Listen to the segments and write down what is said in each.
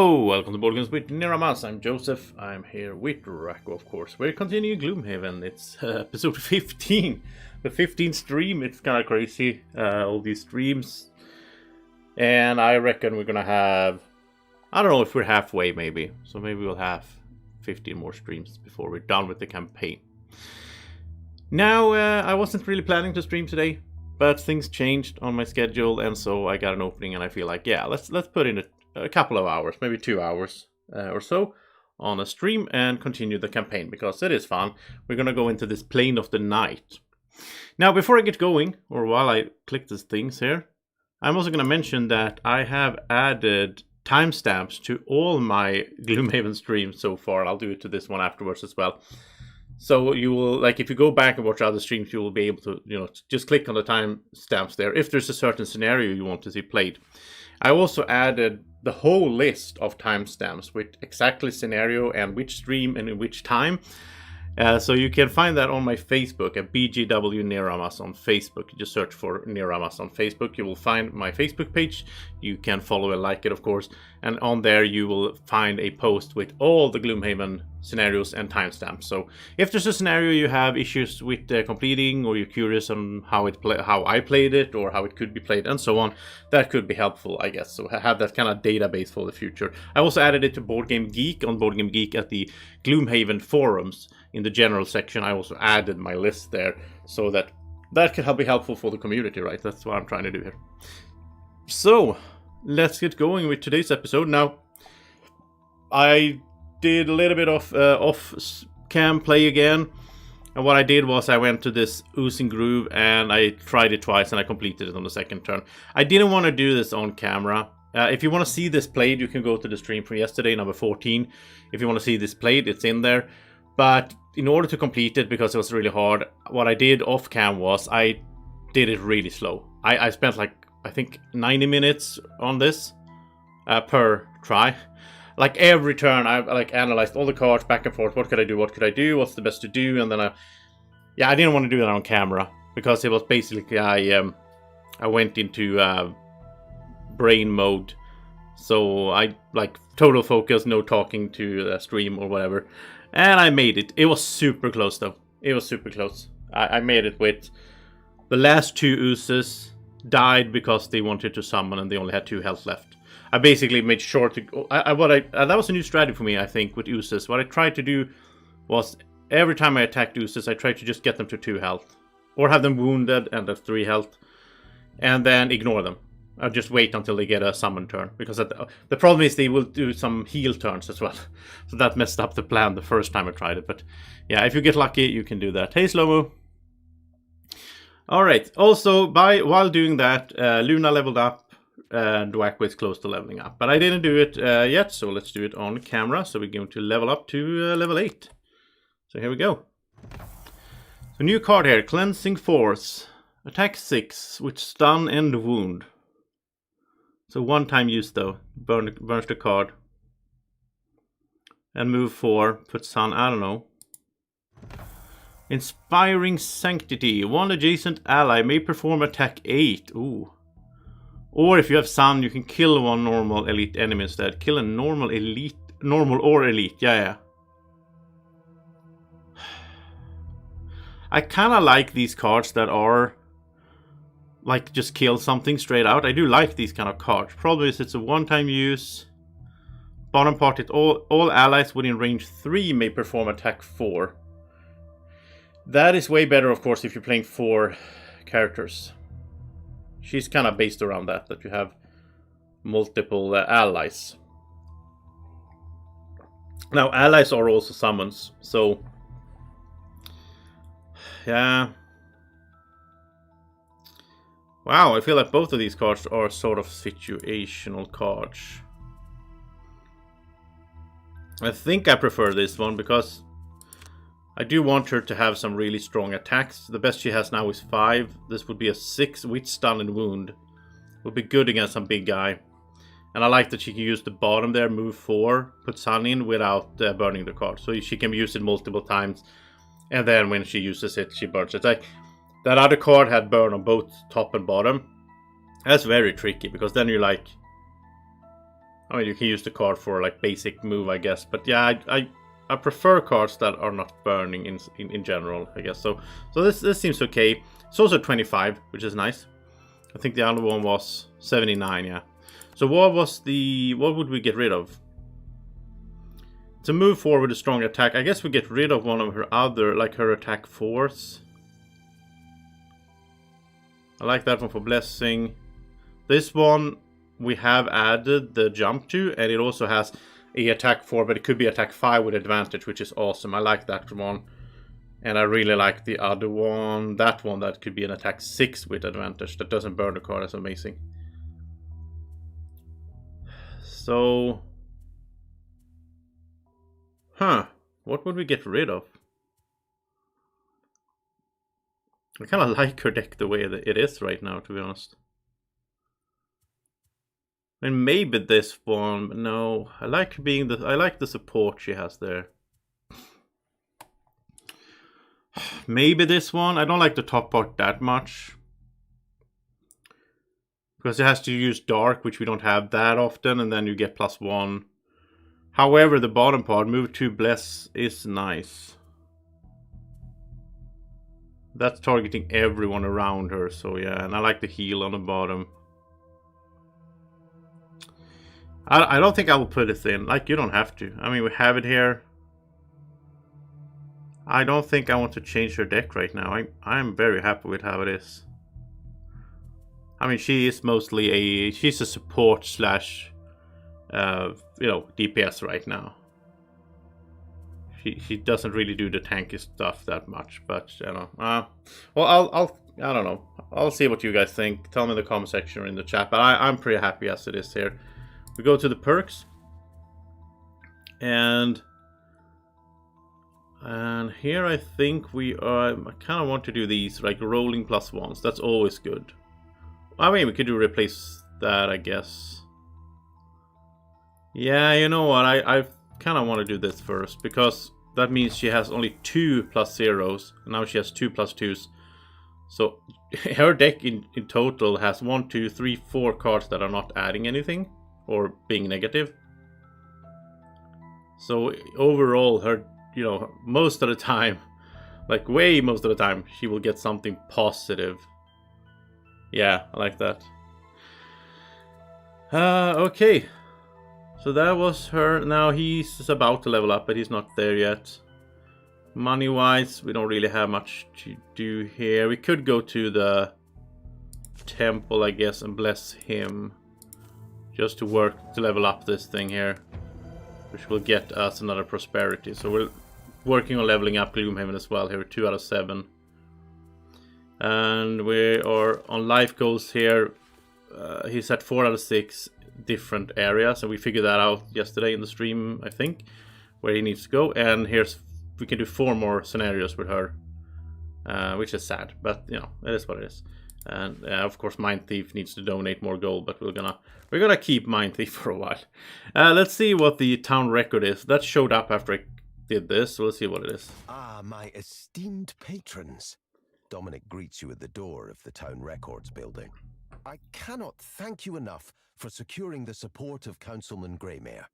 Hello, welcome to Board Games with Niramas. I'm Joseph. I'm here with Racco, of course. We're continuing Gloomhaven. It's episode 15. The 15th stream. It's kind of crazy, all these streams. And I reckon we're gonna have... I don't know if we're halfway, maybe. So maybe we'll have 15 more streams before we're done with the campaign. Now, I wasn't really planning to stream today, but things changed on my schedule, and so I got an opening, and I feel like, yeah, let's put in a couple of hours, maybe 2 hours or so, on a stream and continue the campaign, because it is fun. We're gonna go into this plane of the night. Now, before I get going, or while I click these things here, I'm also gonna mention that I have added timestamps to all my Gloomhaven streams so far. I'll do it to this one afterwards as well. So you will, like, if you go back and watch other streams, you will be able to, just click on the timestamps there if there's a certain scenario you want to see played. I also added the whole list of timestamps with exactly scenario and which stream and in which time. So you can find that on my Facebook at BGW Niramas on Facebook. You just search for Niramas on Facebook. You will find my Facebook page. You can follow and like it, of course. And on there you will find a post with all the Gloomhaven scenarios and timestamps. So if there's a scenario you have issues with completing, or you're curious on how I played it, or how it could be played, and so on, that could be helpful, I guess. So have that kind of database for the future. I also added it to Board Game Geek on Board Game Geek at the Gloomhaven forums. In the general section, I also added my list there, so that can be helpful for the community, right? That's what I'm trying to do here. So let's get going with today's episode. Now, I did a little bit of off-cam play again, and what I did was I went to this Oozing Groove and I tried it twice and I completed it on the second turn. I didn't want to do this on camera. If you want to see this played, you can go to the stream from yesterday, number 14. If you want to see this played, it's in there. But in order to complete it, because it was really hard, what I did off cam was I did it really slow. I spent like, I think 90 minutes on this per try. Like every turn I analyzed all the cards back and forth. What could I do? What could I do? What's the best to do? And then I didn't want to do that on camera, because it was basically I went into brain mode. So I total focus, no talking to the stream or whatever. And I made it. It was super close, though. It was super close. I made it with the last two oozes died because they wanted to summon and they only had 2 health left. I basically made sure to go. That was a new strategy for me, I think, with oozes. What I tried to do was every time I attacked oozes, I tried to just get them to 2 health, or have them wounded and have 3 health, and then ignore them. I'll just wait until they get a summon turn, because the problem is they will do some heal turns as well. So that messed up the plan the first time I tried it. But yeah, if you get lucky, you can do that. Hey, Slow-Mo. Alright, also, while doing that, Luna leveled up, and Dwacko is close to leveling up. But I didn't do it yet, so let's do it on camera. So we're going to level up to level 8. So here we go. So new card here, Cleansing Force. Attack 6 with stun and wound. So one time use though, burns the card. And move 4, puts Sun, I don't know. Inspiring Sanctity. One adjacent ally may perform attack 8. Ooh. Or if you have Sun, you can kill one normal elite enemy instead. Kill a normal or elite. Yeah. I kind of like these cards that are like just kill something straight out. I do like these kind of cards. Probably is it's a one-time use. Bottom part, all allies within range 3 may perform attack 4. That is way better, of course, if you're playing 4 characters. She's kind of based around that you have multiple allies. Now, allies are also summons, so yeah. Wow, I feel like both of these cards are sort of situational cards. I think I prefer this one because I do want her to have some really strong attacks. The best she has now is 5. This would be a 6 with stun and wound. Would be good against some big guy. And I like that she can use the bottom there, move 4, put Sun in without burning the card. So she can use it multiple times. And then when she uses it, she burns it. Like, that other card had burn on both top and bottom. That's very tricky, because then you're like, I mean, you can use the card for like basic move, I guess. But yeah, I prefer cards that are not burning in general, I guess. So this seems okay. It's also 25, which is nice. I think the other one was 79, yeah. So what would we get rid of? To move forward with a strong attack, I guess we get rid of one of her other, like her attack force. I like that one for blessing. This one we have added the jump to, and it also has a attack 4, but it could be attack 5 with advantage, which is awesome. I like that one. And I really like the other one. That one that could be an attack 6 with advantage. That doesn't burn the card. That's amazing. So... what would we get rid of? I kind of like her deck the way that it is right now, to be honest. I mean, maybe this one, but no. I like the support she has there. Maybe this one. I don't like the top part that much. Because it has to use dark, which we don't have that often, and then you get +1. However, the bottom part, move 2 bless, is nice. That's targeting everyone around her, so yeah, and I like the heal on the bottom. I don't think I will put it in. Like, you don't have to. I mean, we have it here. I don't think I want to change her deck right now. I'm very happy with how it is. I mean, she is mostly she's a support slash, DPS right now. She doesn't really do the tanky stuff that much, but you know. Well, I don't know. I'll see what you guys think. Tell me in the comment section or in the chat. But I'm pretty happy as it is here. We go to the perks, and here I think we are. I kind of want to do these like rolling +1s. That's always good. I mean, we could do replace that, I guess. Yeah, you know what? I kind of want to do this first because that means she has only 2 +0s. And now she has 2 +2s. So her deck in total has 1, 2, 3, 4 cards that are not adding anything or being negative. So overall, her, most of the time, like way most of the time, she will get something positive. Yeah, I like that. Okay. So that was her. Now he's about to level up, but he's not there yet. Money-wise, we don't really have much to do here. We could go to the temple, I guess, and bless him. Just to work to level up this thing here. Which will get us another prosperity. So we're working on leveling up Gloomhaven as well here. 2 out of 7. And we are on life goals here. He's at 4 out of 6 different areas. And we figured that out yesterday in the stream, I think. Where he needs to go. And we can do 4 more scenarios with her. Which is sad. But, it is what it is. And of course, Mind Thief needs to donate more gold, but we're gonna keep Mind Thief for a while. Let's see what the town record is. That showed up after I did this, so let's see what it is. Ah, my esteemed patrons. Dominic greets you at the door of the town records building. I cannot thank you enough for securing the support of Councilman Greymare.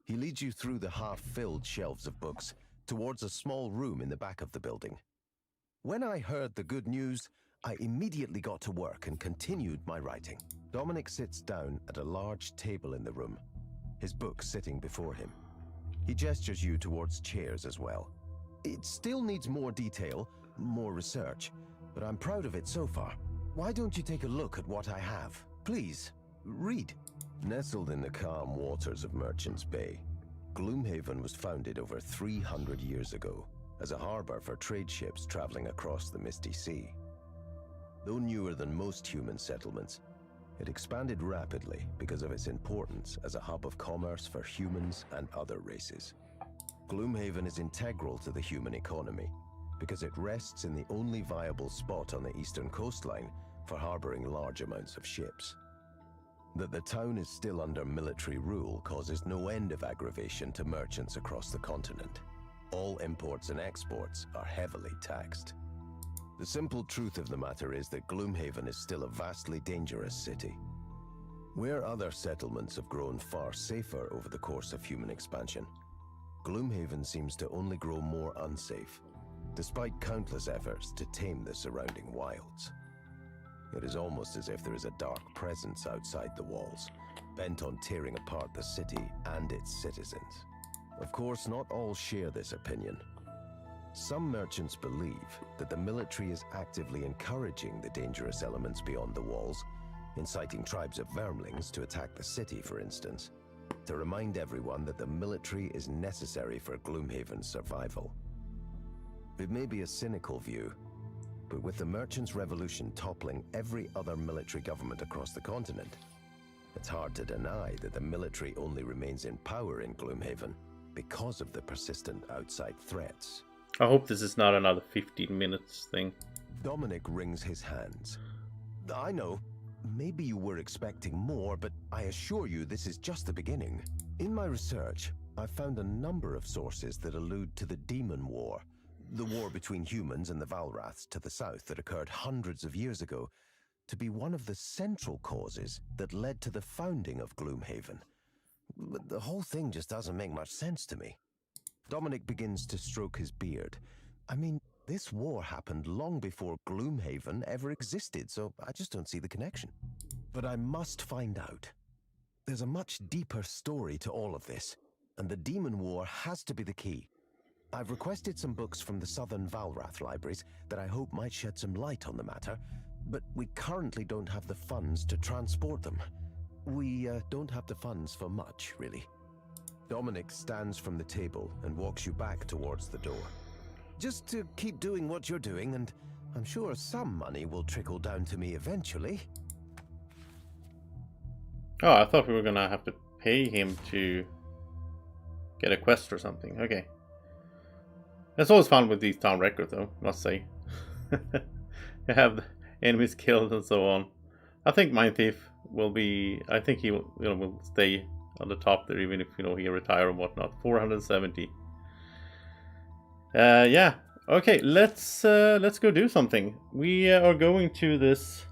He leads you through the half-filled shelves of books towards a small room in the back of the building. When I heard the good news, I immediately got to work and continued my writing. Dominic sits down at a large table in the room, his book sitting before him. He gestures you towards chairs as well. It still needs more detail, more research, but I'm proud of it so far. Why don't you take a look at what I have? Please, read. Nestled in the calm waters of Merchant's Bay, Gloomhaven was founded over 300 years ago as a harbor for trade ships traveling across the Misty Sea. Though newer than most human settlements, it expanded rapidly because of its importance as a hub of commerce for humans and other races. Gloomhaven is integral to the human economy because it rests in the only viable spot on the eastern coastline for harboring large amounts of ships. That the town is still under military rule causes no end of aggravation to merchants across the continent. All imports and exports are heavily taxed. The simple truth of the matter is that Gloomhaven is still a vastly dangerous city. Where other settlements have grown far safer over the course of human expansion, Gloomhaven seems to only grow more unsafe, despite countless efforts to tame the surrounding wilds. It is almost as if there is a dark presence outside the walls, bent on tearing apart the city and its citizens. Of course, not all share this opinion. Some merchants believe that the military is actively encouraging the dangerous elements beyond the walls, inciting tribes of vermlings to attack the city, for instance, to remind everyone that the military is necessary for Gloomhaven's survival. It may be a cynical view, but with the merchants' revolution toppling every other military government across the continent, it's hard to deny that the military only remains in power in Gloomhaven because of the persistent outside threats. I hope this is not another 15 minutes thing. Dominic wrings his hands. I know, maybe you were expecting more, but I assure you this is just the beginning. In my research, I've found a number of sources that allude to the Demon War, the war between humans and the Valraths to the south that occurred hundreds of years ago, to be one of the central causes that led to the founding of Gloomhaven. But the whole thing just doesn't make much sense to me. Dominic begins to stroke his beard. I mean, this war happened long before Gloomhaven ever existed, so I just don't see the connection. But I must find out. There's a much deeper story to all of this, and the Demon War has to be the key. I've requested some books from the Southern Valrath libraries that I hope might shed some light on the matter, but we currently don't have the funds to transport them. We don't have the funds for much, really. Dominic stands from the table and walks you back towards the door. Just to keep doing what you're doing, and I'm sure some money will trickle down to me eventually. Oh, I thought we were gonna have to pay him to get a quest or something. Okay. It's always fun with these town records, though, must say. You have enemies killed and so on. I think Mind Thief will be... I think he will, will stay on the top there, even if, he retire and whatnot. 470. Yeah. Okay, let's go do something. We are going to this...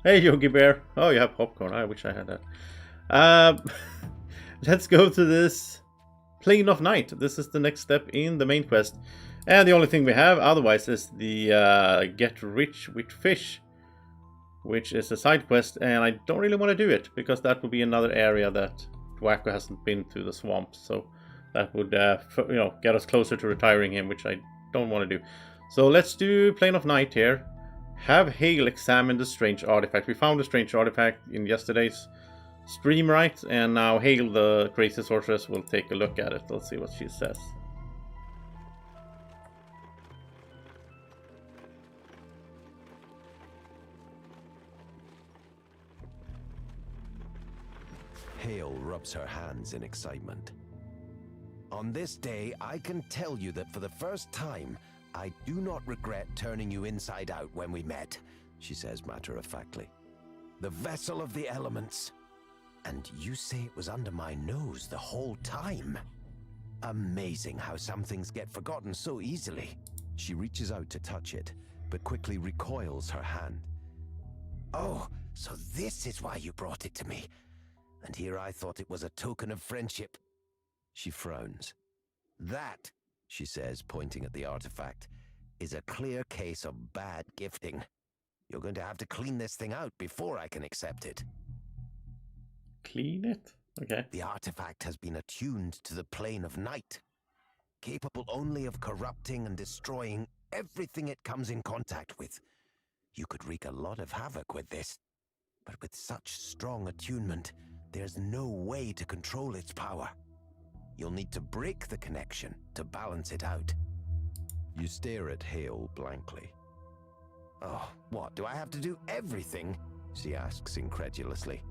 Hey, Yogi Bear. Oh, you have popcorn. I wish I had that. Let's go to this Plane of Night. This is the next step in the main quest. And the only thing we have otherwise is the Get Rich with Fish, which is a side quest, and I don't really want to do it because that would be another area that Dwacko hasn't been to, the swamps. So that would, get us closer to retiring him, which I don't want to do. So let's do Plane of Night here. Have Hale examine the strange artifact. We found the strange artifact in yesterday's stream, right? And now Hale, the crazy sorceress, will take a look at it. Let's see what she says. Hale rubs her hands in excitement. On this day, I can tell you that for the first time, I do not regret turning you inside out when we met, she says matter-of-factly. The vessel of the elements. And you say it was under my nose the whole time. Amazing how some things get forgotten so easily. She reaches out to touch it, but quickly recoils her hand. Oh, so this is why you brought it to me. And here I thought it was a token of friendship. She frowns. That, she says, pointing at the artifact, is a clear case of bad gifting. You're going to have to clean this thing out before I can accept it. Clean it? Okay. The artifact has been attuned to the Plane of Night, capable only of corrupting and destroying everything it comes in contact with. You could wreak a lot of havoc with this, but with such strong attunement, there's no way to control its power. You'll need to break the connection to balance it out. You stare at Hale blankly. Oh, what, do I have to do everything? She asks incredulously.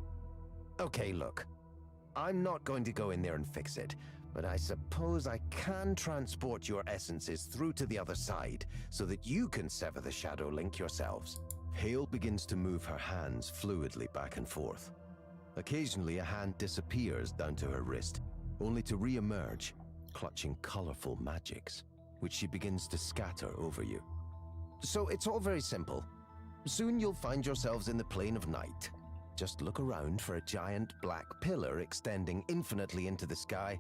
Okay, look. I'm not going to go in there and fix it, but I suppose I can transport your essences through to the other side so that you can sever the shadow link yourselves. Hale begins to move her hands fluidly back and forth. Occasionally, a hand disappears down to her wrist, only to re-emerge, clutching colorful magics, which she begins to scatter over you. So it's all very simple. Soon you'll find yourselves in the Plane of Night. Just look around for a giant black pillar extending infinitely into the sky,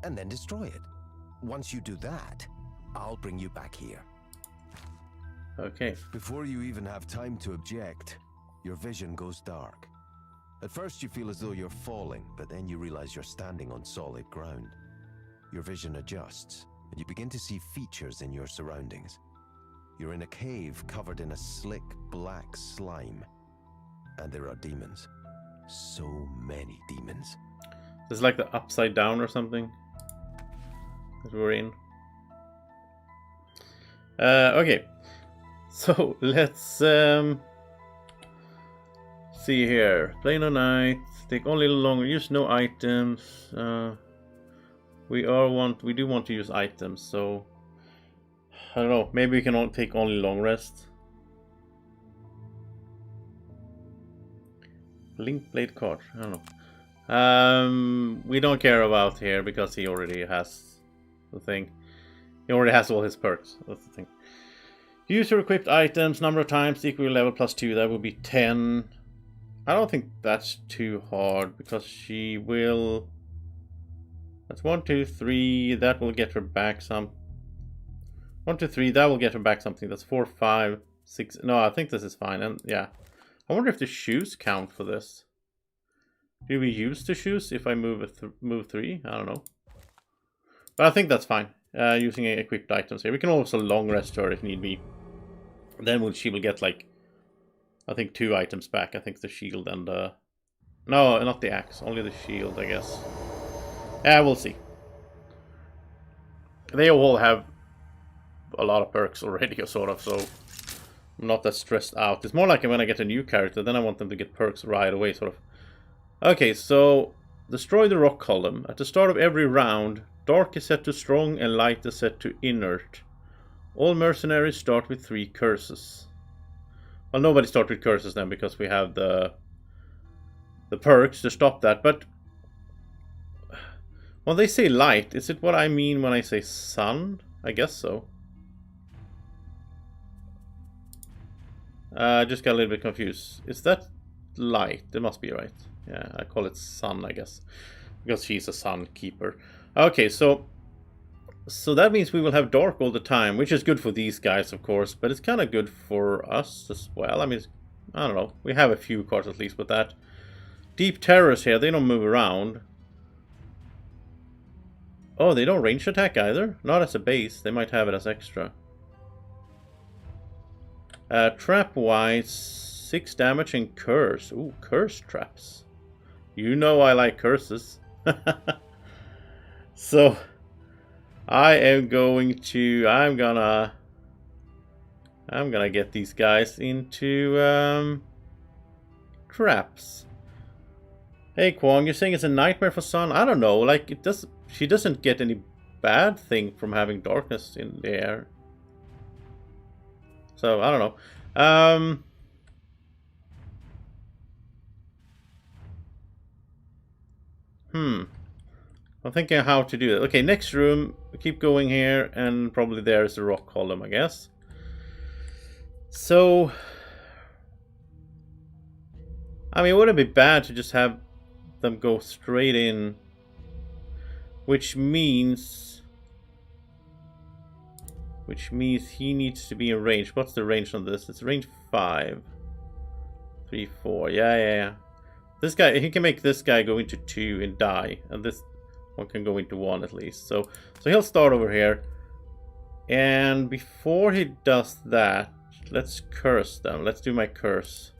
and then destroy it. Once you do that, I'll bring you back here. Okay. Before you even have time to object, your vision goes dark. At first you feel as though you're falling, but then you realize you're standing on solid ground. Your vision adjusts, and you begin to see features in your surroundings. You're in a cave covered in a slick black slime. And there are demons. So many demons. This is like the upside down or something that we're in. Okay. So let's see here. Play no night. Take only longer. Use no items. We do want to use items, so I don't know. Maybe we can take only long rest. Link blade card. I don't know. We don't care about here because he already has the thing. He already has all his perks. That's the thing. Use your equipped items number of times equal level +2. That would be 10. I don't think that's too hard because she will. That's 1, 2, 3. That will get her back some. 1, 2, 3. That will get her back something. That's 4, 5, 6. No, I think this is fine. And yeah, I wonder if the shoes count for this. Do we use the shoes if I move 3? I don't know. But I think that's fine. Using equipped items here. We can also long rest her if need be. Then she will get like, I think 2 items back. I think the shield and the... No, not the axe. Only the shield, I guess. Yeah, we'll see. They all have a lot of perks already, sort of, so I'm not that stressed out. It's more like when I get a new character, then I want them to get perks right away, sort of. Okay, so destroy the rock column. At the start of every round, dark is set to strong and light is set to inert. All mercenaries start with 3 curses. Well, nobody starts with curses then because we have the perks to stop that, but when they say light, is it what I mean when I say sun? I guess so. I just got a little bit confused. Is that light? It must be right. Yeah, I call it sun, I guess. Because she's a sun keeper. Okay, so that means we will have dark all the time, which is good for these guys, of course, but it's kind of good for us as well. I mean, I don't know. We have a few cards at least with that. Deep terrors here, they don't move around. Oh, they don't range attack either? Not as a base, they might have it as extra. Trap-wise, 6 damage and curse. Ooh, curse traps. You know I like curses. So, I'm gonna get these guys into traps. Hey Kwong, you're saying it's a nightmare for Sun? I don't know, like she doesn't get any bad thing from having darkness in the air. So I don't know. I'm thinking how to do it. Okay, next room. Keep going here, and probably there is a rock column, I guess. So, I mean, it wouldn't be bad to just have them go straight in, which means he needs to be in range. What's the range on this? It's range 5, 3, 4. Yeah. This guy, he can make this guy go into 2 and die, and this one can go into 1 at least. So he'll start over here, and before he does that, let's curse them. Let's do my curse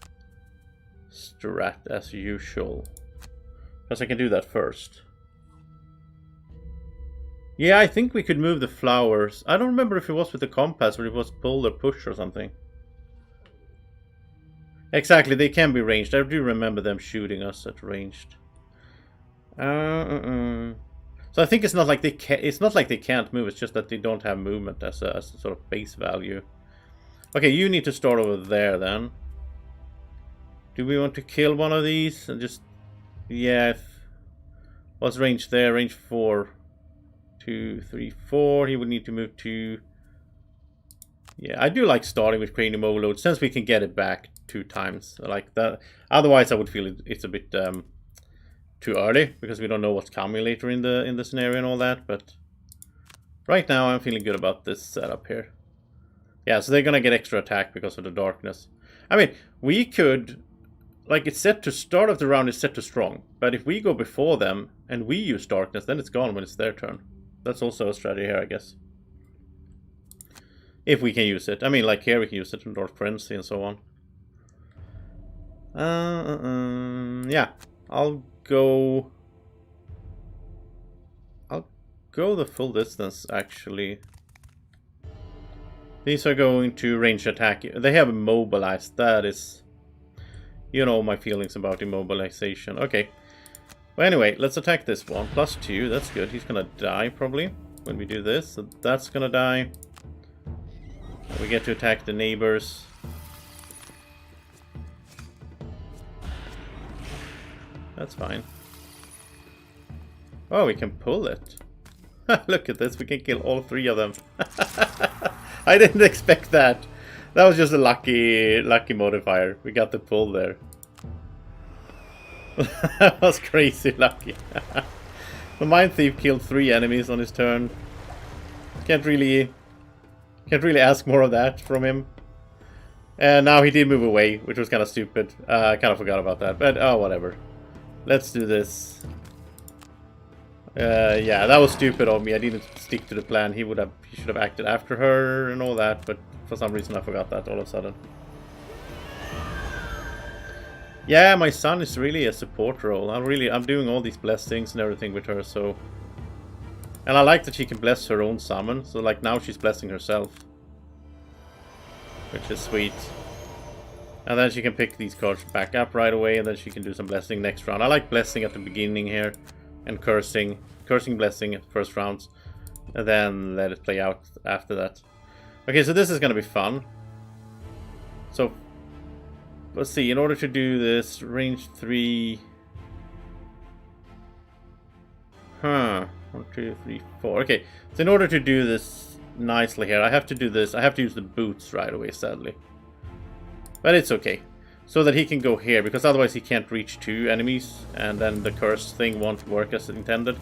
strat as usual, because I can do that first. Yeah, I think we could move the flowers. I don't remember if it was with the compass or it was pull or push or something. Exactly, they can be ranged. I do remember them shooting us at ranged. So I think it's not like they can. It's not like they can't move. It's just that they don't have movement as a sort of base value. Okay, you need to start over there then. Do we want to kill one of these and just? Yeah. What's range there? Range 4. 2, 3, 4. He would need to move to. Yeah, I do like starting with Cranium Overload since we can get it back 2 times like that. Otherwise, I would feel it's a bit too early because we don't know what's coming later in the scenario and all that. But right now, I'm feeling good about this setup here. Yeah, so they're gonna get extra attack because of the darkness. I mean, we could, like, it's set to start of the round is set to strong, but if we go before them and we use darkness, then it's gone when it's their turn. That's also a strategy here, I guess. If we can use it. I mean, like here we can use it in Dark Frenzy and so on. Yeah, I'll go the full distance, actually. These are going to range attack. They have immobilized. That is... You know my feelings about immobilization. Okay. Well, anyway, let's attack this one. +2, that's good. He's gonna die, probably, when we do this. So that's gonna die. We get to attack the neighbors. That's fine. Oh, we can pull it. Look at this, we can kill all 3 of them. I didn't expect that. That was just a lucky modifier. We got the pull there. That was crazy lucky. The Mind Thief killed 3 enemies on his turn. Can't really ask more of that from him. And now he did move away, which was kind of stupid. I kind of forgot about that, but oh, whatever. Let's do this. Yeah, that was stupid of me. I didn't stick to the plan. He should have acted after her and all that, but for some reason I forgot that all of a sudden. Yeah, my son is really a support role. I'm doing all these blessings and everything with her, so... And I like that she can bless her own summon, so like now she's blessing herself. Which is sweet. And then she can pick these cards back up right away, and then she can do some blessing next round. I like blessing at the beginning here, and cursing. Cursing, blessing at the first rounds, and then let it play out after that. Okay, so this is going to be fun. So, let's see, in order to do this, range 3... 1, 2, 3, 4. Okay, so in order to do this nicely here, I have to do this. I have to use the boots right away, sadly. But it's okay. So that he can go here, because otherwise he can't reach 2 enemies, and then the curse thing won't work as intended.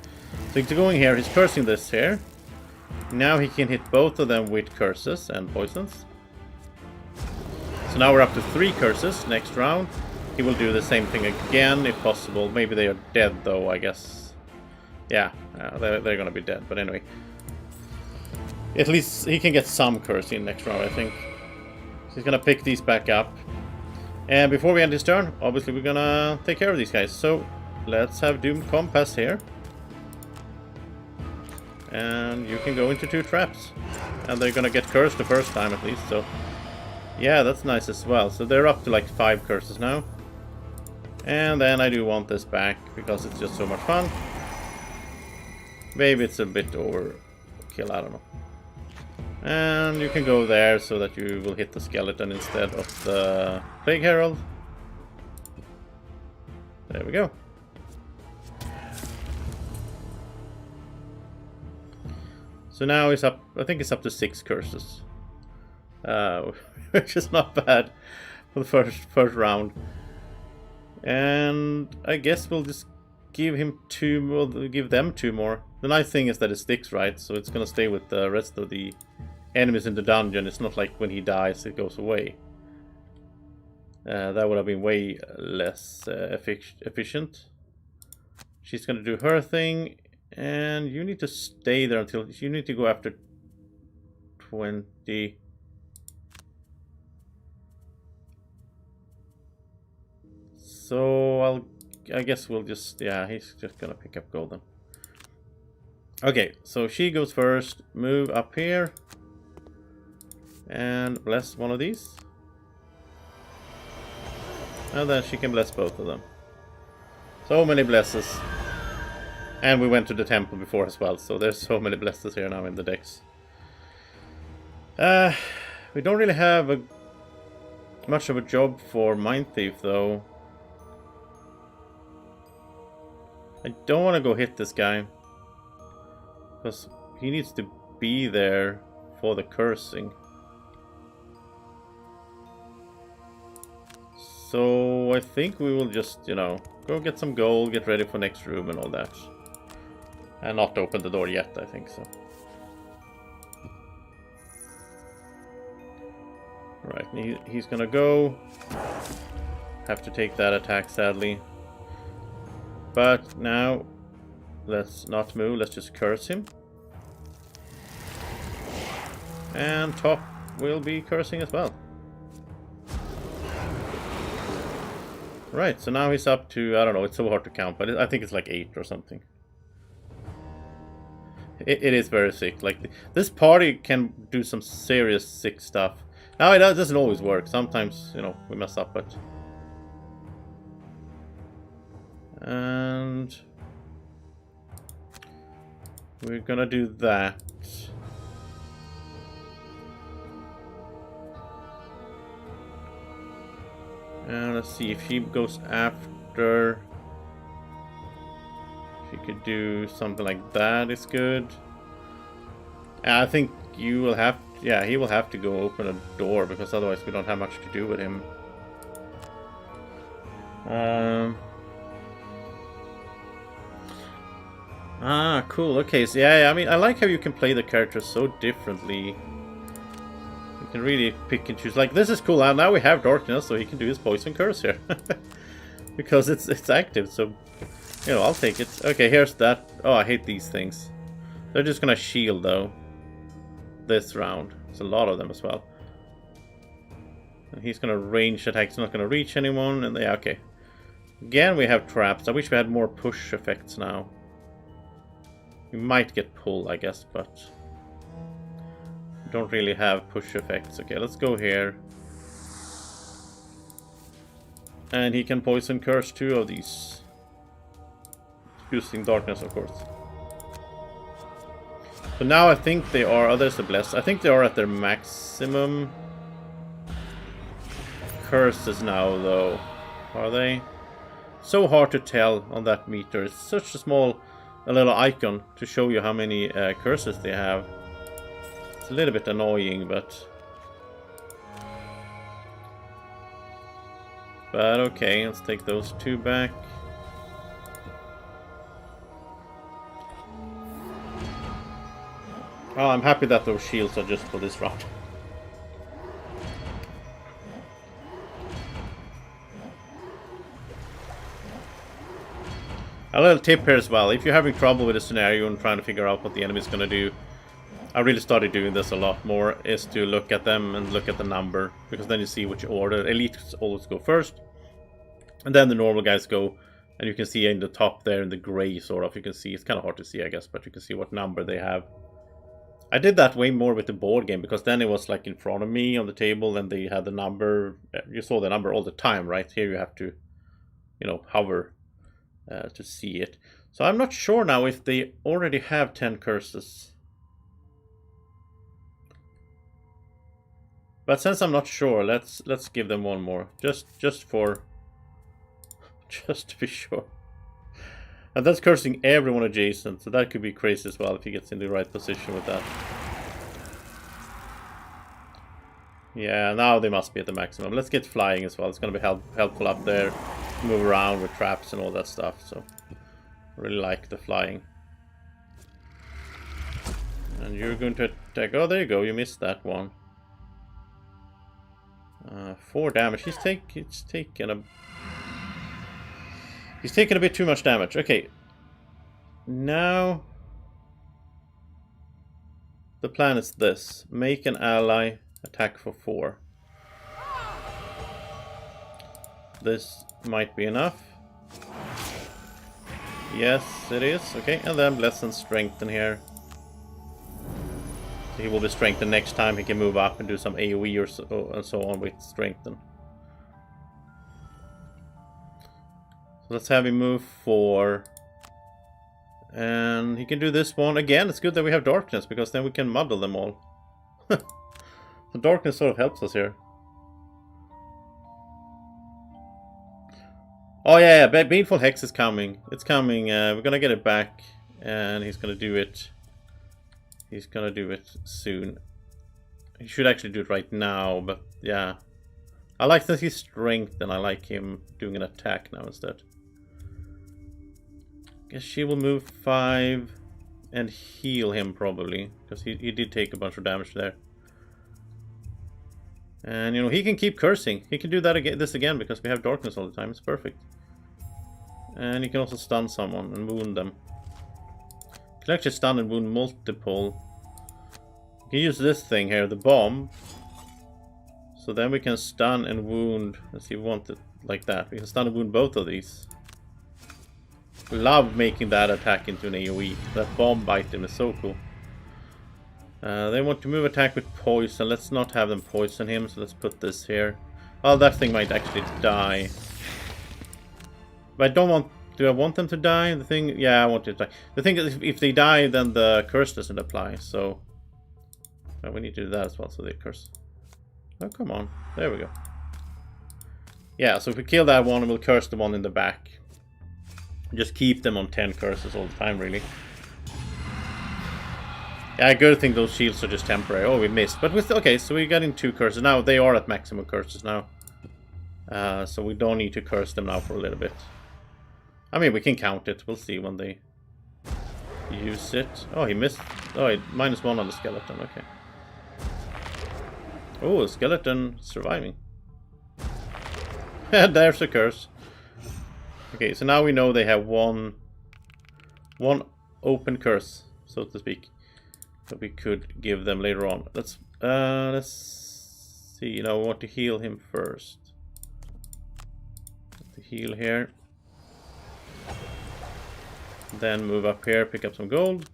So he's going here, he's cursing this here. Now he can hit both of them with curses and poisons. So now we're up to 3 curses next round. He will do the same thing again, if possible. Maybe they are dead, though, I guess. Yeah, they're gonna be dead, but anyway. At least he can get some curse in next round, I think. So he's gonna pick these back up. And before we end his turn, obviously we're gonna take care of these guys. So let's have Doom Compass here. And you can go into 2 traps. And they're gonna get cursed the first time at least, so... Yeah, that's nice as well. So they're up to like 5 curses now. And then I do want this back, because it's just so much fun. Maybe it's a bit overkill, I don't know. And you can go there so that you will hit the skeleton instead of the Plague Herald. There we go. So now it's up, I think it's up to 6 curses. Which is not bad for the first round. And I guess we'll just give him 2 more, we'll give them 2 more. The nice thing is that it sticks, right? So it's gonna stay with the rest of the enemies in the dungeon. It's not like when he dies it goes away. That would have been way less efficient. She's gonna do her thing, and you need to stay there until you need to go after 20. So I guess we'll just, yeah, he's just gonna pick up golden. Okay, so she goes first, move up here, and bless one of these. And then she can bless both of them. So many blesses. And we went to the temple before as well, so there's so many blesses here now in the decks. We don't really have much of a job for Mind Thief though. I don't want to go hit this guy, because he needs to be there for the cursing. So I think we will just, you know, go get some gold, get ready for next room and all that. And not open the door yet, I think so. Right, he's gonna go. Have to take that attack, sadly. But now, let's not move, let's just curse him. And top will be cursing as well. Right, so now he's up to, I don't know, it's so hard to count, but I think it's like 8 or something. It is very sick. Like, this party can do some serious sick stuff. Now, it doesn't always work. Sometimes, you know, we mess up, but... And... we're gonna do that. And let's see if he goes after... If you could do something like that is good. I think you will have... Yeah, he will have to go open a door, because otherwise we don't have much to do with him. Ah, cool. Okay, so yeah, I mean, I like how you can play the characters so differently. You can really pick and choose. Like, this is cool. Now we have darkness, so he can do his poison curse here. Because it's active, so... You know, I'll take it. Okay, here's that. Oh, I hate these things. They're just gonna shield, though. This round. There's a lot of them as well. And he's gonna range attack. He's not gonna reach anyone. And yeah, okay. Again, we have traps. I wish we had more push effects now. We might get pull, I guess, but... we don't really have push effects. Okay, let's go here. And he can poison curse 2 of these. Using darkness, of course. So now I think they are... Oh, there's a bless. I think they are at their maximum curses now, though. Are they? So hard to tell on that meter. It's such a small... a little icon to show you how many curses they have. It's a little bit annoying, but... But okay, let's take those 2 back. Oh, I'm happy that those shields are just for this round. A little tip here as well, if you're having trouble with a scenario and trying to figure out what the enemy is going to do, I really started doing this a lot more, is to look at them and look at the number, because then you see which order. Elites always go first, and then the normal guys go, and you can see in the top there in the gray sort of, you can see, it's kind of hard to see I guess, but you can see what number they have. I did that way more with the board game, because then it was like in front of me on the table and they had the number, you saw the number all the time, right? Here you have to, you know, hover to see it. So I'm not sure now if they already have 10 curses. But since I'm not sure, let's give them one more, just to be sure. And that's cursing everyone adjacent, so that could be crazy as well if he gets in the right position with that. Yeah, now they must be at the maximum. Let's get flying as well. It's going to be helpful up there. Move around with traps and all that stuff, so I really like the flying. And you're going to attack. Oh, there you go. You missed that one. 4 damage. He's taking a bit too much damage. Okay. Now the plan is this. Make an ally attack for 4. This might be enough. Yes, it is. Okay, and then bless and strengthen here. So he will be strengthened next time. He can move up and do some AoE or so, and so on with strengthen. So let's have him move 4. And he can do this one. Again, it's good that we have darkness, because then we can muddle them all. The darkness sort of helps us here. Oh yeah, Baneful Hex is coming. It's coming. We're gonna get it back. And he's gonna do it. He's gonna do it soon. He should actually do it right now, but yeah. I like that he's strength, and I like him doing an attack now instead. Guess she will move 5 and heal him probably, because he did take a bunch of damage there. And you know, he can keep cursing. He can do that again, this again, because we have darkness all the time. It's perfect. And he can also stun someone and wound them. He can actually stun and wound multiple. We can use this thing here, the bomb. So then we can stun and wound. Let's see, we want it like that. We can stun and wound both of these. Love making that attack into an AoE. That bomb item is so cool. They want to move attack with poison. Let's not have them poison him, so let's put this here. Well, that thing might actually die. But I don't want... Do I want them to die? The thing... Yeah, I want it to die. The thing is, if they die, then the curse doesn't apply, so... we need to do that as well, so they curse. Oh, come on. There we go. Yeah, so if we kill that one, we'll curse the one in the back. Just keep them on 10 curses all the time, really. Yeah, I good think those shields are just temporary. Oh, we missed. But with... Okay, so we got in 2 curses. Now they are at maximum curses now. So we don't need to curse them now for a little bit. I mean, we can count it. We'll see when they use it. Oh, he missed. Oh, -1 on the skeleton. Okay. Oh, skeleton surviving. There's a curse. Okay, so now we know they have one open curse, so to speak, that we could give them later on. Let's see. Now we want to heal him first. To heal here. Then move up here, pick up some gold.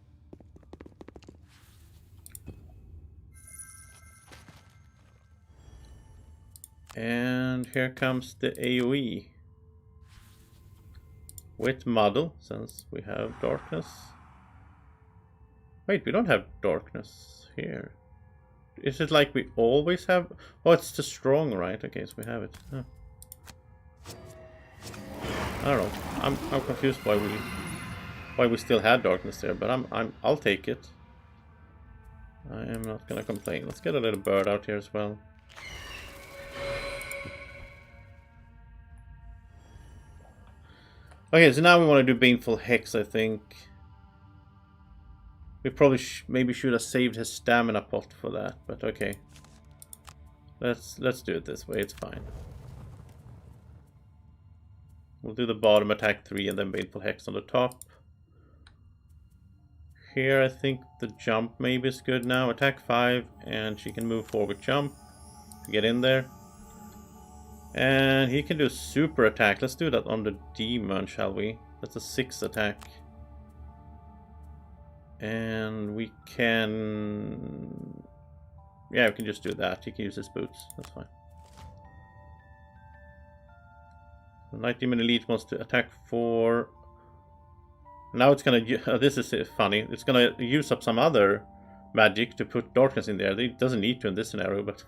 And here comes the AoE. With muddle, since we have darkness. Wait, we don't have darkness here. Is it like we always have? Oh, it's the strong, right? Okay, so we have it. Huh. I don't know. I'm confused why we still had darkness there, but I'll take it. I am not gonna complain. Let's get a little bird out here as well. Okay, so now we want to do Baneful Hex, I think. We probably maybe should have saved his stamina pot for that, but okay. Let's do it this way, it's fine. We'll do the bottom attack 3 and then Baneful Hex on the top. Here I think the jump maybe is good now. Attack 5 and she can move forward jump to get in there. And he can do super attack. Let's do that on the demon, shall we? That's a 6 attack. And we can... Yeah, we can just do that. He can use his boots. That's fine. The Night Demon Elite wants to attack 4. Now it's gonna... this is funny. It's gonna use up some other magic to put darkness in there. It doesn't need to in this scenario, but...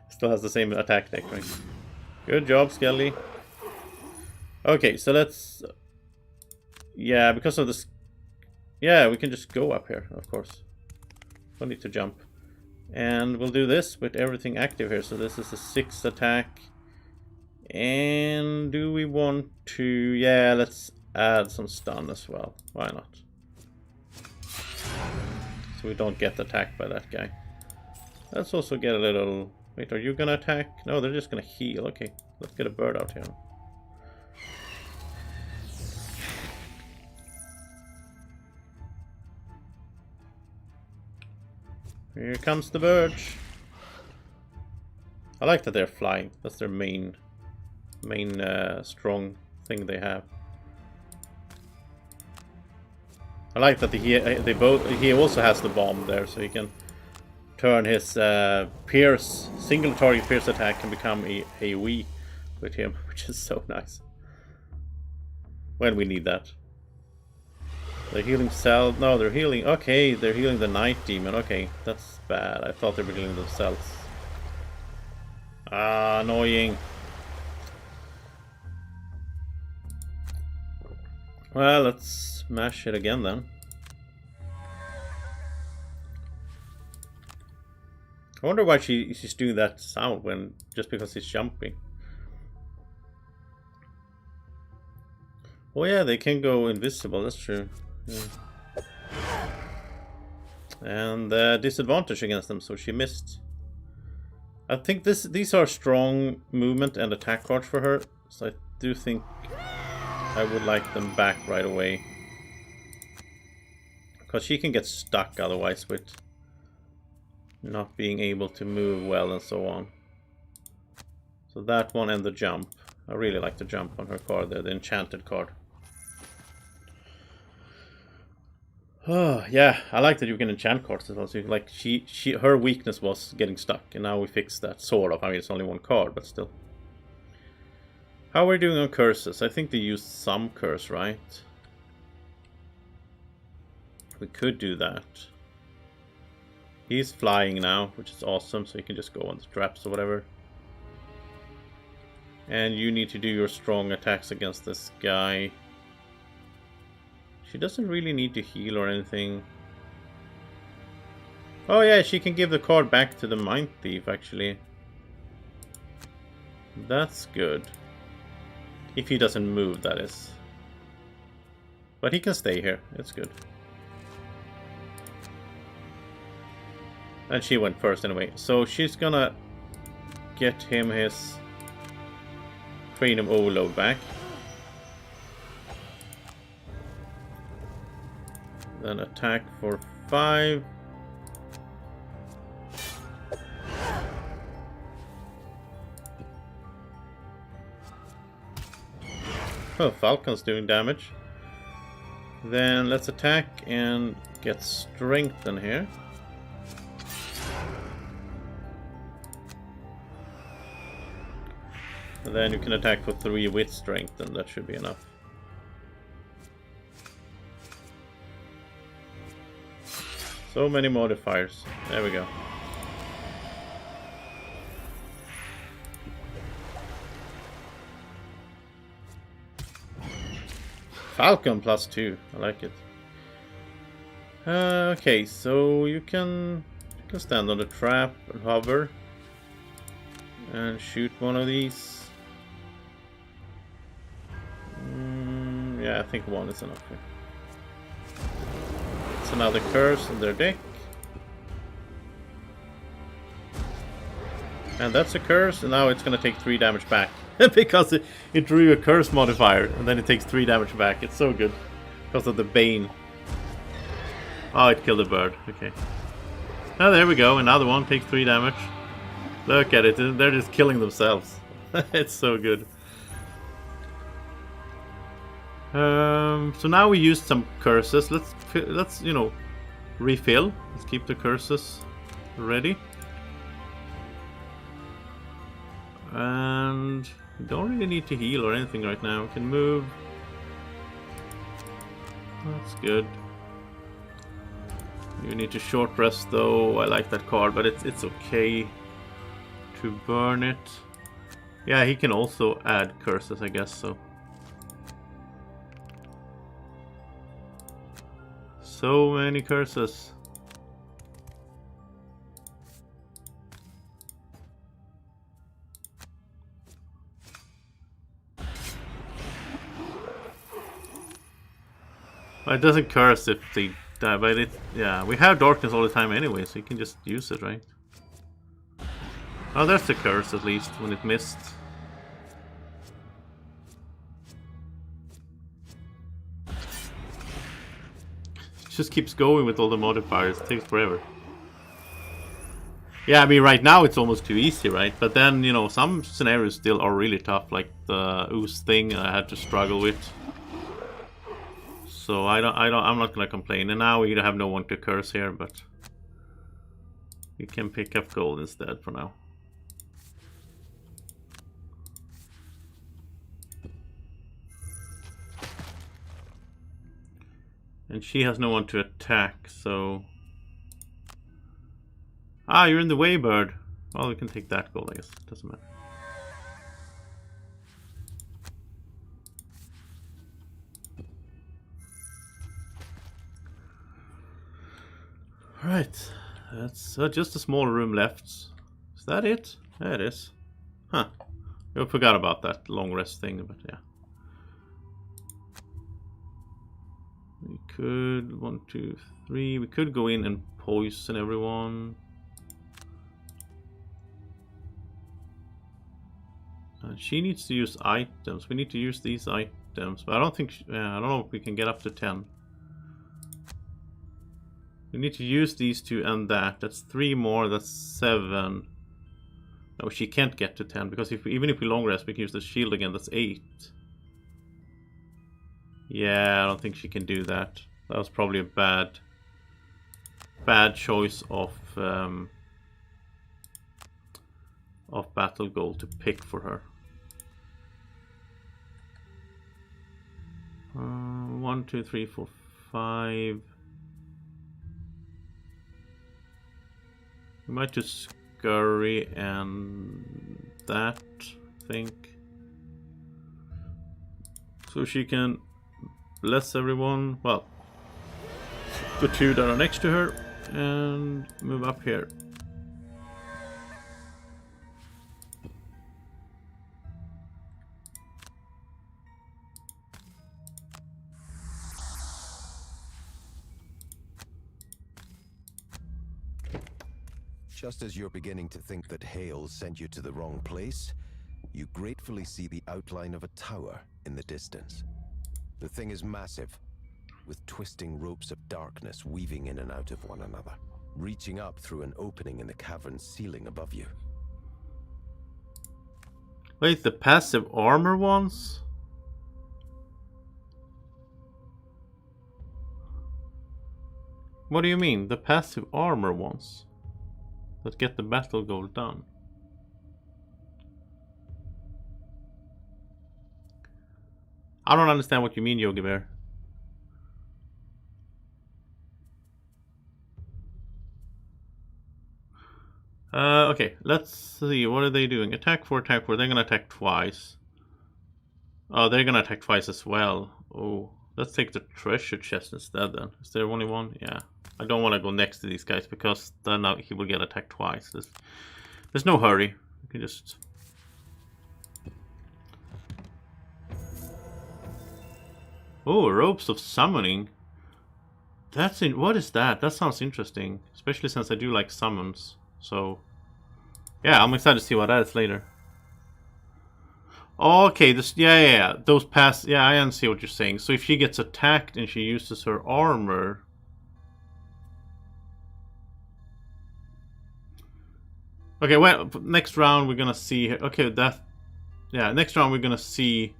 still has the same attack deck, right? Good job, Skelly. Okay, so let's... Yeah, because of this... Yeah, we can just go up here, of course. Don't need to jump. And we'll do this with everything active here. So this is a 6 attack. And do we want to... Yeah, let's add some stun as well. Why not? So we don't get attacked by that guy. Let's also get a little... Wait, are you gonna attack? No, they're just gonna heal. Okay, let's get a bird out here. Here comes the birds. I like that they're flying. That's their main strong thing they have. I like that he also has the bomb there, so he can turn his pierce, single target pierce attack can become a AoE with him, which is so nice. When we need that. They're healing cell. No, they're healing. Okay, they're healing the Night Demon. Okay, that's bad. I thought they were healing themselves. Ah, annoying. Well, let's smash it again then. I wonder why she's doing that sound when just because he's jumping. Oh yeah, they can go invisible. That's true. Yeah. And disadvantage against them, so she missed. I think these are strong movement and attack cards for her, so I do think I would like them back right away. Because she can get stuck otherwise with not being able to move well and so on. So that one and the jump. I really like the jump on her card there, the enchanted card. Oh, yeah, I like that you can enchant cards as well. So like her weakness was getting stuck, and now we fixed that sort of. I mean, it's only one card, but still. How are we doing on curses? I think they used some curse, right? We could do that. He's flying now, which is awesome, so he can just go on the traps or whatever. And you need to do your strong attacks against this guy. She doesn't really need to heal or anything. Oh yeah, she can give the card back to the Mind Thief, actually. That's good. If he doesn't move, that is. But he can stay here, it's good. And she went first anyway. So she's gonna get him his Freedom Overload back. Then attack for 5. Oh, Falcon's doing damage. Then let's attack and get strength in here. And then you can attack for 3 with strength, and that should be enough. So many modifiers. There we go. Falcon +2. I like it. Okay, so you can stand on the trap and hover and shoot one of these. Yeah, I think one is enough here. It's another curse in their deck. And that's a curse, and now it's gonna take 3 damage back. Because it drew a curse modifier, and then it takes 3 damage back. It's so good. Because of the Bane. Oh, it killed a bird. Okay. Oh, there we go. Another one takes 3 damage. Look at it. They're just killing themselves. It's so good. So now we used some curses. Let's refill. Let's keep the curses ready. And we don't really need to heal or anything right now. We can move. That's good. You need to short rest though. I like that card, but it's okay to burn it. Yeah, he can also add curses, I guess so. So many curses. Well, it doesn't curse if they die, but yeah, we have darkness all the time anyway, so you can just use it, right? Oh, there's the curse at least when it missed. It just keeps going with all the modifiers. It takes forever. Yeah, I mean, right now it's almost too easy, right? But then, some scenarios still are really tough, like the ooze thing I had to struggle with. So I'm not gonna complain. And now we have no one to curse here, but you can pick up gold instead for now. And she has no one to attack, so... Ah, you're in the way, bird. Well, we can take that gold, I guess. Doesn't matter. Alright. That's just a small room left. Is that it? There it is. Huh. I forgot about that long rest thing, but yeah. We could, 1, 2, 3, we could go in and poison everyone. She needs to use items. We need to use these items, but I don't think, I don't know if we can get up to 10. We need to use these two and that. That's 3 more, that's 7. No, she can't get to 10, because even if we long rest, we can use the shield again, that's 8. Yeah, I don't think she can do that. That was probably a bad choice of battle goal to pick for her. 1, 2, 3, 4, 5. We might just scurry and that, I think. So she can bless everyone. Well, put 2 that are next to her and move up here. Just as you're beginning to think that Hale sent you to the wrong place, you gratefully see the outline of a tower in the distance. The thing is massive, with twisting ropes of darkness weaving in and out of one another, reaching up through an opening in the cavern's ceiling above you. Wait, the passive armor ones? What do you mean? The passive armor ones? That get the battle goal done. I don't understand what you mean, Yogi Bear. Okay, let's see. What are they doing? Attack 4, attack 4. They're gonna attack twice. Oh, they're gonna attack twice as well. Oh, let's take the treasure chest instead then. Is there only one? Yeah. I don't want to go next to these guys because then he will get attacked twice. There's no hurry. We can just... Oh, ropes of summoning. That's in... What is that? That sounds interesting. Especially since I do like summons. So... Yeah, I'm excited to see what that is later. Okay, this... Yeah. Those pass... Yeah, I understand what you're saying. So if she gets attacked and she uses her armor... Okay, well, next round we're gonna see... Okay, that... Yeah, next round we're gonna see...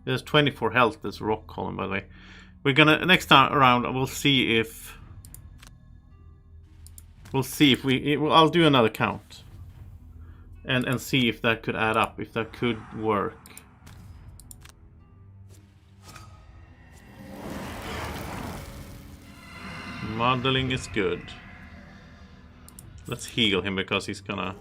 There's 24 health, this rock column, by the way. We're gonna... Next time around, we'll see if... We'll see if we... I'll do another count. And see if that could add up, if that could work. Modeling is good. Let's heal him because he's gonna...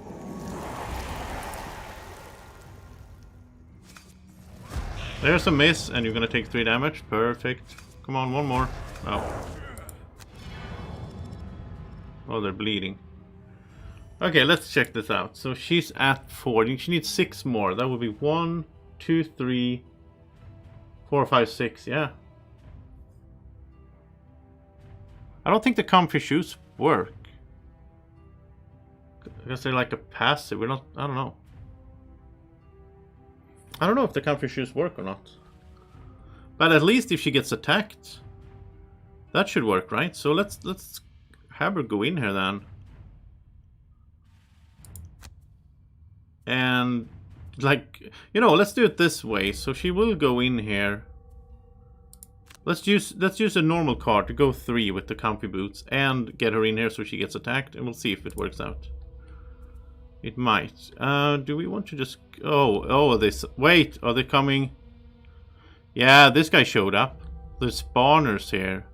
There's a miss and you're gonna take 3 damage. Perfect. Come on, one more. Oh. Oh, they're bleeding. Okay, let's check this out. So she's at 4. She needs 6 more. That would be 1, 2, 3, 4, 5, 6. Yeah. I don't think the comfy shoes work. I guess they're like a passive. We're not... I don't know. I don't know if the comfy shoes work or not. But at least if she gets attacked, that should work, right? So let's have her go in here then. And like, you know, let's do it this way. So she will go in here. Let's use a normal card to go 3 with the comfy boots and get her in here so she gets attacked, and we'll see if it works out. It might. Do we want to just... Oh, this... Wait, are they coming? Yeah, this guy showed up. There's spawners here.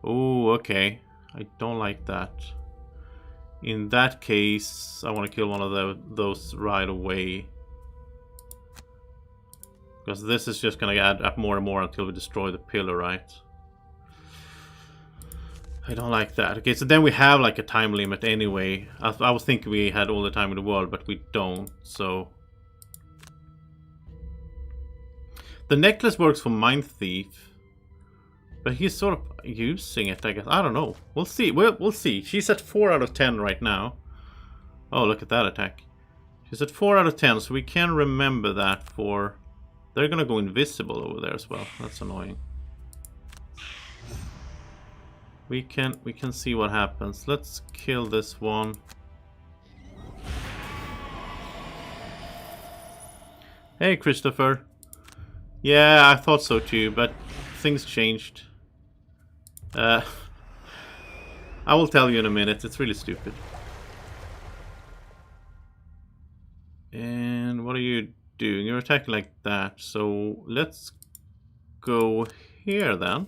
Oh, okay. I don't like that. In that case, I want to kill one of those right away. Because this is just going to add up more and more until we destroy the pillar, right? I don't like that. Okay, so then we have like a time limit anyway. I was thinking we had all the time in the world, but we don't, so... The necklace works for Mind Thief. But he's sort of using it, I guess. I don't know. We'll see. We'll see. She's at 4 out of 10 right now. Oh, look at that attack. She's at 4 out of 10, so we can remember that for... They're gonna go invisible over there as well. That's annoying. We can see what happens. Let's kill this one. Hey, Christopher. Yeah, I thought so too, but things changed. I will tell you in a minute. It's really stupid. And what are you doing? You're attacking like that. So let's go here then.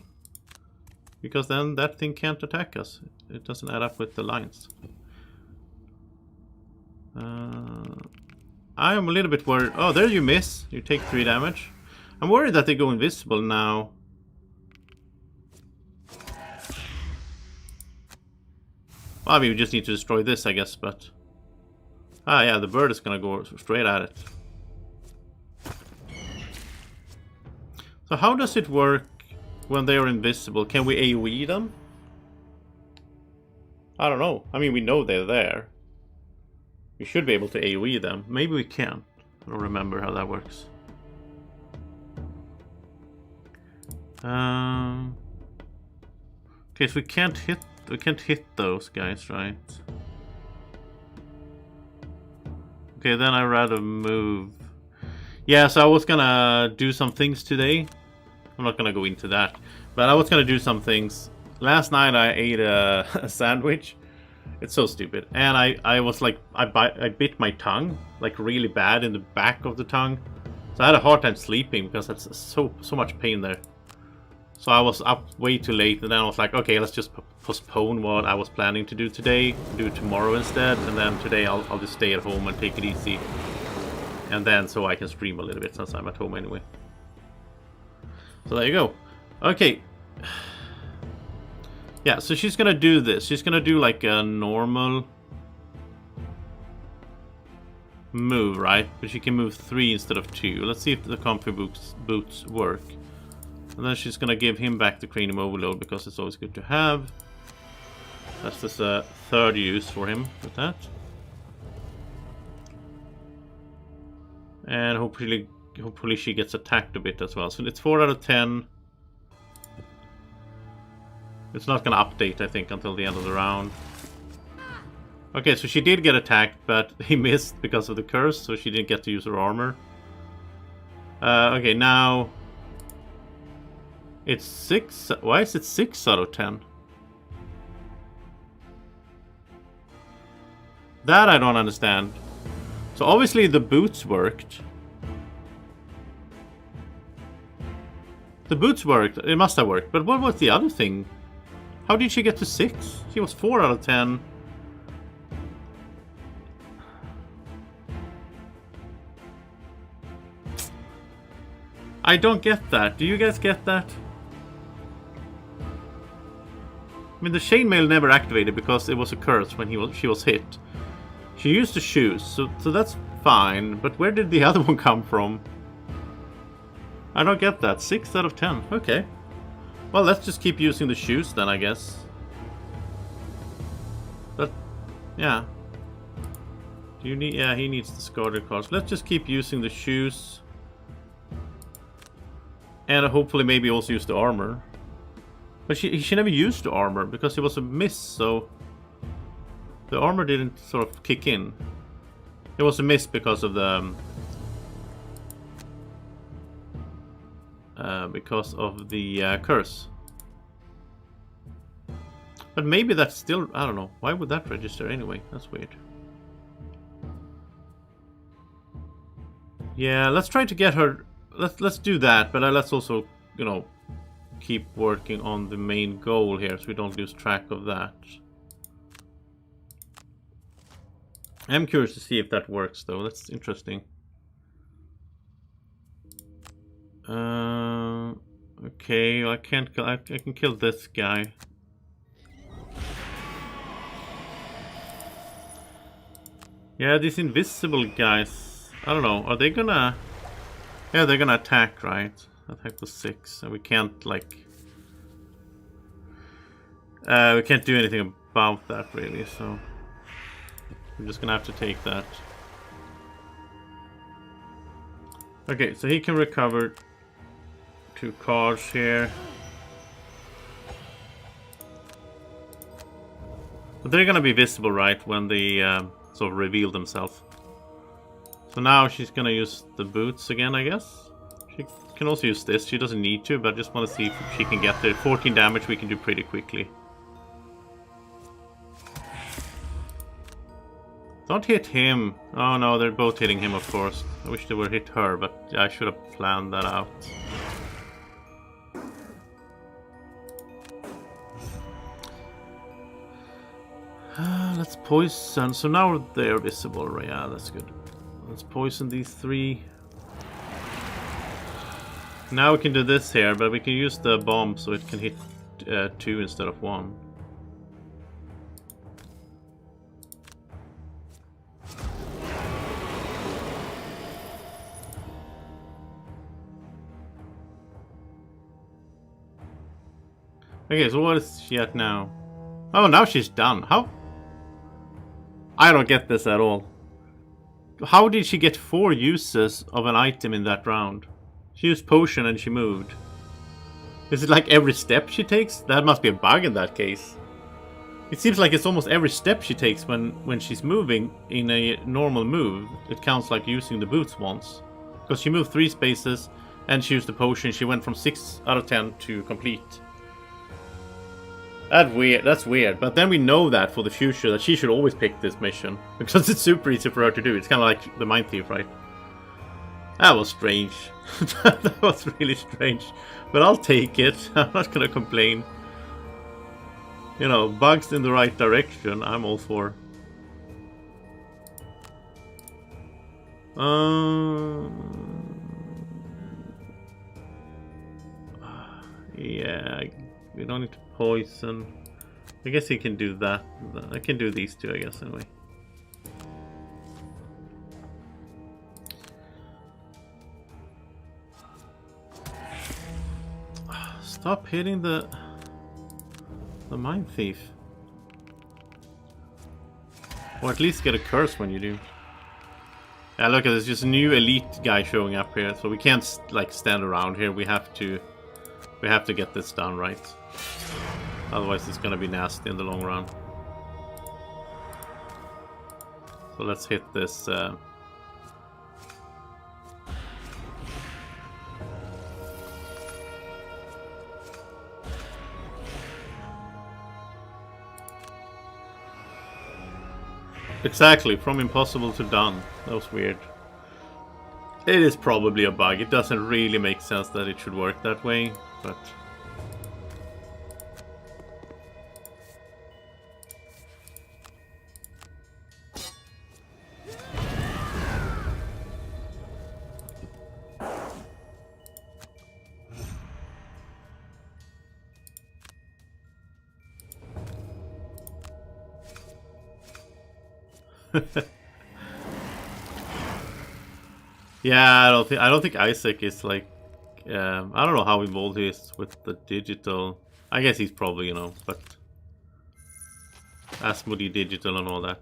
Because then that thing can't attack us. It doesn't add up with the lines. I am a little bit worried. Oh, there you miss. You take 3 damage. I'm worried that they go invisible now. Well, I mean, we just need to destroy this, I guess, but... Ah, yeah, the bird is gonna go straight at it. So how does it work when they are invisible? Can we AoE them? I don't know. I mean, we know they're there. We should be able to AoE them. Maybe we can. I don't remember how that works. Okay, so we can't hit those guys, right? Okay, then I'd rather move. Yeah, so I was gonna do some things today. I'm not gonna go into that, but I was gonna do some things. Last night I ate a sandwich. It's so stupid, and I was like, I bit my tongue like really bad in the back of the tongue, so I had a hard time sleeping because that's so much pain there. So I was up way too late, and then I was like, okay, let's just postpone what I was planning to do today, do it tomorrow instead, and then today I'll just stay at home and take it easy, and then so I can stream a little bit since I'm at home anyway. So there you go. Okay. Yeah, so she's gonna do this. She's gonna do like a normal move, right? But she can move 3 instead of 2. Let's see if the comfy boots work. And then she's gonna give him back the cranium overload because it's always good to have. That's just a 3rd use for him with that. And hopefully she gets attacked a bit as well. So it's 4 out of 10. It's not gonna update, I think, until the end of the round. Okay, so she did get attacked, but he missed because of the curse, so she didn't get to use her armor. Okay, now... It's 6... Why is it 6 out of 10? That I don't understand. So obviously the boots worked. The boots worked. It must have worked. But what was the other thing? How did she get to 6? She was 4 out of 10. I don't get that. Do you guys get that? I mean, the chainmail never activated because it was a curse when she was hit. She used the shoes, so that's fine. But where did the other one come from? I don't get that. 6 out of 10. Okay. Well, let's just keep using the shoes then, I guess. But, yeah. Do you need... Yeah, he needs the Scarred cards. Let's just keep using the shoes. And hopefully maybe also use the armor. But she never used the armor because it was a miss, so... The armor didn't sort of kick in. It was a miss because of the... curse. But maybe that's still... I don't know. Why would that register anyway? That's weird. Yeah, let's try to get her... Let's do that, but let's also, you know, keep working on the main goal here so we don't lose track of that. I'm curious to see if that works, though. That's interesting. Okay, I can kill this guy. Yeah, these invisible guys. I don't know. Are they gonna... Yeah, they're gonna attack, right? Attack was 6. And we can't, like... we can't do anything about that, really, so... I'm just gonna have to take that. Okay, so he can recover 2 cards here. But they're gonna be visible, right, when they sort of reveal themselves. So now she's gonna use the boots again, I guess. She can also use this. She doesn't need to, but I just want to see if she can get there. 14 damage we can do pretty quickly. Don't hit him. Oh no, they're both hitting him, of course. I wish they would hit her, but I should have planned that out. Let's poison. So now they're visible. Yeah, that's good. Let's poison these 3. Now we can do this here, but we can use the bomb so it can hit 2 instead of 1. Okay, so what is she at now? Oh, now she's done. How? I don't get this at all. How did she get 4 uses of an item in that round? She used potion and she moved. Is it like every step she takes? That must be a bug in that case. It seems like it's almost every step she takes when she's moving in a normal move. It counts like using the boots once. Because she moved 3 spaces and she used the potion. She went from 6 out of 10 to complete. That's weird. But then we know that for the future that she should always pick this mission. Because it's super easy for her to do. It's kind of like the Mind Thief, right? That was strange. That was really strange. But I'll take it. I'm not gonna complain. You know, bugs in the right direction, I'm all for. Yeah, we don't need to poison. I guess he can do that. I can do these 2, I guess, anyway. Stop hitting the Mind Thief. Or at least get a curse when you do. Yeah, look, there's just a new elite guy showing up here, so we can't like stand around here. We have to get this done right. Otherwise it's gonna be nasty in the long run. So let's hit this Exactly, from impossible to done. That was weird. It is probably a bug. It doesn't really make sense that it should work that way, but... Yeah, I don't think Isaac is like I don't know how involved he is with the digital. I guess he's probably, you know, but Asmodee digital and all that.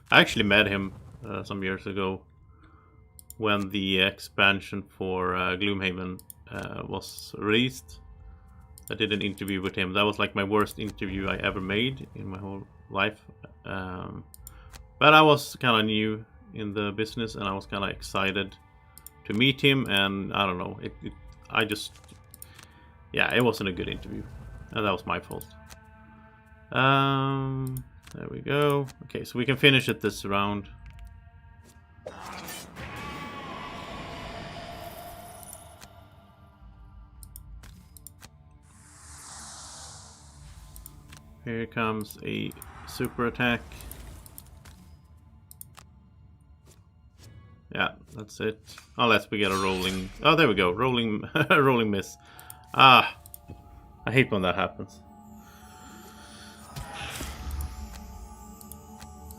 I actually met him some years ago when the expansion for Gloomhaven was released. I did an interview with him. That was like my worst interview I ever made in my whole life. But I was kind of new in the business and I was kind of excited to meet him, and I don't know, yeah, it wasn't a good interview and that was my fault. There we go. Okay, so we can finish it this round. Here comes a super attack. Yeah, that's it. Unless we get a rolling... Oh, there we go. Rolling rolling miss. Ah, I hate when that happens.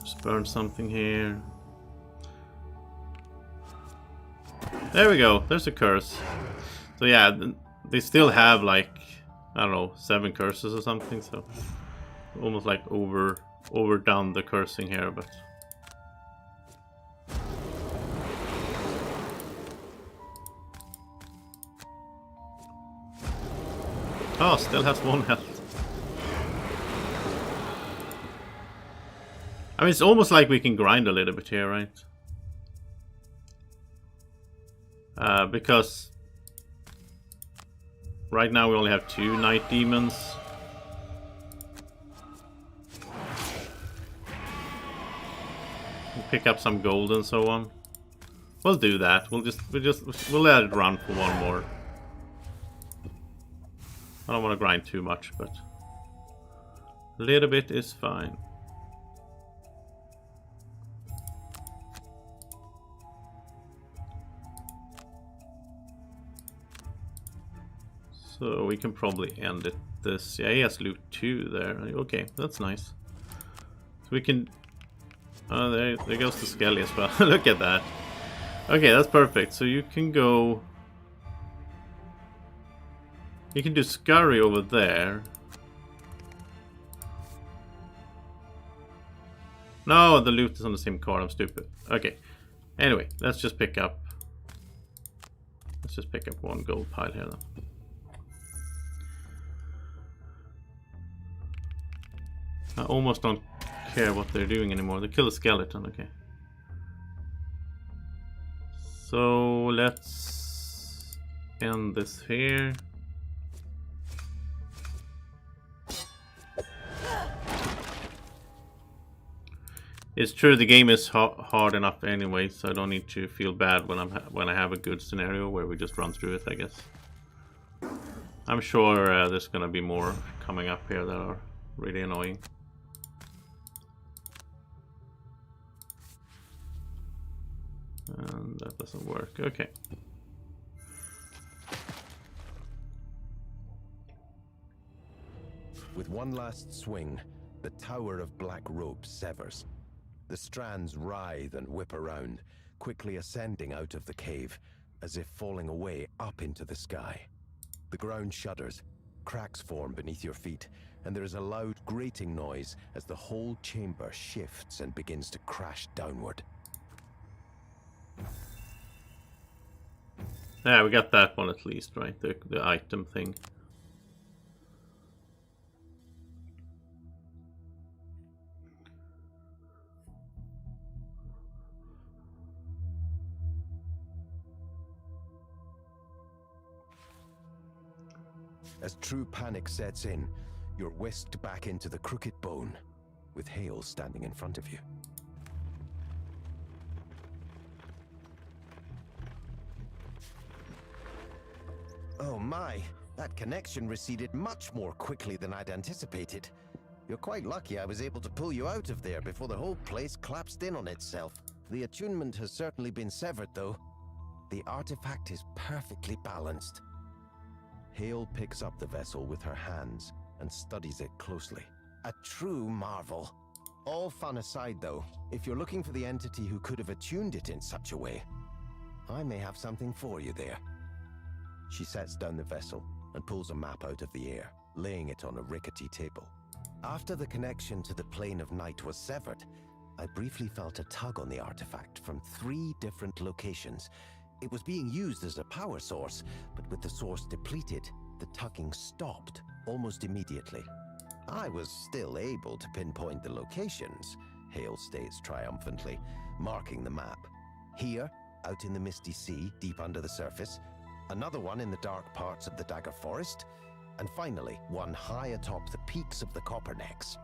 Just burn something here. There we go. There's a curse. So yeah, they still have like, I don't know, 7 curses or something. So almost like overdone the cursing here, but. Oh, still has 1 health. I mean, it's almost like we can grind a little bit here, right? Because right now we only have 2 night demons. We'll pick up some gold and so on. We'll do that. We'll let it run for 1 more. I don't want to grind too much, but a little bit is fine. So we can probably end it this. Yeah, he has loot 2 there. Okay, that's nice. So we can. Oh, there goes the Skelly as well. Look at that. Okay, that's perfect. So you can go. You can do Scurry over there. No, the loot is on the same card. I'm stupid. Okay. Anyway, let's just pick up. Let's just pick up 1 gold pile here then. I almost don't care what they're doing anymore. They kill a skeleton, okay. So let's end this here. It's true the game is hard enough anyway, so I don't need to feel bad when I have a good scenario where we just run through it, I guess. I'm sure there's gonna be more coming up here that are really annoying. And that doesn't work. Okay. With one last swing, the Tower of Black Rope severs. The strands writhe and whip around, quickly ascending out of the cave, as if falling away up into the sky. The ground shudders, cracks form beneath your feet, and there is a loud grating noise as the whole chamber shifts and begins to crash downward. Yeah, we got that one at least, right? The item thing. As true panic sets in, you're whisked back into the crooked bone, with Hale standing in front of you. Oh my, that connection receded much more quickly than I'd anticipated. You're quite lucky I was able to pull you out of there before the whole place collapsed in on itself. The attunement has certainly been severed, though. The artifact is perfectly balanced. Hale picks up the vessel with her hands and studies it closely. A true marvel. All fun aside, though, if you're looking for the entity who could have attuned it in such a way, I may have something for you there. She sets down the vessel and pulls a map out of the air, laying it on a rickety table. After the connection to the plane of night was severed, I briefly felt a tug on the artifact from 3 different locations. It was being used as a power source, but with the source depleted, the tugging stopped almost immediately. I was still able to pinpoint the locations, Hale states triumphantly, marking the map. Here, out in the misty sea, deep under the surface, another one in the dark parts of the Dagger Forest, and finally, one high atop the peaks of the Coppernecks.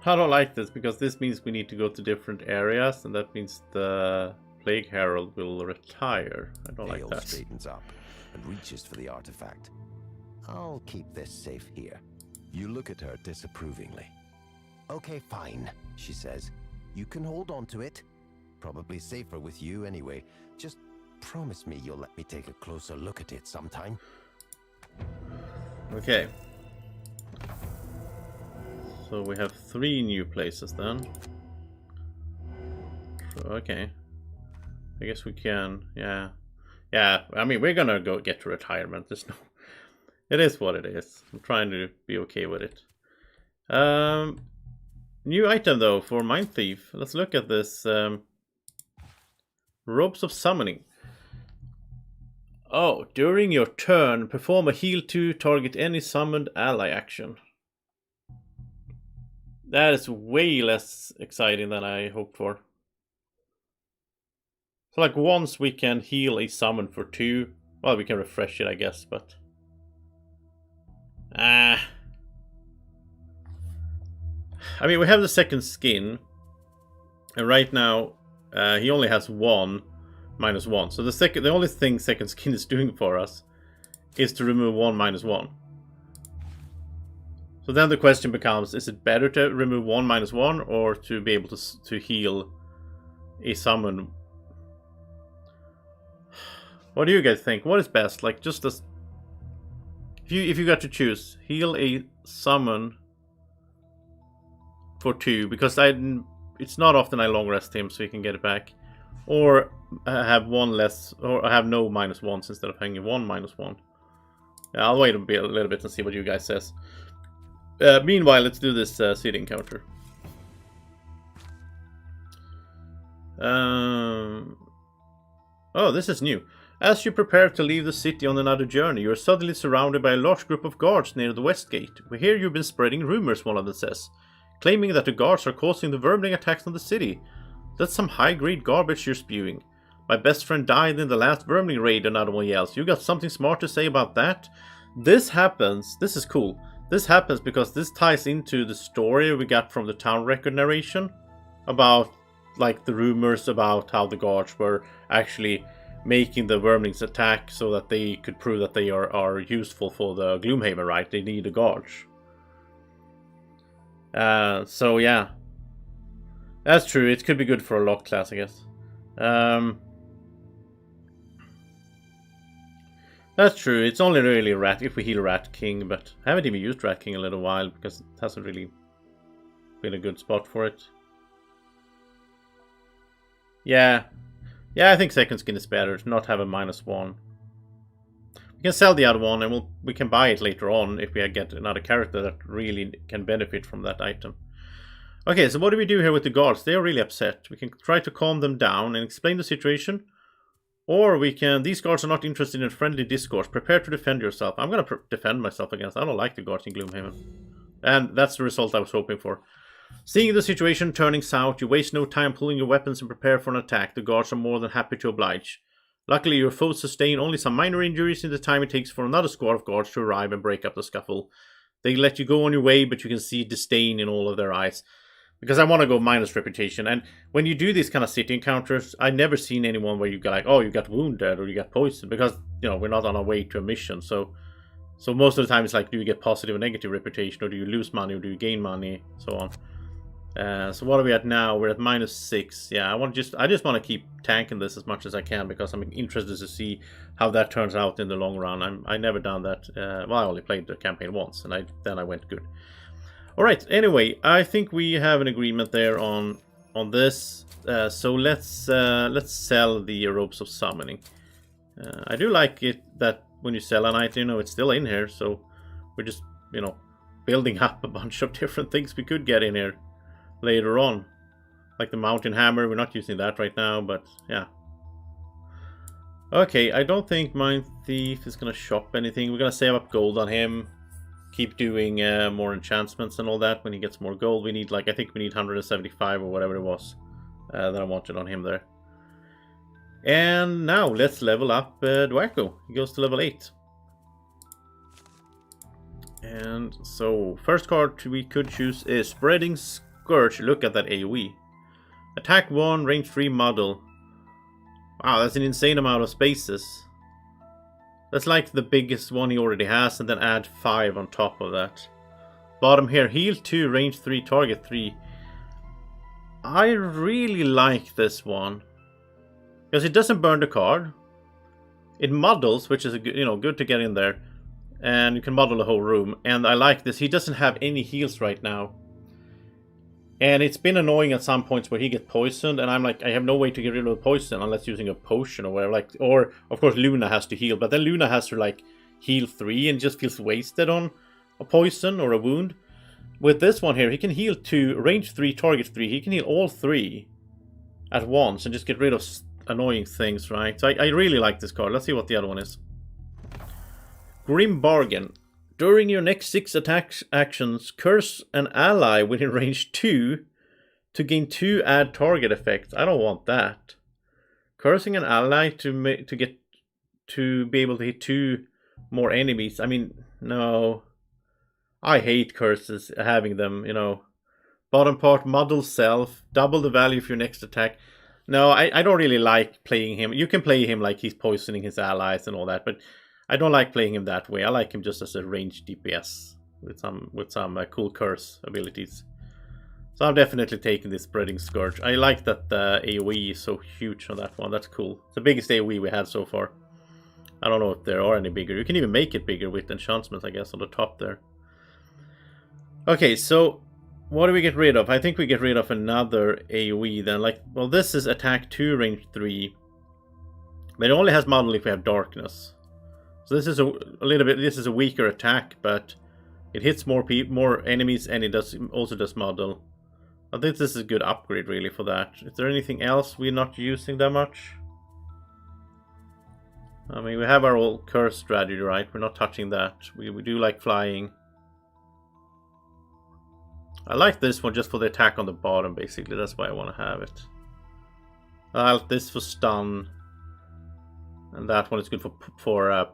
I don't like this, because this means we need to go to different areas, and that means the Plague Herald will retire. I don't like that. Straightens up and reaches for the artifact. I'll keep this safe here. You look at her disapprovingly. Okay, fine, she says. You can hold on to it. Probably safer with you anyway. Just promise me you'll let me take a closer look at it sometime. Okay. So we have 3 new places then. Okay. I guess we can. Yeah. Yeah, I mean, we're gonna go get to retirement. There's no... It is what it is. I'm trying to be okay with it. New item, though, for Mind Thief. Let's look at this. Ropes of Summoning. Oh, during your turn, perform a heal to target any summoned ally action. That is way less exciting than I hoped for. So like once we can heal a summon for 2. Well, we can refresh it, I guess, but... I mean, we have the second skin. And right now, he only has 1 -1. So the only thing second skin is doing for us is to remove 1 -1. So then the question becomes, is it better to remove 1 -1 or to be able to heal a summon? What do you guys think? What is best? Like, just as... If you got to choose, heal a summon for 2, because it's not often I long rest him so he can get it back. Or have 1 less, or have no -1s instead of hanging 1 -1. Yeah, I'll wait a little bit and see what you guys says. Meanwhile, let's do this city encounter. Oh, this is new. As you prepare to leave the city on another journey, you are suddenly surrounded by a large group of guards near the west gate. We hear you've been spreading rumors, one of them says, claiming that the guards are causing the vermling attacks on the city. That's some high-grade garbage you're spewing. My best friend died in the last vermling raid, another one yells. You got something smart to say about that? This happens, this is cool. This happens because this ties into the story we got from the town record narration about, like, the rumors about how the guards were actually making the vermlings attack so that they could prove that they are useful for the Gloomhaven, right? They need a guards. So yeah. That's true, it could be good for a lock class, I guess. That's true, it's only really Rat if we heal Rat King, but I haven't even used Rat King in a little while because it hasn't really been a good spot for it. Yeah. Yeah, I think second skin is better to not have a -1. We can sell the other one and we can buy it later on if we get another character that really can benefit from that item. Okay, so what do we do here with the guards? They are really upset. We can try to calm them down and explain the situation. Or we can... These guards are not interested in friendly discourse. Prepare to defend yourself. I'm going to defend myself against... I don't like the guards in Gloomhaven. And that's the result I was hoping for. Seeing the situation turning south, you waste no time pulling your weapons and prepare for an attack. The guards are more than happy to oblige. Luckily, your foes sustain only some minor injuries in the time it takes for another squad of guards to arrive and break up the scuffle. They let you go on your way, but you can see disdain in all of their eyes. Because I want to go minus reputation. And when you do these kind of city encounters, I've never seen anyone where you got like, oh, you got wounded or you got poisoned. Because, you know, we're not on our way to a mission. So most of the time it's like, do you get positive or negative reputation? Or do you lose money? Or do you gain money? So on. So what are we at now? We're at -6. Yeah, I just want to keep tanking this as much as I can. Because I'm interested to see how that turns out in the long run. I never done that. Well, I only played the campaign once. And then I went good. Alright, anyway, I think we have an agreement there on this. So let's sell the ropes of summoning. I do like it that when you sell an item, you know, it's still in here. So we're just, you know, building up a bunch of different things we could get in here later on. Like the mountain hammer, we're not using that right now, but yeah. Okay, I don't think Mind Thief is going to shop anything. We're going to save up gold on him. Keep doing more enchantments and all that. When he gets more gold, we need, like, I think we need 175 or whatever it was that I wanted on him there. And now let's level up Dwacko. He goes to level 8. And so first card we could choose is Spreading Scourge. Look at that AoE. Attack 1, range 3 model. Wow, that's an insane amount of spaces. That's like the biggest one he already has, and then add 5 on top of that. Bottom here, heal 2, range 3, target 3. I really like this one. Because it doesn't burn the card. It models, which is good to get in there. And you can model the whole room. And I like this. He doesn't have any heals right now. And it's been annoying at some points where he gets poisoned, and I'm like, I have no way to get rid of the poison unless using a potion or whatever. Like, or of course Luna has to heal, but then Luna has to like heal 3 and just feels wasted on a poison or a wound. With this one here, he can heal 2, range 3, target 3. He can heal all 3 at once and just get rid of annoying things, right? So I really like this card. Let's see what the other one is. Grim Bargain. During your next 6 attack actions, curse an ally within range 2 to gain 2 add target effects. I don't want that. Cursing an ally to be able to hit 2 more enemies. I mean, no. I hate curses, having them, you know. Bottom part, muddle self, double the value of your next attack. No, I don't really like playing him. You can play him like he's poisoning his allies and all that, but I don't like playing him that way. I like him just as a ranged DPS with some cool curse abilities. So I'm definitely taking this Spreading Scourge. I like that the AoE is so huge on that one. That's cool. It's the biggest AoE we had so far. I don't know if there are any bigger. You can even make it bigger with enchantments, I guess, on the top there. Okay, so what do we get rid of? I think we get rid of another AoE then. Like, well, this is attack 2, range 3. But it only has muddle if we have darkness. So this is a little bit. This is a weaker attack, but it hits more enemies, and it also does muddle. I think this is a good upgrade, really, for that. Is there anything else we're not using that much? I mean, we have our old curse strategy, right? We're not touching that. We do like flying. I like this one just for the attack on the bottom, basically. That's why I want to have it. This for stun. And that one is good for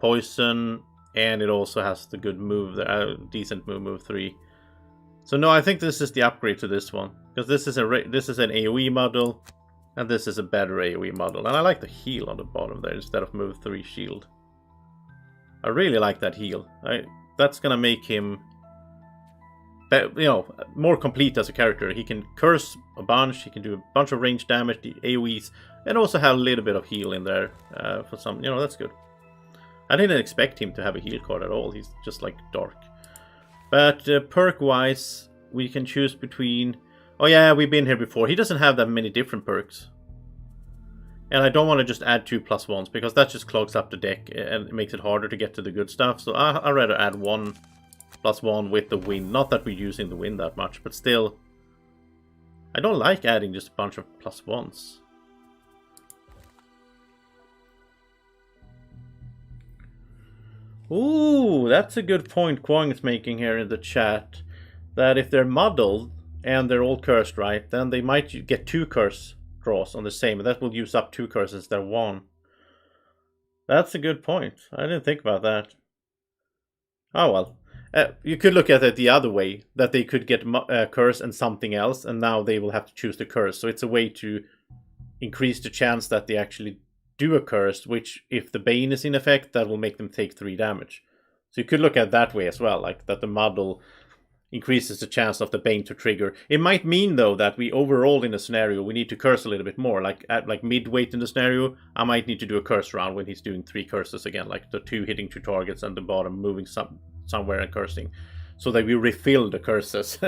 poison. And it also has the good move, the decent move 3. So no, I think this is the upgrade to this one. Because this is an AoE model. And this is a better AoE model. And I like the heal on the bottom there instead of move 3 shield. I really like that heal. That's going to make him, you know, more complete as a character. He can curse a bunch, he can do a bunch of range damage, the AoEs, and also have a little bit of heal in there for some, you know, that's good. I didn't expect him to have a heal card at all, he's just like dark. But perk-wise, we can choose between, oh yeah, we've been here before, he doesn't have that many different perks. And I don't want to just add 2 +1s, because that just clogs up the deck and it makes it harder to get to the good stuff, so I'd rather add 1 +1 with the wind. Not that we're using the wind that much, but still, I don't like adding just a bunch of +1s. Ooh, that's a good point Kwong is making here in the chat. That if they're muddled and they're all cursed, right, then they might get 2 curse draws on the same. And that will use up 2 curses instead of 1. That's a good point. I didn't think about that. Oh well. You could look at it the other way, that they could get curse and something else, and now they will have to choose the curse. So it's a way to increase the chance that they actually do a curse, which, if the Bane is in effect, that will make them take 3 damage. So you could look at it that way as well, like that the muddle increases the chance of the Bane to trigger. It might mean, though, that we overall in a scenario, we need to curse a little bit more. Like at midweight in the scenario, I might need to do a curse round when he's doing 3 curses again, like the 2 hitting 2 targets and the bottom moving somewhere and cursing, so that we refill the curses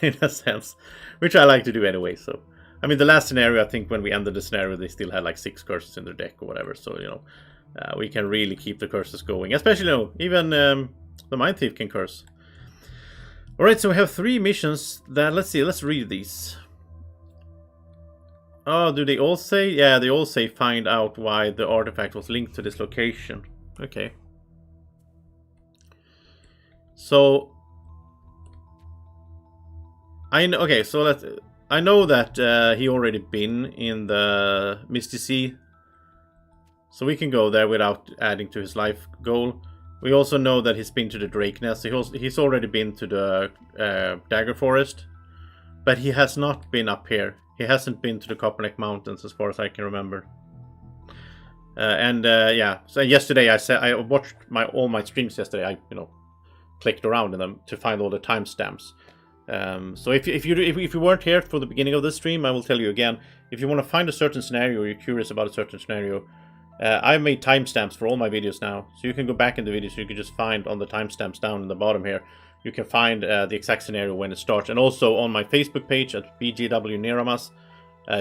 in a sense, which I like to do anyway. So I mean, the last scenario, I think when we ended the scenario, they still had like 6 curses in their deck or whatever, so you know, we can really keep the curses going, especially, you know, even the Mind Thief can curse. Alright, so we have 3 missions that, let's read these. Oh, do they all say? Yeah, they all say find out why the artifact was linked to this location. Okay. So I know that he already been in the Misty Sea, so we can go there without adding to his life goal. We also know that he's been to the Drake Nest. He's already been to the Dagger Forest, but he has not been up here. He hasn't been to the Copperneck Mountains, as far as I can remember. Yeah. So yesterday I watched all my streams yesterday. I clicked around in them to find all the timestamps. So if you weren't here for the beginning of the stream, I will tell you again. If you want to find a certain scenario, or you're curious about a certain scenario, I've made timestamps for all my videos now, so you can go back in the video, so you can just find on the timestamps down in the bottom here. you can find the exact scenario when it starts. And also on my Facebook page at BGW Niramas,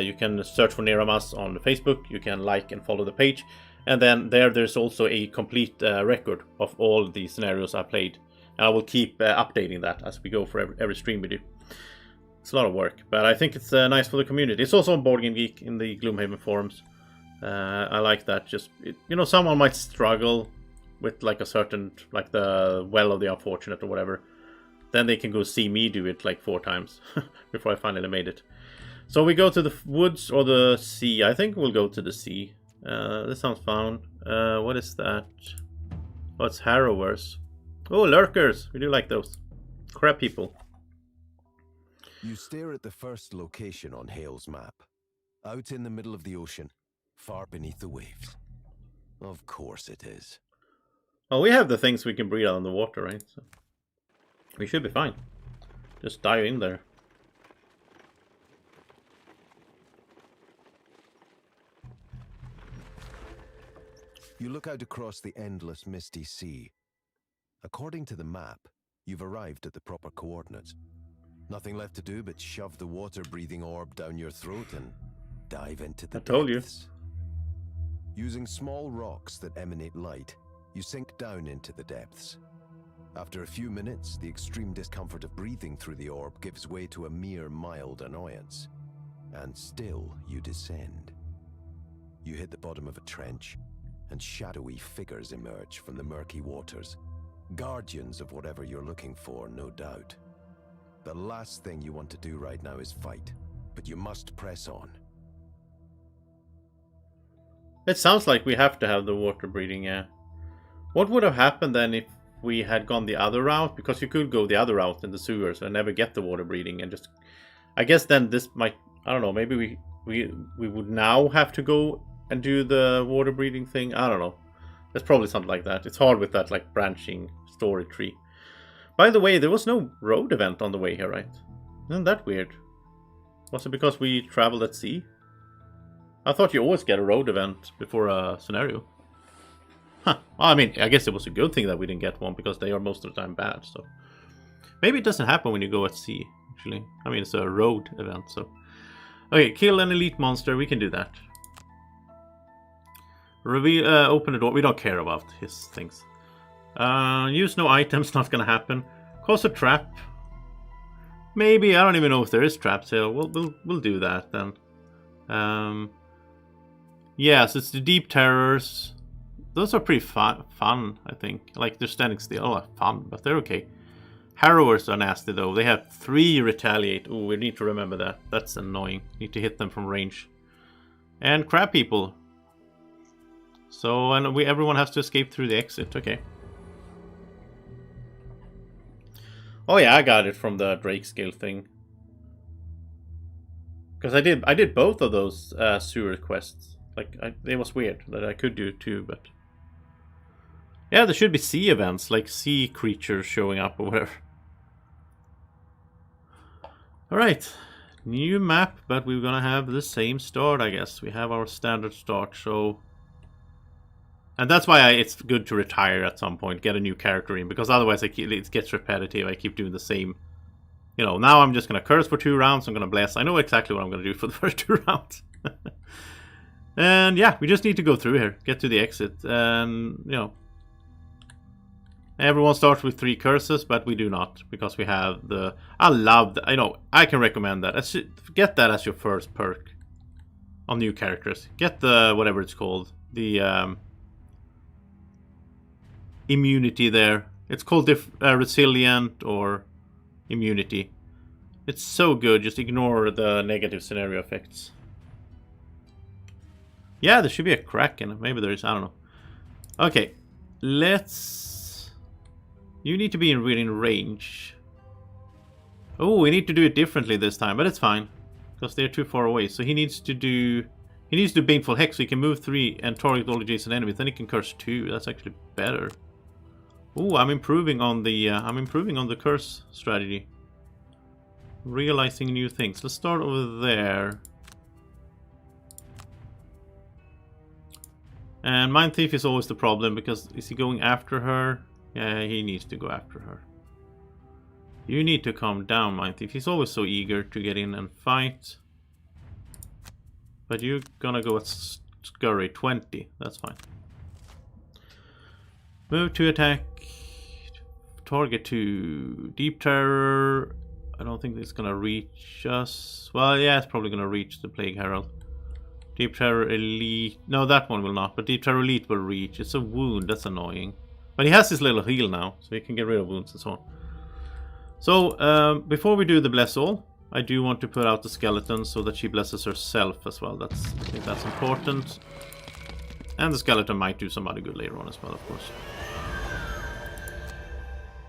you can search for Niramas on Facebook. You can like and follow the page. And then there's also a complete record of all the scenarios I played. And I will keep updating that as we go for every stream we do. It's a lot of work, but I think it's nice for the community. It's also on Board Game Geek in the Gloomhaven forums. I like that. Just someone might struggle with like a certain, like the Well of the Unfortunate or whatever. Then they can go see me do it like 4 times before I finally made it. So we go to the woods or the sea. I think we'll go to the sea. This sounds fun. What is that? Oh, it's harrowers. Oh, lurkers. We do like those. Crab people. You stare at the first location on Hale's map. Out in the middle of the ocean, far beneath the waves. Of course it is. Oh, we have the things we can breathe out in the water, right? So we should be fine. Just dive in there. You look out across the endless misty sea. According to the map, you've arrived at the proper coordinates. Nothing left to do but shove the water-breathing orb down your throat and dive into the depths. I told you. Using small rocks that emanate light, you sink down into the depths. After a few minutes, the extreme discomfort of breathing through the orb gives way to a mere mild annoyance. And still, you descend. You hit the bottom of a trench, and shadowy figures emerge from the murky waters. Guardians of whatever you're looking for, no doubt. The last thing you want to do right now is fight, but you must press on. It sounds like we have to have the water breathing, yeah. What would have happened then if we had gone the other route? Because you could go the other route in the sewers and never get the water breathing and just... I guess then this might... I don't know, maybe we would now have to go and do the water breathing thing? I don't know. There's probably something like that. It's hard with that like branching story tree. By the way, there was no road event on the way here, right? Isn't that weird? Was it because we traveled at sea? I thought you always get a road event before a scenario. Huh. Well, I mean, I guess it was a good thing that we didn't get one because they are most of the time bad, so... Maybe it doesn't happen when you go at sea, actually. I mean, it's a road event, so... Okay, kill an elite monster, we can do that. Reveal, open the door, we don't care about his things. Use no items, not gonna happen. Cause a trap. Maybe, I don't even know if there is traps here. We'll do that then. Yes, it's the deep terrors. Those are pretty fun, I think. Like, they're standing still, fun, but they're okay. Harrowers are nasty though. They have 3 retaliate. Oh, we need to remember that. That's annoying. Need to hit them from range. And crab people. So, and everyone has to escape through the exit. Okay. Oh yeah, I got it from the Drake scale thing. Because I did both of those sewer quests. Like, it was weird that I could do it too, but... Yeah, there should be sea events, like sea creatures showing up or whatever. Alright, new map, but we're gonna have the same start, I guess. We have our standard start, so... And that's why it's good to retire at some point, get a new character in, because otherwise it gets repetitive. I keep doing the same. You know, now I'm just going to curse for 2 rounds, I'm going to bless. I know exactly what I'm going to do for the first 2 rounds. And yeah, we just need to go through here, get to the exit, and, you know. Everyone starts with 3 curses, but we do not, because we have the... I love that. I know, I can recommend that. Get that as your first perk on new characters. Get the, whatever it's called, the... immunity there. It's called resilient or immunity. It's so good, just ignore the negative scenario effects. Yeah, there should be a crack in it. Maybe there is, I don't know. Okay, let's... You need to be within range. Oh, we need to do it differently this time, but it's fine. Because they're too far away. So he needs to do... He needs to do Baneful Hex, so he can move 3 and target all adjacent enemies. Then he can curse 2. That's actually better. Ooh, I'm improving on the curse strategy. Realizing new things. Let's start over there. And Mind Thief is always the problem, because is he going after her? Yeah, he needs to go after her. You need to calm down, Mind Thief. He's always so eager to get in and fight. But you're gonna go at Scurry 20. That's fine. Move to attack. Target to Deep Terror. I don't think it's gonna reach us. Well, yeah, it's probably gonna reach the Plague Herald. Deep Terror Elite. No, that one will not. But Deep Terror Elite will reach. It's a wound. That's annoying. But he has his little heal now, so he can get rid of wounds and so on. So, before we do the Bless All, I do want to put out the skeleton so that she blesses herself as well. I think that's important. And the skeleton might do some other good later on as well, of course.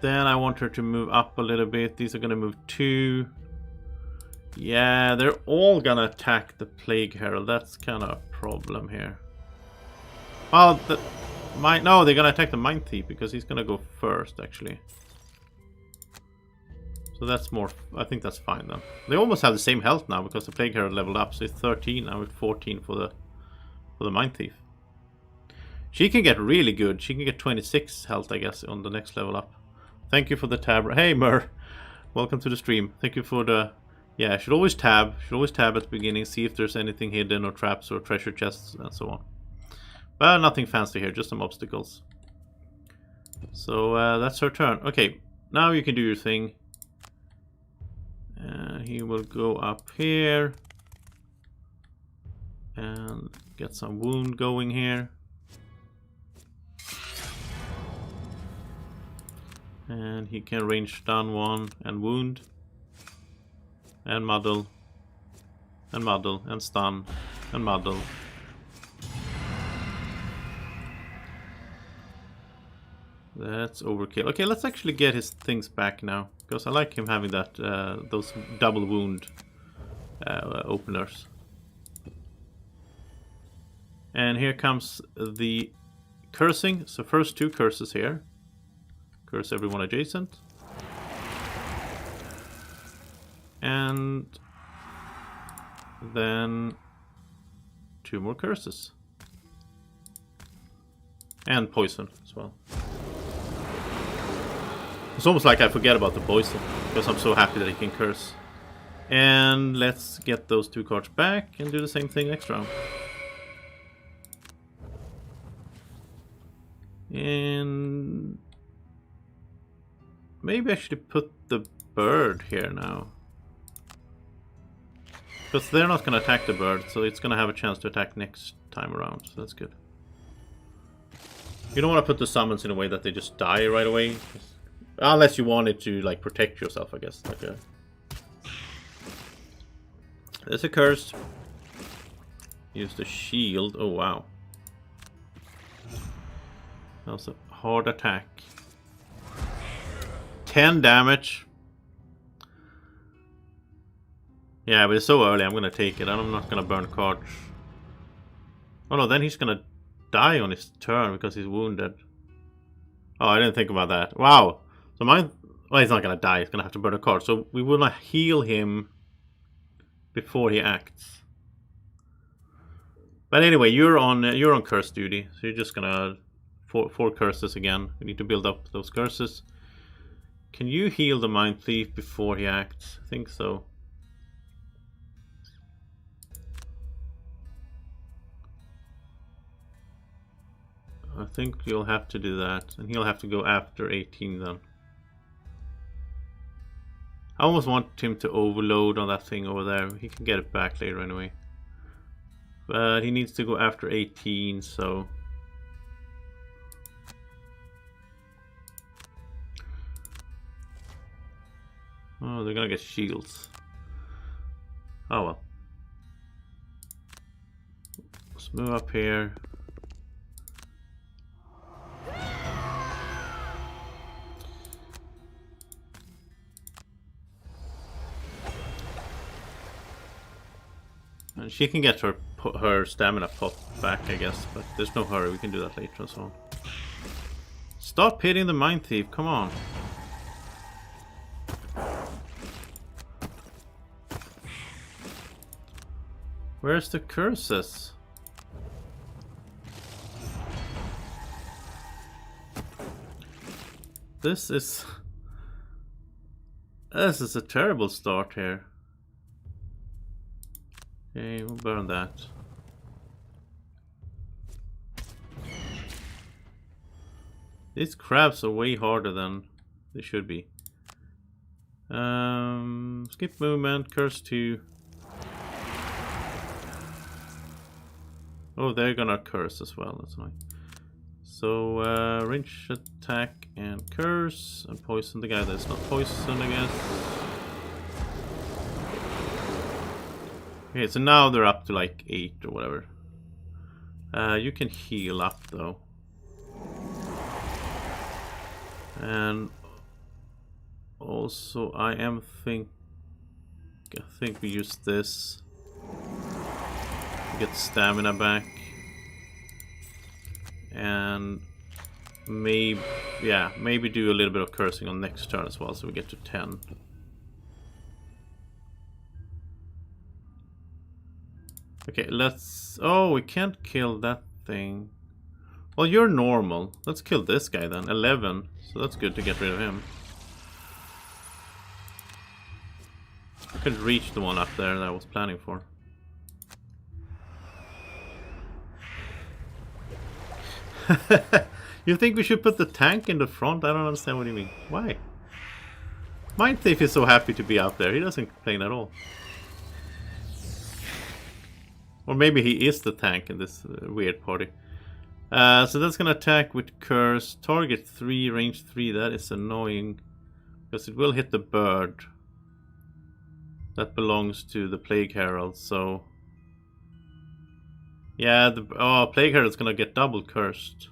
Then I want her to move up a little bit. These are going to move 2. Yeah, they're all going to attack the Plague Herald. That's kind of a problem here. Well, no, they're going to attack the Mind Thief because he's going to go first, actually. So that's more, I think that's fine then. They almost have the same health now because the Plague Herald leveled up. So it's 13 now with 14 for the Mind Thief. She can get really good. She can get 26 health, I guess, on the next level up. Thank you for the tab. Hey, Mur. Welcome to the stream. Thank you for the... Yeah, should always tab. Should always tab at the beginning. See if there's anything hidden or traps or treasure chests and so on. But nothing fancy here. Just some obstacles. So that's her turn. Okay. Now you can do your thing. He will go up here and get some wound going here. And he can range stun 1 and wound and muddle and stun and muddle. That's overkill. Okay, let's actually get his things back now. Because I like him having that those double wound openers. And here comes the cursing. So first 2 curses here. Curse everyone adjacent. And then 2 more curses. And poison as well. It's almost like I forget about the poison because I'm so happy that he can curse. And let's get those 2 cards back and do the same thing next round. And maybe I should put the bird here now. Because they're not going to attack the bird, so it's going to have a chance to attack next time around. So that's good. You don't want to put the summons in a way that they just die right away. Unless you wanted to, like, protect yourself, I guess. Like there's a curse. Use the shield. Oh, wow. That was a hard attack. 10 damage. Yeah, but it's so early. I'm going to take it. I'm not going to burn cards. Oh, no. Then he's going to die on his turn because he's wounded. Oh, I didn't think about that. Wow. So well, he's not going to die. He's going to have to burn a card. So we will not heal him before he acts. But anyway, you're on curse duty. So you're just going to 4 curses again. We need to build up those curses. Can you heal the Mind Thief before he acts? I think so. I think you'll have to do that. And he'll have to go after 18 then. I almost want him to overload on that thing over there. He can get it back later anyway. But he needs to go after 18, so... Oh, they're gonna get shields. Oh well. Let's move up here. And she can get her stamina pop back, I guess, but there's no hurry. We can do that later and so on. Stop hitting the Mind Thief, come on. Where's the curses? This is... This is a terrible start here. Okay, we'll burn that. These crabs are way harder than they should be. Skip movement, curse 2. Oh, they're gonna curse as well, that's fine. So, range attack and curse, and poison the guy that's not poisoned, I guess. Okay, so now they're up to like 8 or whatever. You can heal up though. And also I think we use this to get stamina back. And maybe do a little bit of cursing on next turn as well, so we get to 10. Okay, let's... Oh, we can't kill that thing. Well, you're normal. Let's kill this guy then. 11. So that's good to get rid of him. I couldn't reach the one up there that I was planning for. You think we should put the tank in the front? I don't understand what you mean. Why? Mind Thief is so happy to be out there. He doesn't complain at all. Or maybe he is the tank in this weird party. So that's gonna attack with curse. Target 3, range 3. That is annoying. Because it will hit the bird. That belongs to the Plague Herald, so... Yeah, Plague Herald's gonna get double cursed.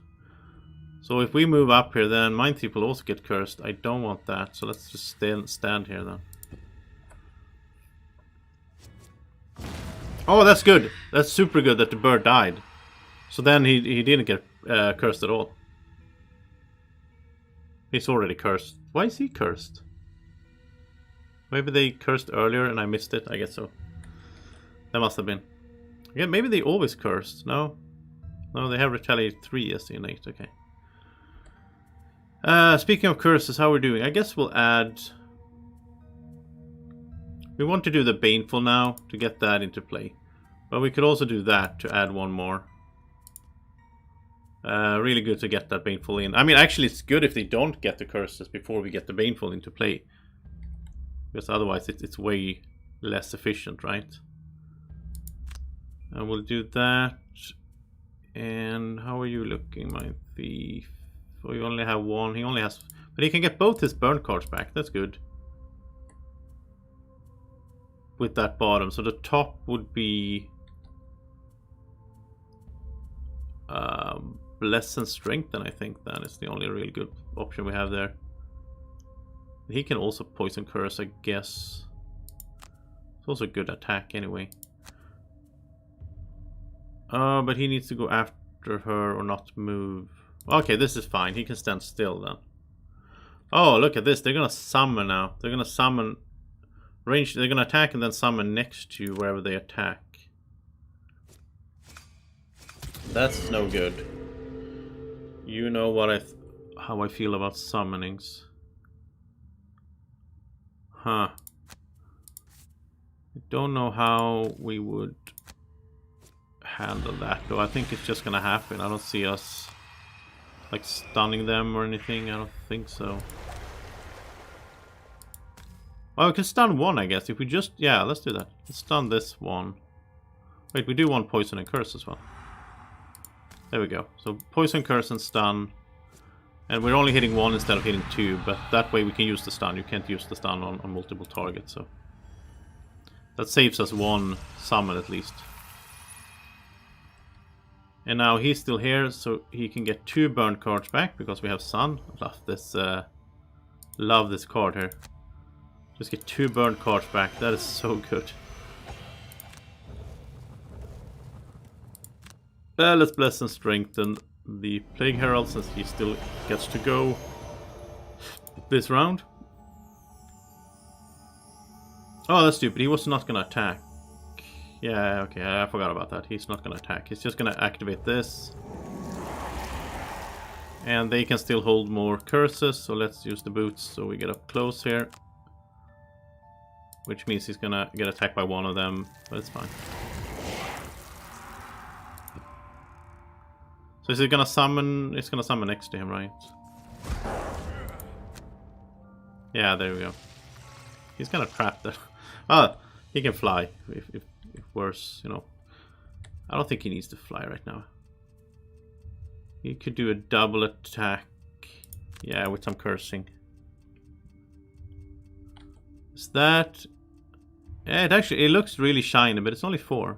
So if we move up here, then Mind Thief will also get cursed. I don't want that, so let's just stand here then. Oh, that's good. That's super good that the bird died. So then he didn't get cursed at all. He's already cursed. Why is he cursed? Maybe they cursed earlier and I missed it. I guess so. That must have been. Yeah, maybe they always cursed. No? No, they have retaliate 3 as the innate. Okay. Speaking of curses, how we're doing? I guess we'll add... We want to do the Baneful now to get that into play. But we could also do that to add one more. Really good to get that Baneful in. I mean, actually it's good if they don't get the curses before we get the Baneful into play. Because otherwise it's way less efficient, right? And we'll do that. And how are you looking, my thief? Oh, you only have one. He only has... But he can get both his burn cards back. That's good. With that bottom. So the top would be... Bless and Strengthen, I think. That is the only really good option we have there. He can also Poison Curse, I guess. It's also a good attack anyway. But he needs to go after her or not move. Okay, this is fine. He can stand still then. Oh, look at this. They're gonna summon now. They're gonna summon... Range. They're gonna attack and then summon next to wherever they attack. That's no good. You know what how I feel about summonings. Huh. I don't know how we would handle that though. I think it's just gonna happen. I don't see us like stunning them or anything. I don't think so. Well, we can stun one, I guess. If we just... Yeah, let's do that. Let's stun this one. Wait, we do want Poison and Curse as well. There we go. So Poison, Curse and Stun. And we're only hitting one instead of hitting two. But that way we can use the stun. You can't use the stun on multiple targets. So that saves us one summon at least. And now he's still here. So he can get 2 burn cards back because we have Sun. Love this card here. Just get 2 burn cards back. That is so good. Let's Bless and Strengthen the Plague Herald since he still gets to go this round. Oh, that's stupid. He was not going to attack. Yeah, okay. I forgot about that. He's not going to attack. He's just going to activate this. And they can still hold more curses. So let's use the boots so we get up close here. which means he's gonna get attacked by one of them, but it's fine. So is it gonna summon? It's gonna summon next to him, right? Yeah, there we go. He's gonna trap there. Ah, he can fly if worse, you know. I don't think he needs to fly right now. He could do a double attack. Yeah, with some cursing. Is that... Yeah, it looks really shiny, but it's only 4.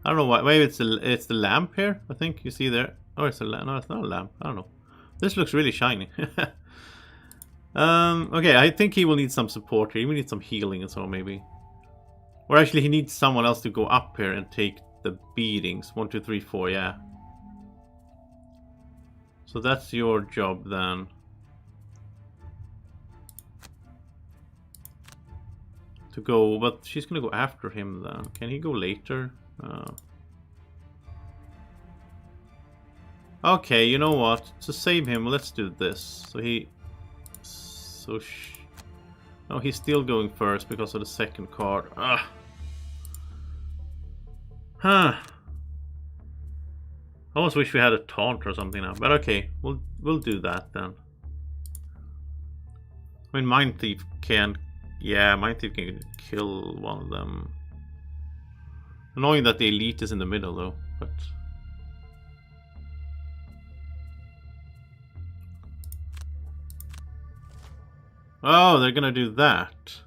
I don't know why. Maybe it's the lamp here, I think. You see there. Oh, it's a lamp. No, it's not a lamp. I don't know. This looks really shiny. Okay, I think he will need some support here. He will need some healing and so maybe. Or actually, he needs someone else to go up here and take the beatings. 1, 2, 3, 4, yeah. So that's your job then. To go, but she's gonna go after him then. Can he go later? Okay, you know what? To save him, let's do this. So he... No, he's still going first because of the second card. Ah. Huh. I almost wish we had a taunt or something now. But okay, we'll do that then. I mean, Mind Thief can... Yeah, Mind Thief can kill one of them. Annoying that the elite is in the middle though, but... Oh, they're gonna do that.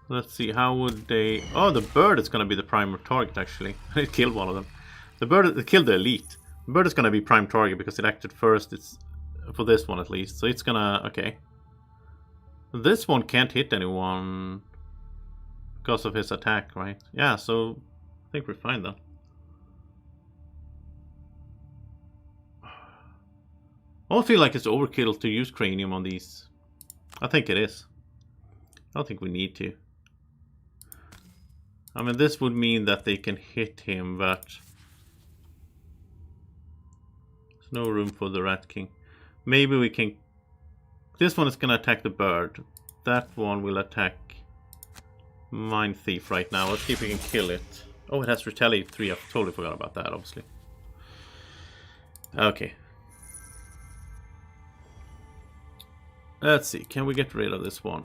Let's see, how would they... Oh, the bird is gonna be the prime target actually. It killed one of them. The bird it killed the elite. The bird is gonna be prime target because it acted first. It's for this one at least. So it's gonna... Okay. This one can't hit anyone because of his attack, right? Yeah, so I think we're fine then. I don't feel like it's overkill to use cranium on these. I think it is. I don't think we need to. I mean, this would mean that they can hit him, but there's no room for the Rat King. Maybe we can... This one is going to attack the bird. That one will attack Mind Thief right now. Let's see if we can kill it. Oh, it has Retaliate 3. I totally forgot about that, obviously. Okay. Let's see. Can we get rid of this one?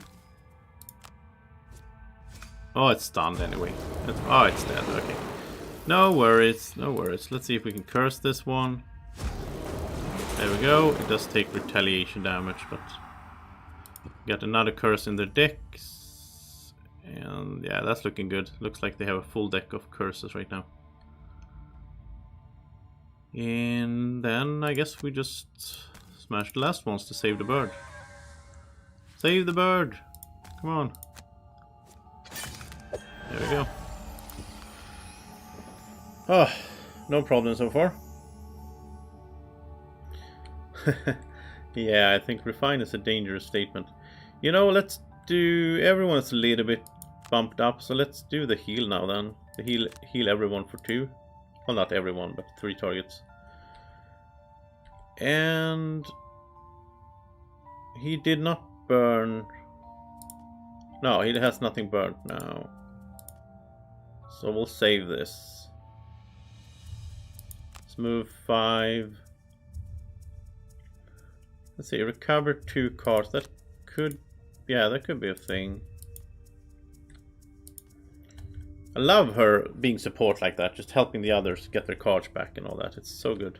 Oh, it's stunned anyway. Oh, it's dead. Okay. No worries. No worries. Let's see if we can curse this one. There we go. It does take retaliation damage, but... Got another curse in their decks. And yeah, that's looking good. Looks like they have a full deck of curses right now. And then I guess we just smash the last ones to save the bird. Save the bird! Come on. There we go. Oh, no problem so far. Yeah, I think refine is a dangerous statement. You know, let's do... Everyone's a little bit bumped up, so let's do the heal now then. The heal everyone for 2. Well, not everyone, but 3 targets. And... He did not burn... No, he has nothing burnt now. So we'll save this. Let's move 5. Let's see, recover 2 cards. That could... Yeah, that could be a thing. I love her being support like that. Just helping the others get their cards back and all that. It's so good.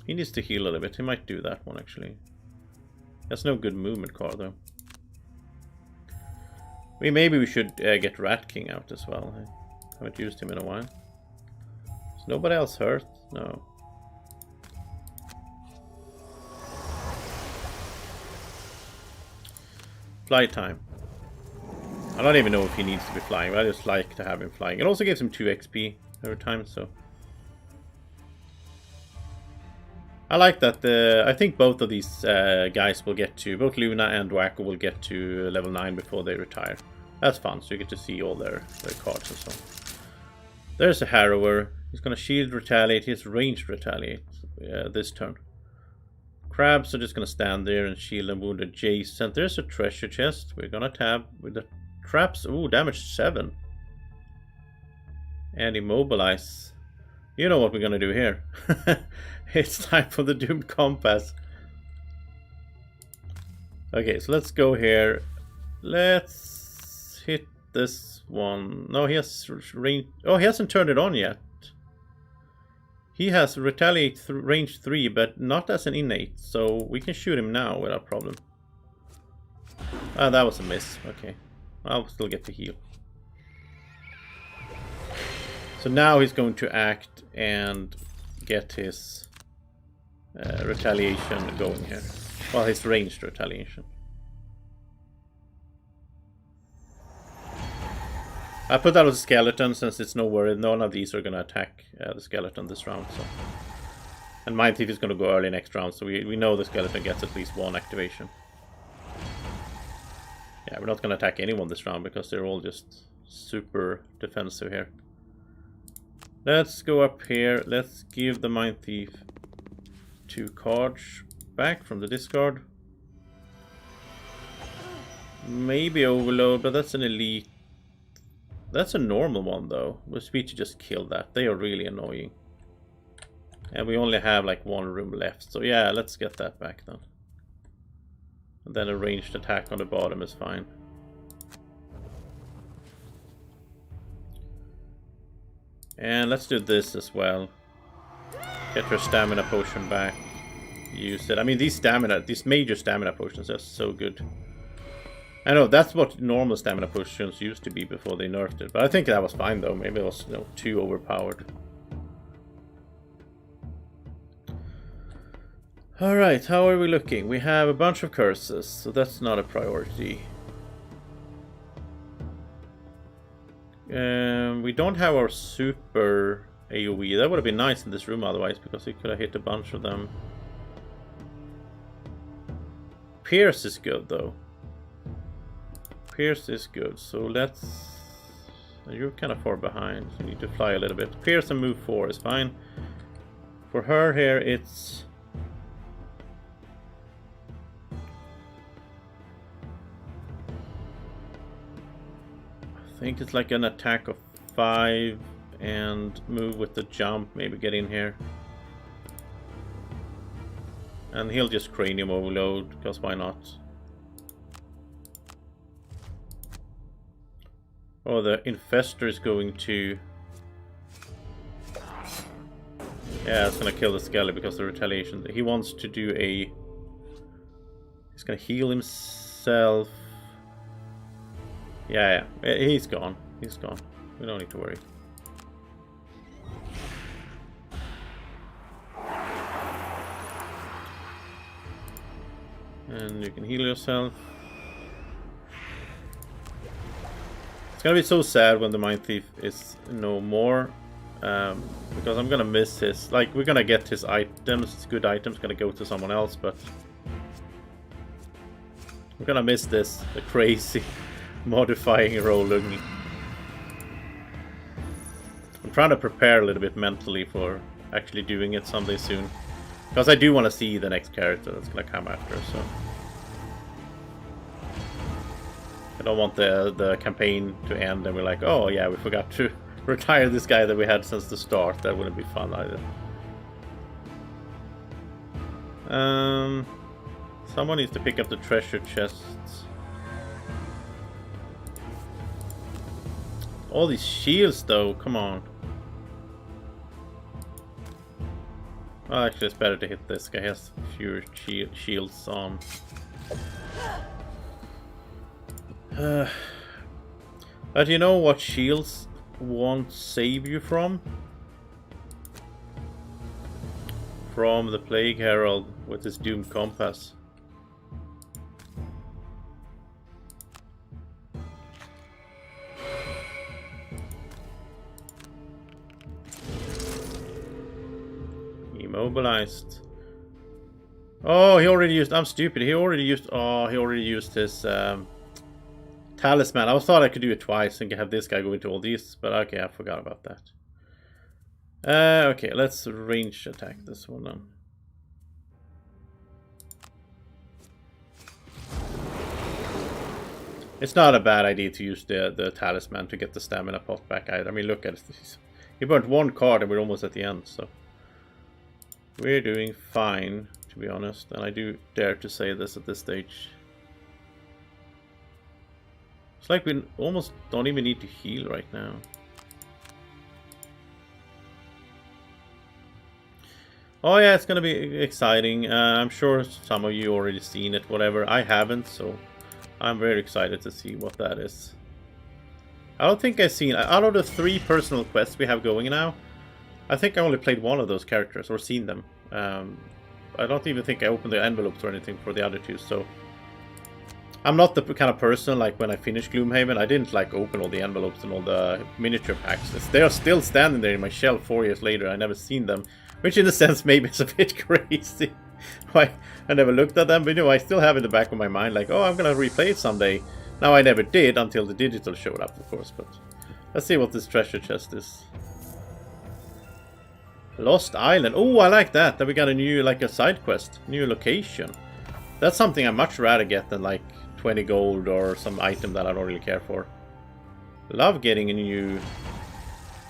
He needs to heal a little bit. He might do that one actually. That's no good movement card though. Maybe we should get Rat King out as well. I haven't used him in a while. Is nobody else hurt? No. Flight time. I don't even know if he needs to be flying, but I just like to have him flying. It also gives him 2 XP every time, so... I like that I think both of these guys will get to... Both Luna and Wacko will get to level 9 before they retire. That's fun, so you get to see all their cards and so on. There's a Harrower. He's gonna shield retaliate. He has ranged retaliate this turn. Crabs are just gonna stand there and shield and wound adjacent. There's a treasure chest. We're gonna tab with the traps. Ooh, damage 7. And immobilize. You know what we're gonna do here. It's time for the doomed compass. Okay, so let's go here. Let's hit this one. No, he has range. Oh, he hasn't turned it on yet. He has retaliate range 3, but not as an innate, so we can shoot him now without problem. Ah, that was a miss. Okay, I'll still get to heal. So now he's going to act and get his retaliation going here. Well, his ranged retaliation. I put that as a skeleton since it's no worry. None of these are going to attack the skeleton this round. So, and Mind Thief is going to go early next round, so we know the skeleton gets at least 1 activation. Yeah, we're not going to attack anyone this round because they're all just super defensive here. Let's go up here. Let's give the Mind Thief 2 cards back from the discard. Maybe Overload, but that's an elite. That's a normal one though. We're supposed to just kill that. They are really annoying. And we only have like 1 room left. So yeah, let's get that back then. And then a ranged attack on the bottom is fine. And let's do this as well. Get her stamina potion back. Use it. I mean, these major stamina potions are so good. I know that's what normal stamina potions used to be before they nerfed it, but I think that was fine though. Maybe it was, you know, too overpowered. Alright, how are we looking? We have a bunch of curses, so that's not a priority. We don't have our super AoE. That would have been nice in this room otherwise, because we could have hit a bunch of them. Pierce is good though. Pierce is good, so let's... You're kind of far behind, so you need to fly a little bit. Pierce and move 4 is fine. For her here, it's... I think it's like an attack of 5 and move with the jump, maybe get in here. And he'll just cranium overload, because why not? Oh, the infestor is going to... Yeah, it's gonna kill the Skelly because of the retaliation. He wants to do a... He's gonna heal himself. Yeah, he's gone. He's gone. We don't need to worry. And you can heal yourself. It's gonna be so sad when the Mind Thief is no more, because I'm gonna miss his... Like, we're gonna get his items, his good items, gonna go to someone else, but... I'm gonna miss this, the crazy modifying rolling. I'm trying to prepare a little bit mentally for actually doing it someday soon. Because I do want to see the next character that's gonna come after, so... I don't want the campaign to end and we're like, oh yeah, we forgot to retire this guy that we had since the start. That wouldn't be fun either. Someone needs to pick up the treasure chests. All these shields though, come on. Well, actually it's better to hit this guy. He has fewer shields on. But you know what shields won't save you from? From the Plague Herald with his doomed compass. Immobilized. Oh, he already used... I'm stupid. He already used... Oh, he already used his... Talisman. I thought I could do it twice and have this guy go into all these, but okay, I forgot about that. Okay, let's range attack this one then. It's not a bad idea to use the talisman to get the stamina pot back either. I mean, look at this. He burnt one card and we're almost at the end, so we're doing fine, to be honest. And I do dare to say this at this stage. It's like we almost don't even need to heal right now. Oh yeah, it's gonna be exciting. I'm sure some of you already seen it, whatever. I haven't, so I'm very excited to see what that is. I don't think I've seen... Out of the 3 personal quests we have going now, I think I only played one of those characters, or seen them. I don't even think I opened the envelopes or anything for the other 2, so... I'm not the kind of person, like, when I finished Gloomhaven, I didn't, like, open all the envelopes and all the miniature packs. They are still standing there in my shelf 4 years later. I never seen them. Which, in a sense, maybe is a bit crazy. Why I never looked at them, but, you know, I still have in the back of my mind, like, oh, I'm gonna replay it someday. Now, I never did until the digital showed up, of course, but... Let's see what this treasure chest is. Lost Island. Oh, I like that. That we got a new, like, a side quest. New location. That's something I'd much rather get than, like, 20 gold or some item that I don't really care for. Love getting a new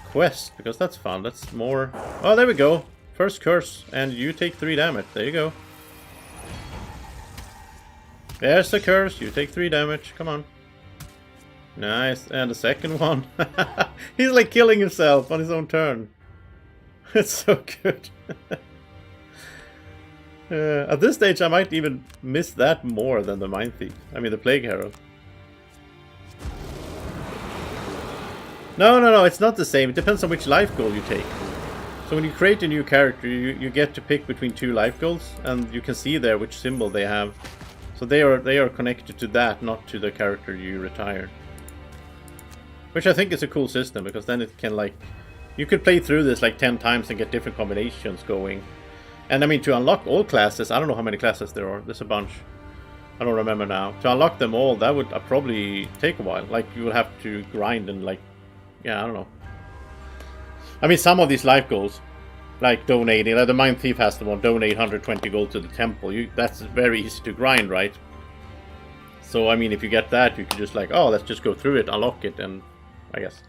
quest, because that's fun. That's more... Oh, there we go. First curse, and you take 3 damage. There you go. There's the curse. You take 3 damage. Come on. Nice. And the second one. He's like killing himself on his own turn. It's so good. At this stage, I might even miss that more than the Mind Thief. I mean, the Plague Herald. No, it's not the same. It depends on which life goal you take. So when you create a new character, you get to pick between 2 life goals, and you can see there which symbol they have. So they are connected to that, not to the character you retire. Which I think is a cool system, because then it can, like... You could play through this like 10 times and get different combinations going. And I mean, to unlock all classes, I don't know how many classes there are. There's a bunch. I don't remember now. To unlock them all, that would probably take a while. Like, you would have to grind and, like... Yeah, I don't know. I mean, some of these life goals, like donating... Like the Mind Thief has the one, donate 120 gold to the temple. That's very easy to grind, right? So, I mean, if you get that, you can just like, oh, let's just go through it, unlock it, and... I guess.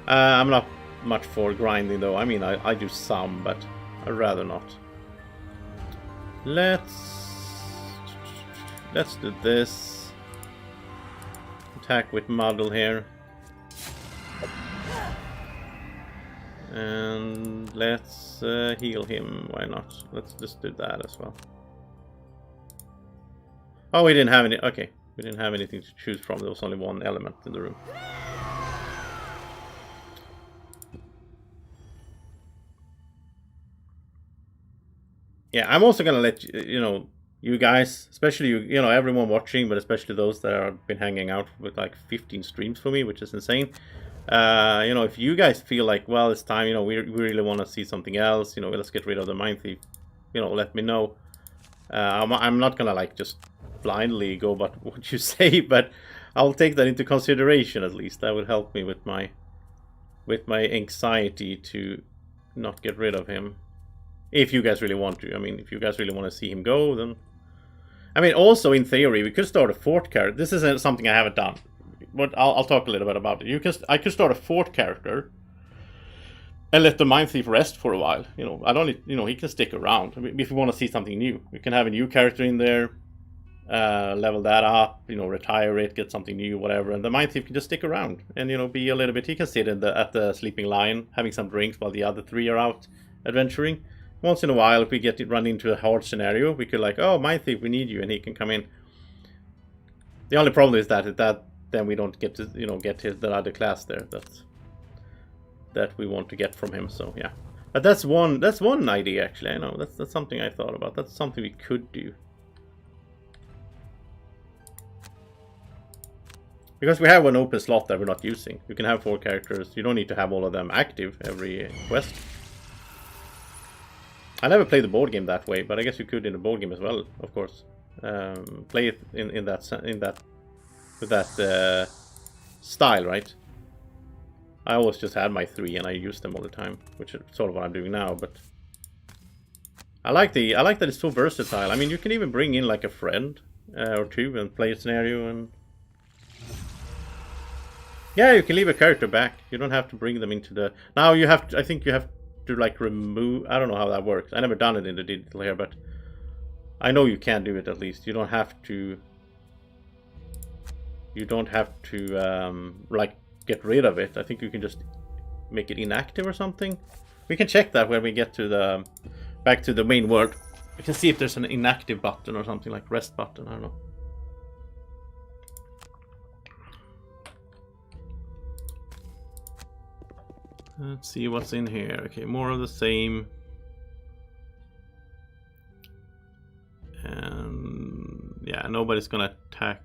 I'm not much for grinding, though. I mean, I do some, but I'd rather not. Let's do this. Attack with Muddle here. And let's heal him. Why not? Let's just do that as well. Oh, we didn't have any... Okay. We didn't have anything to choose from. There was only one element in the room. Yeah, I'm also gonna let you know, you guys, especially you know, everyone watching, but especially those that have been hanging out with like 15 streams for me, which is insane. You know, if you guys feel like, well, it's time, you know, we really want to see something else, you know, let's get rid of the Mind Thief, you know, let me know. I'm not gonna like just blindly go by what you say, but I'll take that into consideration at least. That would help me with my anxiety to not get rid of him. If you guys really want to. I mean, if you guys really want to see him go, then... I mean, also, in theory, we could start a 4th character. This isn't something I haven't done, but I'll talk a little bit about it. I could start a 4th character and let the Mind Thief rest for a while. You know, I don't need, you know, he can stick around. I mean, if you want to see something new, we can have a new character in there, level that up, you know, retire it, get something new, whatever, and the Mind Thief can just stick around and, you know, be a little bit... He can sit at the Sleeping Lion, having some drinks while the other 3 are out adventuring. Once in a while, if we run into a hard scenario, we could like, oh, Mind Thief, we need you, and he can come in. The only problem is that then we don't get to, you know, get the other class there that we want to get from him. So yeah, but that's one idea actually. I know that's something I thought about. That's something we could do, because we have an open slot that we're not using. You can have 4 characters. You don't need to have all of them active every quest. I never played the board game that way, but I guess you could in the board game as well, of course. Play it in that with that style, right? I always just had my 3 and I used them all the time, which is sort of what I'm doing now. But I like that it's so versatile. I mean, you can even bring in like a friend or 2 and play a scenario. And yeah, you can leave a character back. You don't have to bring them into the... Now you have to, I think you have to like remove... I don't know how that works. I never done it in the digital here, but I know you can do it at least. You don't have to... You don't have to like get rid of it. I think you can just make it inactive or something. We can check that when we get to the back to the main world. We can see if there's an inactive button or something, like rest button. I don't know. Let's see what's in here. Okay, more of the same. And yeah, nobody's gonna attack.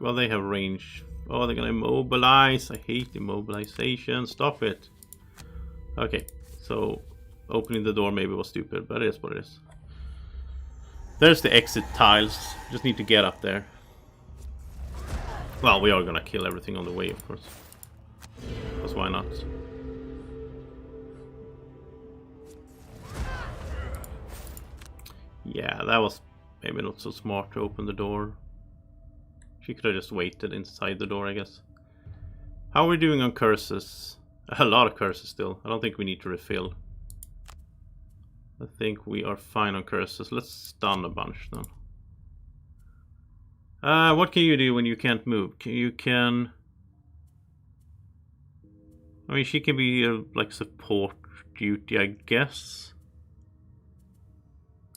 Well, they have range. Oh, they're gonna immobilize. I hate immobilization. Stop it. Okay, so opening the door maybe was stupid, but it is what it is. There's the exit tiles. Just need to get up there. Well, we are gonna kill everything on the way, of course. Because why not? Yeah, that was maybe not so smart to open the door. She could have just waited inside the door, I guess. How are we doing on curses? A lot of curses still. I don't think we need to refill. I think we are fine on curses. Let's stun a bunch then. What can you do when you can't move? You can... I mean, she can be like support duty, I guess.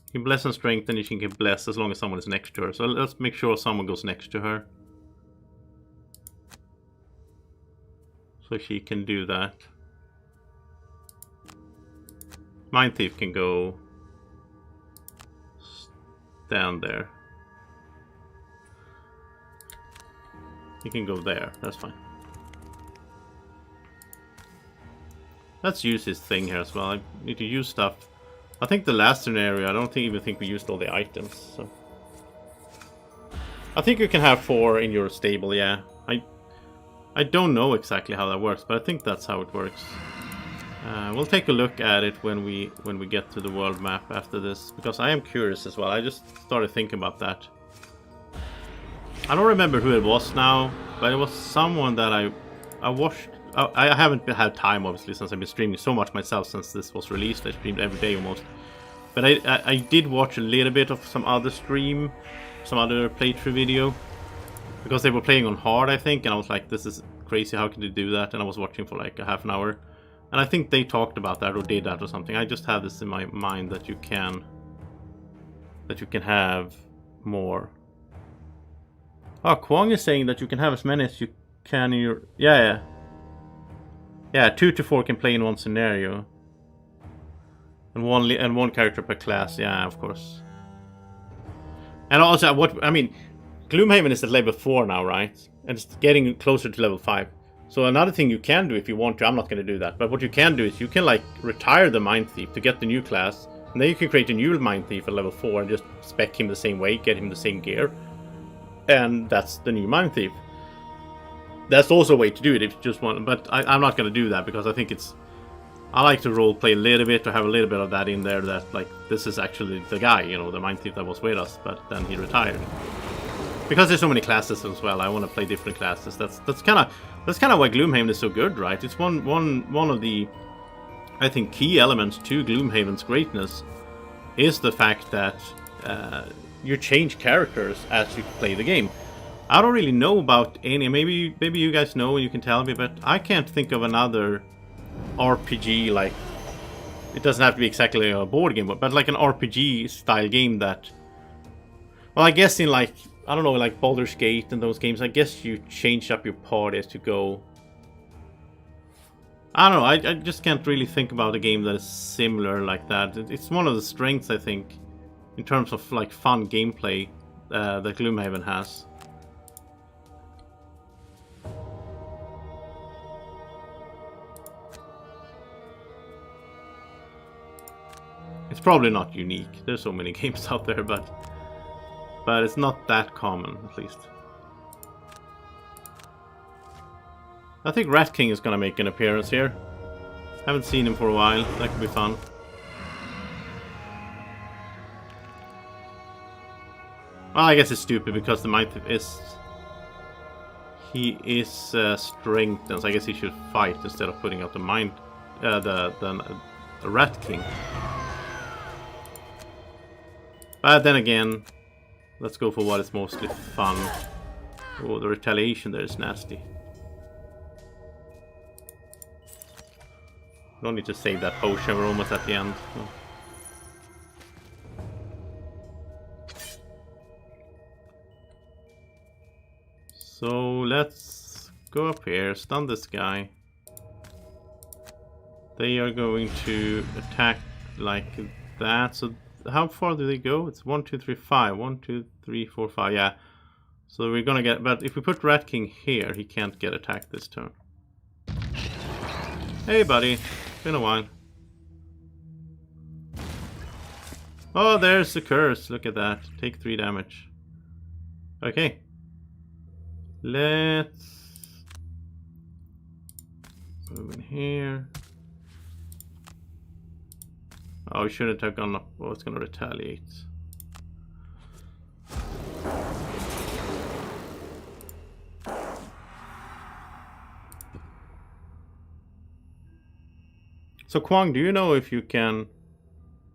You can bless and strengthen, and she can bless as long as someone is next to her. So let's make sure someone goes next to her. So she can do that. Mind Thief can go stand there. He can go there, that's fine. Let's use his thing here as well. I need to use stuff. I think the last scenario, I don't even think we used all the items. So I think you can have 4 in your stable, yeah. I don't know exactly how that works, but I think that's how it works. We'll take a look at it when we get to the world map after this, because I am curious as well. I just started thinking about that. I don't remember who it was now, but it was someone that I watched. I haven't had time, obviously, since I've been streaming so much myself since this was released. I streamed every day almost. But I did watch a little bit of some other stream, some other playthrough video. Because they were playing on hard, I think, and I was like, this is crazy, how can they do that? And I was watching for like a half an hour. And I think they talked about that or did that or something. I just have this in my mind that you can have more. Oh, Kwong is saying that you can have as many as you can in your... Yeah. Yeah, 2 to 4 can play in one scenario. And one character per class, yeah, of course. And also, Gloomhaven is at level 4 now, right? And it's getting closer to level 5. So another thing you can do if you want to, I'm not going to do that, but what you can do is you can like retire the Mind Thief to get the new class, and then you can create a new Mind Thief at level 4 and just spec him the same way, get him the same gear. And that's the new Mind Thief. That's also a way to do it if you just want, but I'm not going to do that because I think it's... I like to roleplay a little bit, to have a little bit of that in there, that like, this is actually the guy, you know, the Mind Thief that was with us, but then he retired. Because there's so many classes as well, I want to play different classes. That's kind of why Gloomhaven is so good, right? It's one of the, I think, key elements to Gloomhaven's greatness is the fact that you change characters as you play the game. I don't really know about any. Maybe you guys know and you can tell me, but I can't think of another RPG like. It doesn't have to be exactly a board game, but like an RPG style game that. Well, I guess in like, I don't know, like Baldur's Gate and those games, I guess you change up your party as you go. I don't know, I just can't really think about a game that is similar like that. It's one of the strengths, I think, in terms of like fun gameplay that Gloomhaven has. It's probably not unique. There's so many games out there, but it's not that common, at least. I think Rat King is gonna make an appearance here. Haven't seen him for a while. That could be fun. Well, I guess it's stupid because the Mind Thief is... He is strengthened, so I guess he should fight instead of putting out the Mind... the Rat King. But then again, let's go for what is mostly fun. Oh, the retaliation there is nasty. Don't need to save that potion, we're almost at the end. So. So let's go up here, stun this guy. They are going to attack like that. So how far do they go? It's 1, 2, 3, 5. 1, 2, 3, 4, 5. Yeah. So we're gonna get. But if we put Rat King here, he can't get attacked this turn. Hey, buddy. Been a while. Oh, there's the curse. Look at that. Take 3 damage. Okay. Let's move in here. Oh, we shouldn't have gone up. Oh, it's gonna retaliate. So Kwang, do you know if you can...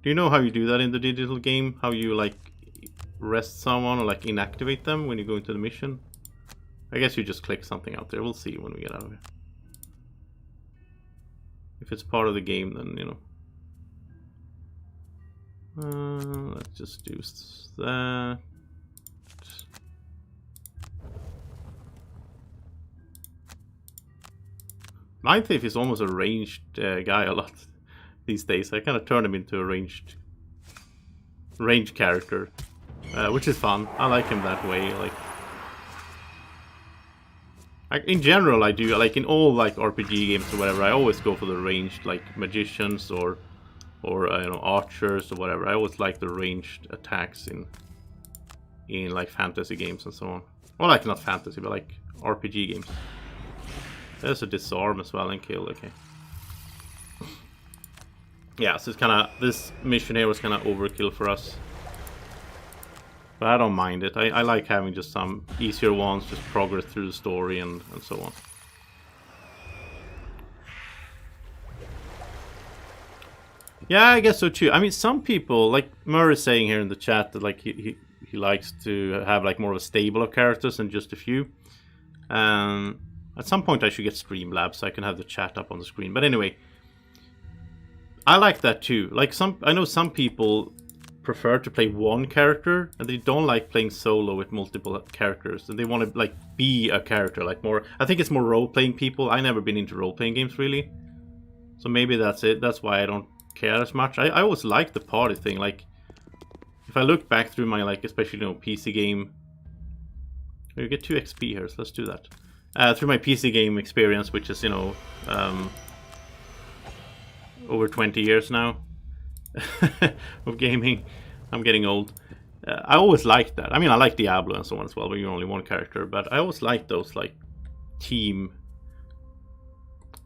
Do you know how you do that in the digital game? How you like rest someone or like inactivate them when you go into the mission? I guess you just click something out there. We'll see when we get out of here. If it's part of the game, then, you know. Let's just do that. Mind Thief is almost a ranged guy a lot these days. I kind of turn him into a ranged character, which is fun. I like him that way. Like in general, I do. Like in all like RPG games or whatever, I always go for the ranged, like magicians or you know, archers or whatever. I always like the ranged attacks in like fantasy games and so on. Well, like not fantasy, but like RPG games. There's a disarm as well and kill. Okay. Yeah, so it's kind of, this mission here was kind of overkill for us. But I don't mind it. I like having just some easier ones, just progress through the story and so on. Yeah, I guess so too. I mean, some people, like Murray is saying here in the chat, that like he likes to have like more of a stable of characters than just a few. At some point I should get Streamlabs so I can have the chat up on the screen. But anyway, I like that too. Like I know some people prefer to play one character and they don't like playing solo with multiple characters, and they want to like be a character, like more. I think it's more role-playing people. I never been into role-playing games really, so maybe that's it. That's why I don't care as much. I always like the party thing. Like if I look back through my like, especially, you know, PC game, you get 2 XP here, so let's do that. Through my PC game experience, which is, you know, over 20 years now of gaming. I'm getting old. I always liked that. I mean, I like Diablo and so on as well, but you're only one character. But I always like those, like, team.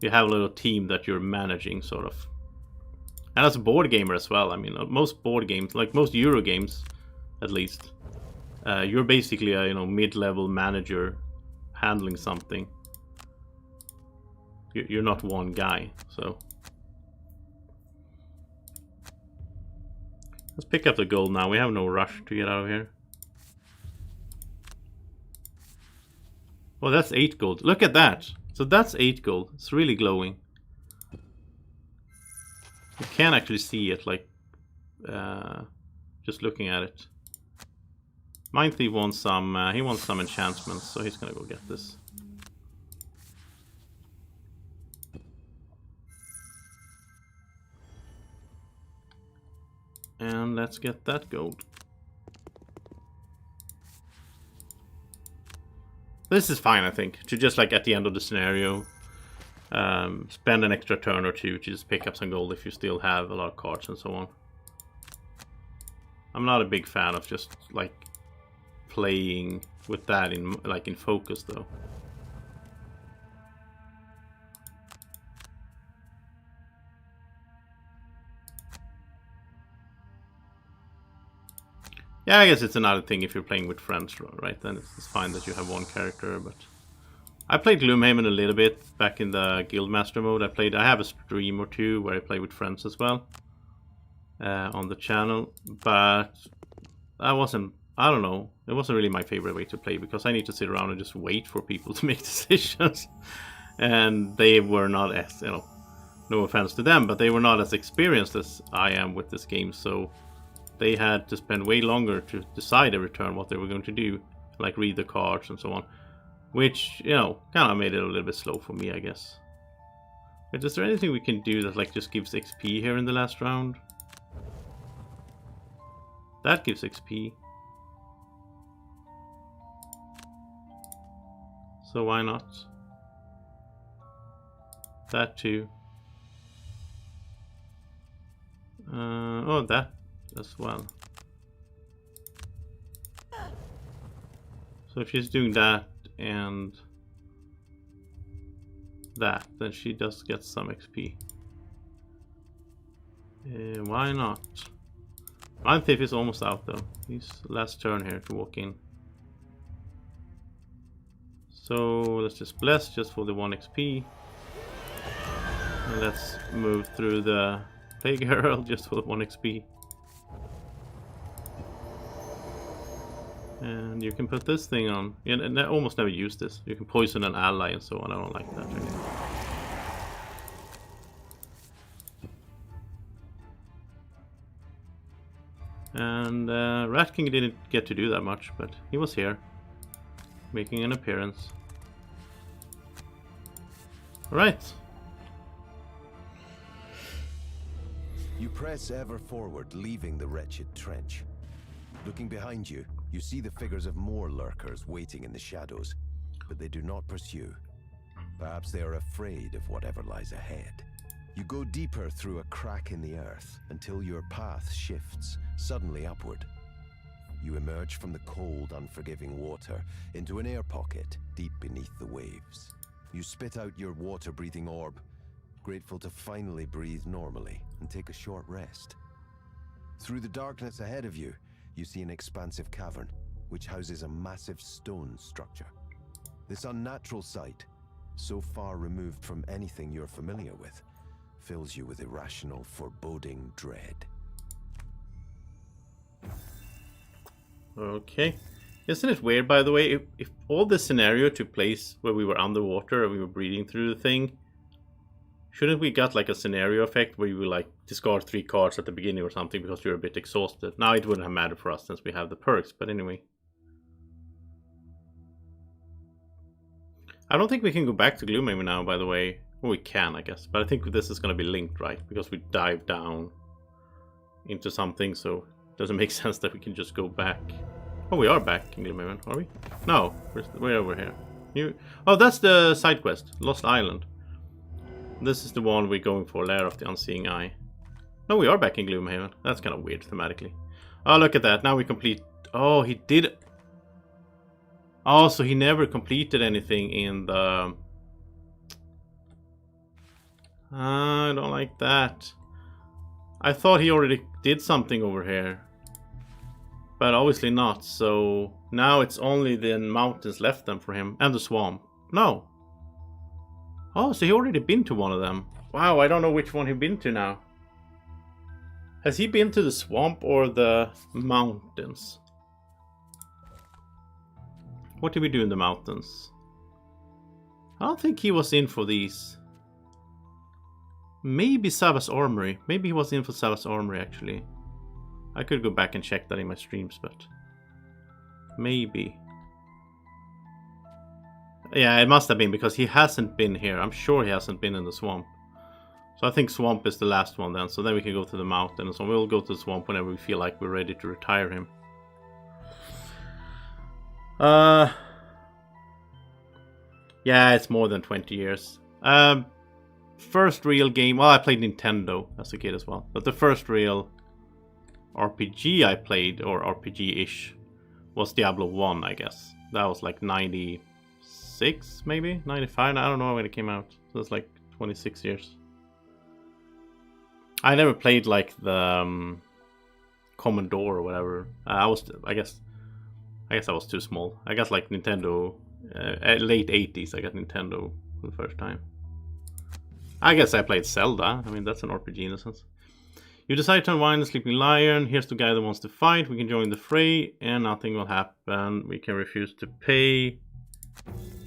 You have a little team that you're managing, sort of. And as a board gamer as well, I mean, most board games, like most Euro games, at least, you're basically a, you know, mid-level manager handling something. You're not one guy, so. Let's pick up the gold now. We have no rush to get out of here. Oh, that's 8 gold. Look at that. So that's 8 gold. It's really glowing. You can actually see it, like, just looking at it. Mind Thief wants some, he wants some enchantments, so he's gonna go get this. And let's get that gold. This is fine, I think, to just like at the end of the scenario, spend an extra turn or two to just pick up some gold if you still have a lot of cards and so on. I'm not a big fan of just like playing with that in like in focus though. Yeah, I guess it's another thing if you're playing with friends, right? Then it's fine that you have one character, but... I played Gloomhaven a little bit back in the Guildmaster mode. I have a stream or two where I play with friends as well. On the channel, but I don't know, it wasn't really my favorite way to play, because I need to sit around and just wait for people to make decisions. And they were not as, you know, no offense to them, but they were not as experienced as I am with this game, so they had to spend way longer to decide every turn what they were going to do, like read the cards and so on, which, you know, kind of made it a little bit slow for me, I guess. But is there anything we can do that like just gives XP here in the last round? That gives XP. So why not? That too. Oh, that as well. So if she's doing that and that, then she does get some XP. Why not? My thief is almost out though. He's last turn here to walk in. So let's just bless just for the 1 XP. And let's move through the Plague Herald just for the 1 XP. And you can put this thing on. And I almost never use this. You can poison an ally and so on. I don't like that really. And Rat King didn't get to do that much, but he was here, making an appearance. Alright. You press ever forward, leaving the wretched trench. Looking behind you, you see the figures of more lurkers waiting in the shadows, but they do not pursue. Perhaps they are afraid of whatever lies ahead. You go deeper through a crack in the earth until your path shifts, suddenly upward. You emerge from the cold, unforgiving water into an air pocket deep beneath the waves. You spit out your water-breathing orb, grateful to finally breathe normally and take a short rest. Through the darkness ahead of you, you see an expansive cavern, which houses a massive stone structure. This unnatural sight, so far removed from anything you're familiar with, fills you with irrational, foreboding dread. Okay. Isn't it weird, by the way, if all this scenario took place where we were underwater and we were breathing through the thing, shouldn't we got like a scenario effect where you would like discard 3 cards at the beginning or something because you're a bit exhausted? Now it wouldn't have mattered for us since we have the perks, but anyway. I don't think we can go back to Gloomhaven now, by the way. Well, we can, I guess, but I think this is going to be linked, right? Because we dive down into something, so it doesn't make sense that we can just go back. Oh, we are back in Gloomhaven, are we? No, we're over here. Oh, that's the side quest, Lost Island. This is the one we're going for, Lair of the Unseeing Eye. No, we are back in Gloomhaven. That's kind of weird thematically. Oh, look at that. Now we complete... Oh, he did... Oh, so he never completed anything in the... I don't like that. I thought he already did something over here. But obviously not, so... Now it's only the mountains left then for him. And the swamp. No. Oh, so he already been to one of them. Wow, I don't know which one he's been to now. Has he been to the swamp or the mountains? What did we do in the mountains? I don't think he was in for these. Maybe Savas Armory. Maybe he was in for Savas Armory, actually. I could go back and check that in my streams, but... Maybe. Yeah, it must have been, because he hasn't been here. I'm sure he hasn't been in the swamp. So I think swamp is the last one then. So then we can go to the mountain. So we'll go to the swamp whenever we feel like we're ready to retire him. Yeah, it's more than 20 years. First real game... Well, I played Nintendo as a kid as well. But the first real RPG I played, or RPG-ish, was Diablo 1, I guess. That was like 96, maybe? 95? I don't know when it came out. So it's like 26 years. I never played like the common door or whatever. I guess I was too small. I got like Nintendo, late 80s. I got Nintendo for the first time. I guess I played Zelda. I mean, that's an RPG in a sense. You decide to unwind the sleeping lion. Here's the guy that wants to fight. We can join the fray, and nothing will happen. We can refuse to pay,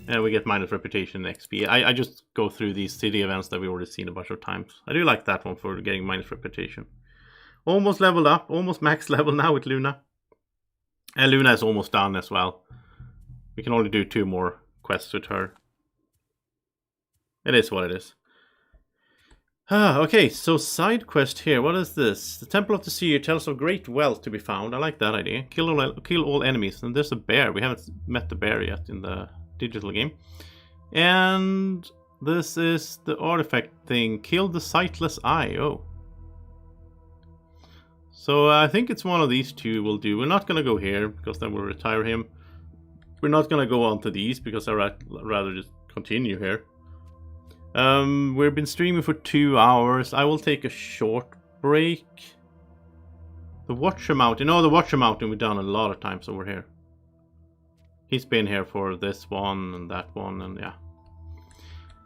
and we get minus reputation and XP. I just go through these city events that we've already seen a bunch of times. I do like that one for getting minus reputation. Almost leveled up, almost max level now with Luna. And Luna is almost done as well. We can only do 2 more quests with her. It is what it is. Okay, so side quest here. What is this? The Temple of the Seer tells of great wealth to be found. I like that idea. Kill all enemies. And there's a bear. We haven't met the bear yet in the digital game. And this is the artifact thing. Kill the sightless eye. Oh. So I think it's one of these 2 we'll do. We're not going to go here because then we'll retire him. We're not going to go on to these because I'd rather just continue here. We've been streaming for 2 hours. I will take a short break. The Watcher Mountain. Oh, the Watcher Mountain we've done a lot of times over here. He's been here for this one and that one, and yeah.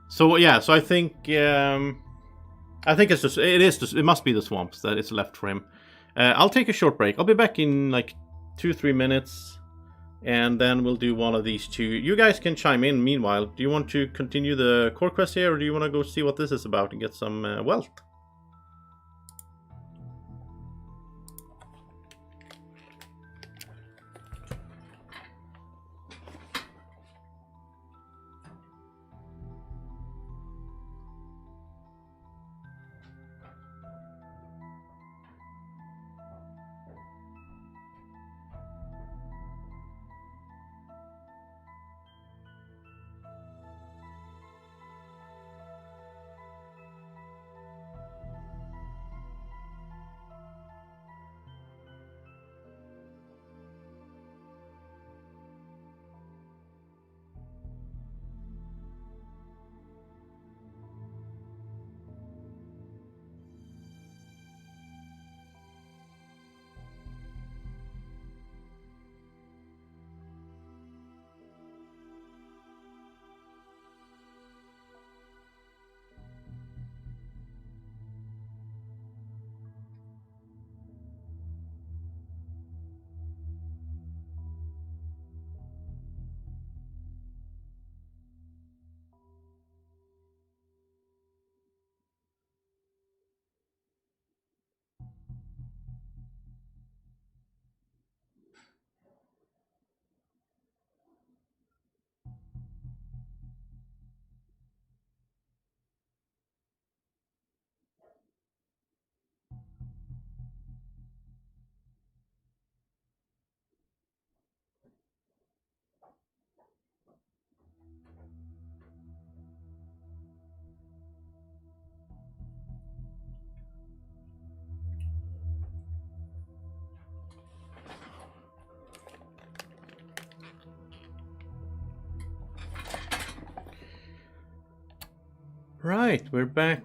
So yeah, so I think it's just it must be the swamps that is left for him. I'll take a short break. I'll be back in like 2-3 minutes. And then we'll do one of these 2. You guys can chime in meanwhile. Do you want to continue the core quest here, or do you want to go see what this is about and get some wealth? Right, we're back.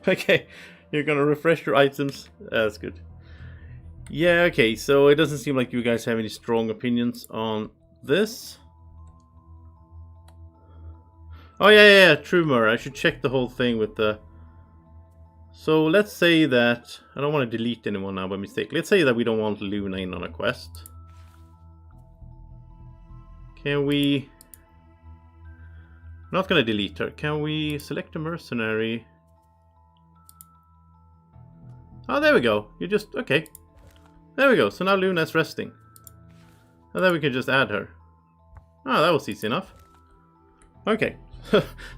Okay, you're gonna refresh your items. That's good. Yeah, okay, so it doesn't seem like you guys have any strong opinions on this. Oh yeah, Trumer. I should check the whole thing with the... So let's say that... I don't want to delete anyone now by mistake. Let's say that we don't want Luna in on a quest. Can we... I'm not going to delete her. Can we select a mercenary? Oh, there we go. You just... Okay. There we go. So now Luna is resting. And then we can just add her. Oh, that was easy enough. Okay.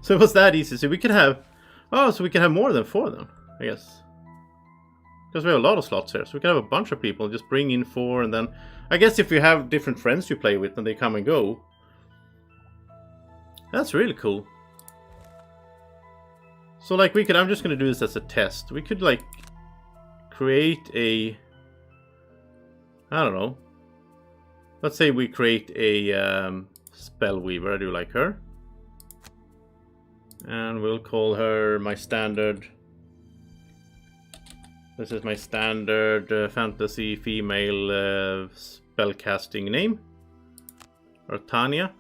So it was that easy. So we could have... Oh, so we can have more than 4 then, I guess. Because we have a lot of slots here. So we can have a bunch of people. Just bring in 4 and then... I guess if you have different friends you play with and they come and go... That's really cool. So like we could... I'm just going to do this as a test. We could like... create a... I don't know. Let's say we create a Spellweaver. I do like her. And we'll call her my standard. This is my standard fantasy female spellcasting name. Or Tanya.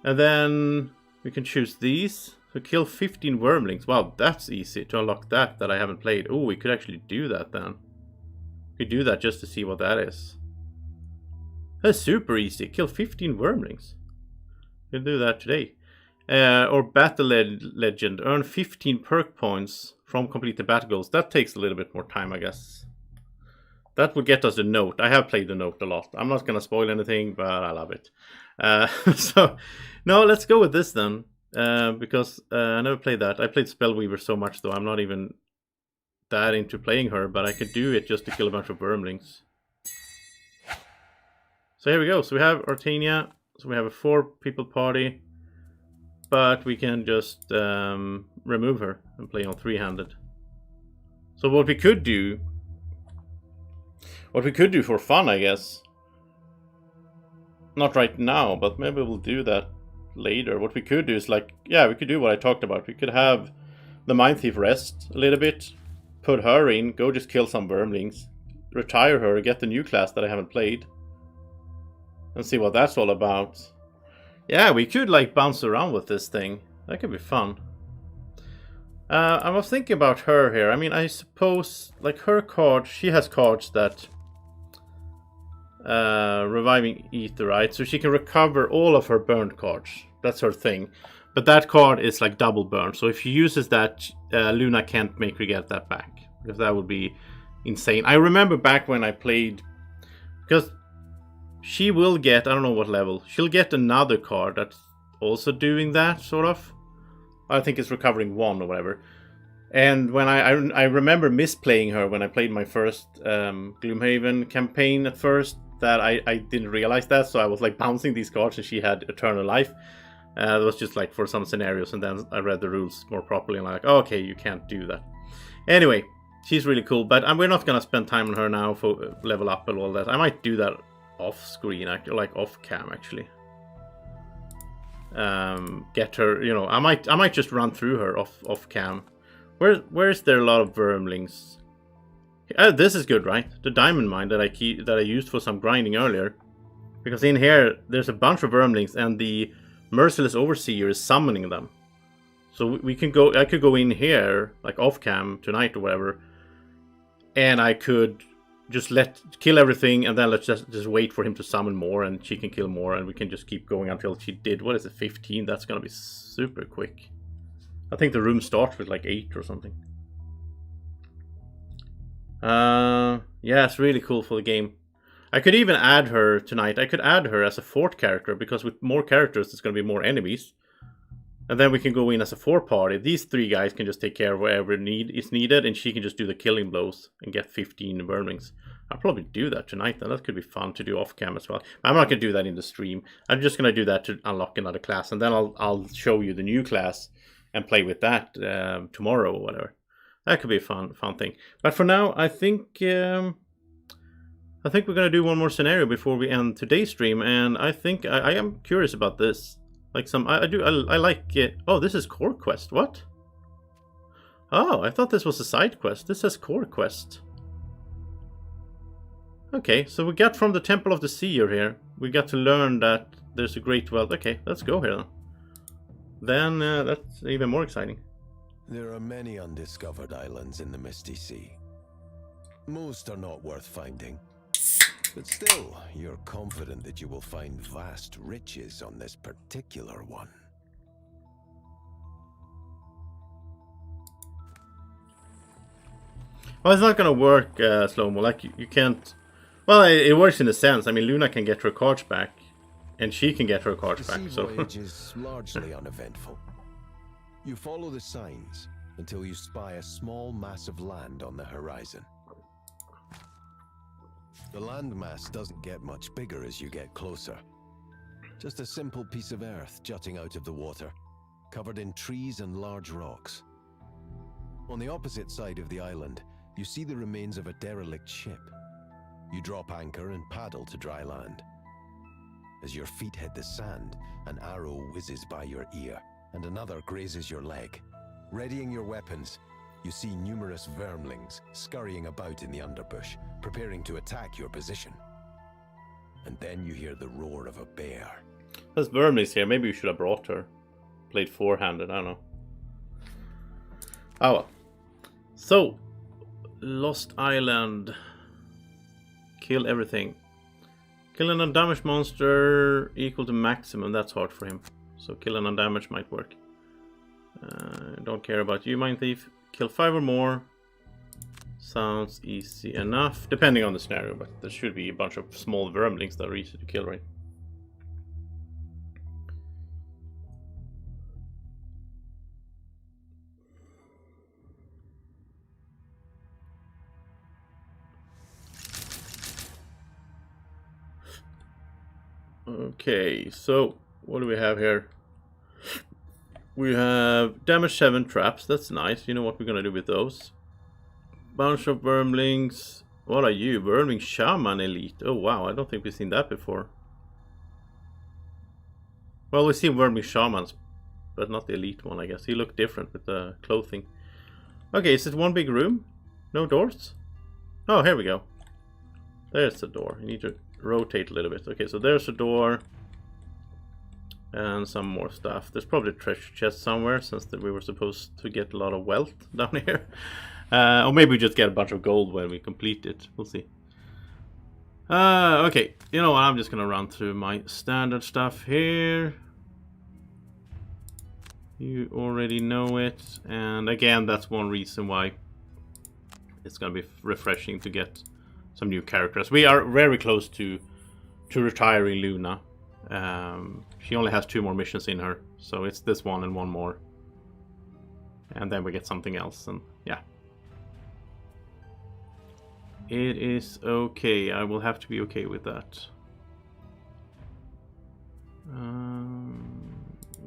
And then we can choose these. So kill 15 wormlings. Wow, that's easy to unlock that I haven't played. Oh, we could actually do that then. We could do that just to see what that is. That's super easy. Kill 15 wormlings. We'll do that today. Or Battle Legend. Earn 15 perk points from completed battle goals. That takes a little bit more time, I guess. That will get us the note. I have played the note a lot. I'm not going to spoil anything, but I love it. So, no, let's go with this then. Because I never played that. I played Spellweaver so much, though. I'm not even that into playing her, but I could do it just to kill a bunch of wormlings. So here we go. So we have Artania. So we have a 4-people party. But we can just remove her and play on 3-handed. So what we could do for fun, I guess. Not right now, but maybe we'll do that later. What we could do is like, yeah, we could do what I talked about. We could have the Mind Thief rest a little bit, put her in, go just kill some wormlings, retire her, get the new class that I haven't played, and see what that's all about. Yeah, we could like bounce around with this thing. That could be fun. I was thinking about her here. I mean, I suppose like her card, she has cards that reviving ether, right? So she can recover all of her burned cards. That's her thing. But that card is like double burn. So if she uses that, Luna can't make her get that back. Because that would be insane. I remember back when I played, because she will get, I don't know what level, she'll get another card that's also doing that, sort of. I think it's recovering 1 or whatever. And when I remember misplaying her when I played my first Gloomhaven campaign at first, that I didn't realize that, so I was like bouncing these cards and she had eternal life. It was just like for some scenarios, and then I read the rules more properly and I'm like, oh, okay, you can't do that. Anyway, she's really cool, but we're not gonna spend time on her now for level up and all that. I might do that off screen, actually, like off cam actually. Get her, you know, I might just run through her off cam. Where is there a lot of wormlings? This is good, right? The diamond mine that I used for some grinding earlier, because in here there's a bunch of wormlings and the merciless overseer is summoning them. So we can go. I could go in here like off cam tonight or whatever, and I could just kill everything, and then let's just wait for him to summon more, and she can kill more, and we can just keep going until she did, what is it, 15? That's gonna be super quick. I think the room starts with like 8 or something. Yeah, it's really cool for the game. I could even add her tonight. I could add her as a 4th character, because with more characters there's gonna be more enemies. And then we can go in as a 4-party. These 3 guys can just take care of whatever is needed, and she can just do the killing blows and get 15 wormlings. I'll probably do that tonight, and that could be fun to do off cam as well. I'm not going to do that in the stream. I'm just going to do that to unlock another class, and then I'll show you the new class and play with that tomorrow or whatever. That could be a fun thing. But for now, I think we're going to do one more scenario before we end today's stream, and I think I am curious about this. Like I like it. Oh, this is core quest. What? Oh, I thought this was a side quest. This says core quest. Okay, so we got from the Temple of the Seer here. We got to learn that there's a great wealth. Okay, let's go here then. Then that's even more exciting. There are many undiscovered islands in the Misty Sea. Most are not worth finding. But still, you're confident that you will find vast riches on this particular one. Well, it's not gonna work, Slow-mo. Like, you can't... Well, it works in a sense. I mean, Luna can get her cards back, and she can get her cards back, so... The sea voyage is largely uneventful. You follow the signs until you spy a small mass of land on the horizon. The landmass doesn't get much bigger as you get closer. Just a simple piece of earth jutting out of the water, covered in trees and large rocks. On the opposite side of the island, you see the remains of a derelict ship. You drop anchor and paddle to dry land. As your feet hit the sand, an arrow whizzes by your ear, and another grazes your leg. Readying your weapons, you see numerous vermlings scurrying about in the underbush, preparing to attack your position. And then you hear the roar of a bear. There's vermlings here. Maybe we should have brought her. Played four-handed, I don't know. Oh well. So, Lost Island. Kill everything. Kill an undamaged monster equal to maximum. That's hard for him. So kill an undamaged might work. Don't care about you, Mind Thief. Kill 5 or more. Sounds easy enough. Depending on the scenario, but there should be a bunch of small vermlings that are easy to kill, right? Okay, so what do we have here? We have damage 7 traps. That's nice. You know what we're gonna do with those? Bunch of vermlings. What are you? Vermling Shaman Elite. Oh wow, I don't think we've seen that before. Well, we've seen Vermling Shamans, but not the elite one, I guess. He looked different with the clothing. Okay, is it one big room? No doors? Oh, here we go. There's the door. You need to rotate a little bit. Okay, so there's a door. And some more stuff. There's probably a treasure chest somewhere, since we were supposed to get a lot of wealth down here. Or maybe we just get a bunch of gold when we complete it. We'll see. Okay, you know what? I'm just gonna run through my standard stuff here. You already know it. And again, that's one reason why it's gonna be refreshing to get some new characters. We are very close to retiring Luna. She only has 2 more missions in her, so it's this one and one more, and then we get something else. And yeah, it is okay. I will have to be okay with that.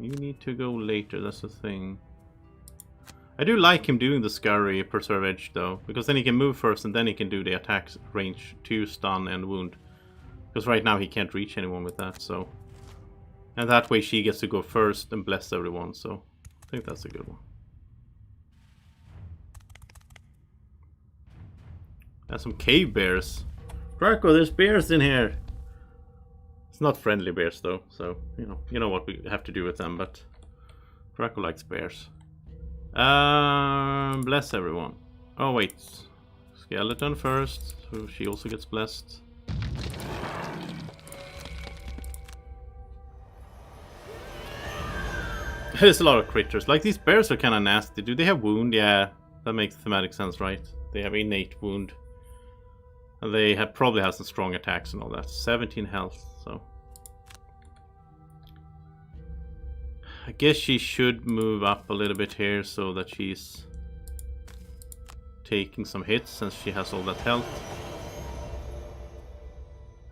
You need to go later, that's the thing. I do like him doing the scurry preserve edge though, because then he can move first and then he can do the attacks range 2, stun and wound. Because right now he can't reach anyone with that, so... And that way she gets to go first and bless everyone, so... I think that's a good one. And some cave bears. Draco, there's bears in here! It's not friendly bears though, so... You know what we have to do with them, but... Draco likes bears. Bless everyone. Oh wait. Skeleton first, so she also gets blessed. There's a lot of critters. Like, these bears are kind of nasty. Do they have wound? Yeah, that makes thematic sense, right? They have innate wound. And they probably have some strong attacks and all that. 17 health, so... I guess she should move up a little bit here so that she's taking some hits since she has all that health.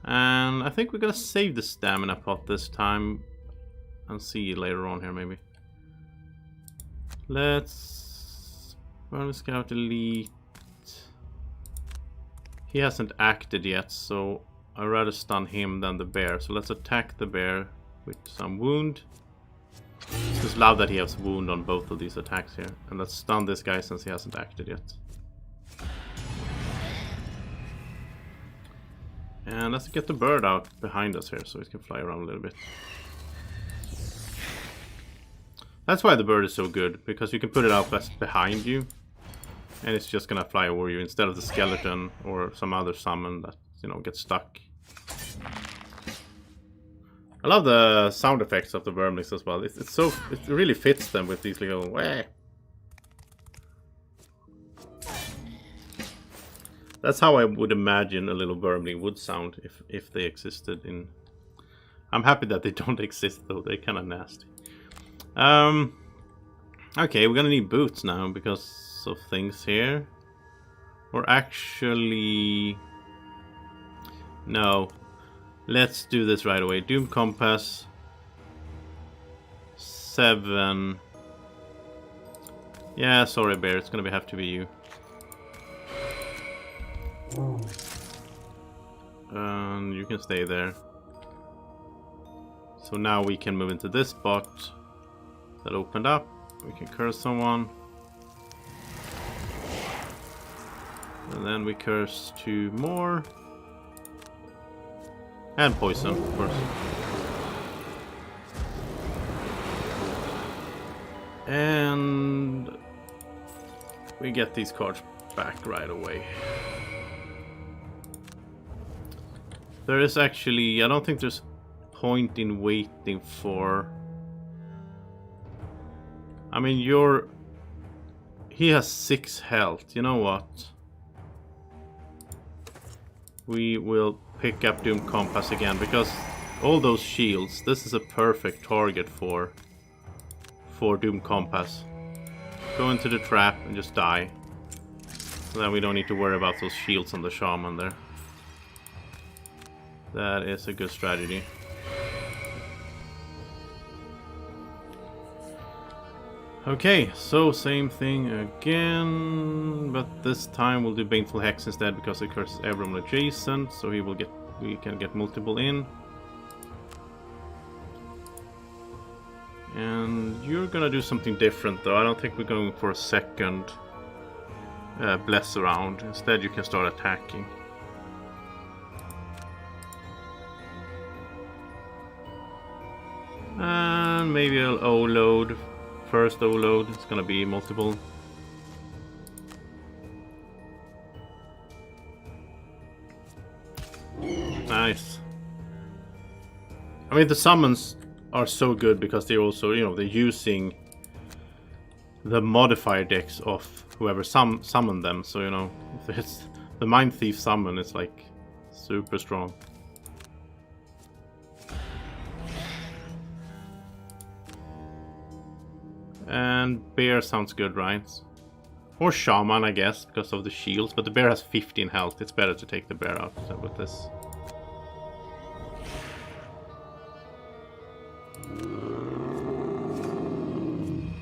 And I think we're gonna save the stamina pot this time and see later on here maybe. Let's Burn Scout Elite. He hasn't acted yet, so I'd rather stun him than the bear. So let's attack the bear with some wound. Just love that he has wound on both of these attacks here. And let's stun this guy since he hasn't acted yet. And let's get the bird out behind us here so it can fly around a little bit. That's why the bird is so good, because you can put it out behind you. And it's just gonna fly over you instead of the skeleton or some other summon that, gets stuck. I love the sound effects of the vermlings as well. It really fits them with these little wah. That's how I would imagine a little vermling would sound if they existed in... I'm happy that they don't exist though, they're kinda nasty. Okay, we're gonna need boots now because of things here. Or actually... No. Let's do this right away. Doom Compass. 7. Yeah, sorry bear, it's gonna have to be you. And you can stay there. So now we can move into this spot that opened up. We can curse someone. And then we curse 2 more. And poison, of course. And we get these cards back right away. There is actually, I don't think there's point in waiting for... I mean, he has 6 health. You know what? We will pick up Doom Compass again, because all those shields, this is a perfect target for Doom Compass. Go into the trap and just die. So then we don't need to worry about those shields on the shaman there. That is a good strategy. Okay, so same thing again, but this time we'll do Baneful Hex instead because it curses everyone adjacent, so we can get multiple in. And you're gonna do something different though. I don't think we're going for a second bless around. Instead you can start attacking. And maybe I'll O-load. First O-load, it's gonna be multiple. Nice. I mean, the summons are so good because they also, you know, they're using the modifier decks of whoever summoned them. So, you know, if it's the Mind Thief summon, it's like super strong. And bear sounds good, right? Or shaman, I guess, because of the shields. But the bear has 15 health. It's better to take the bear out with this.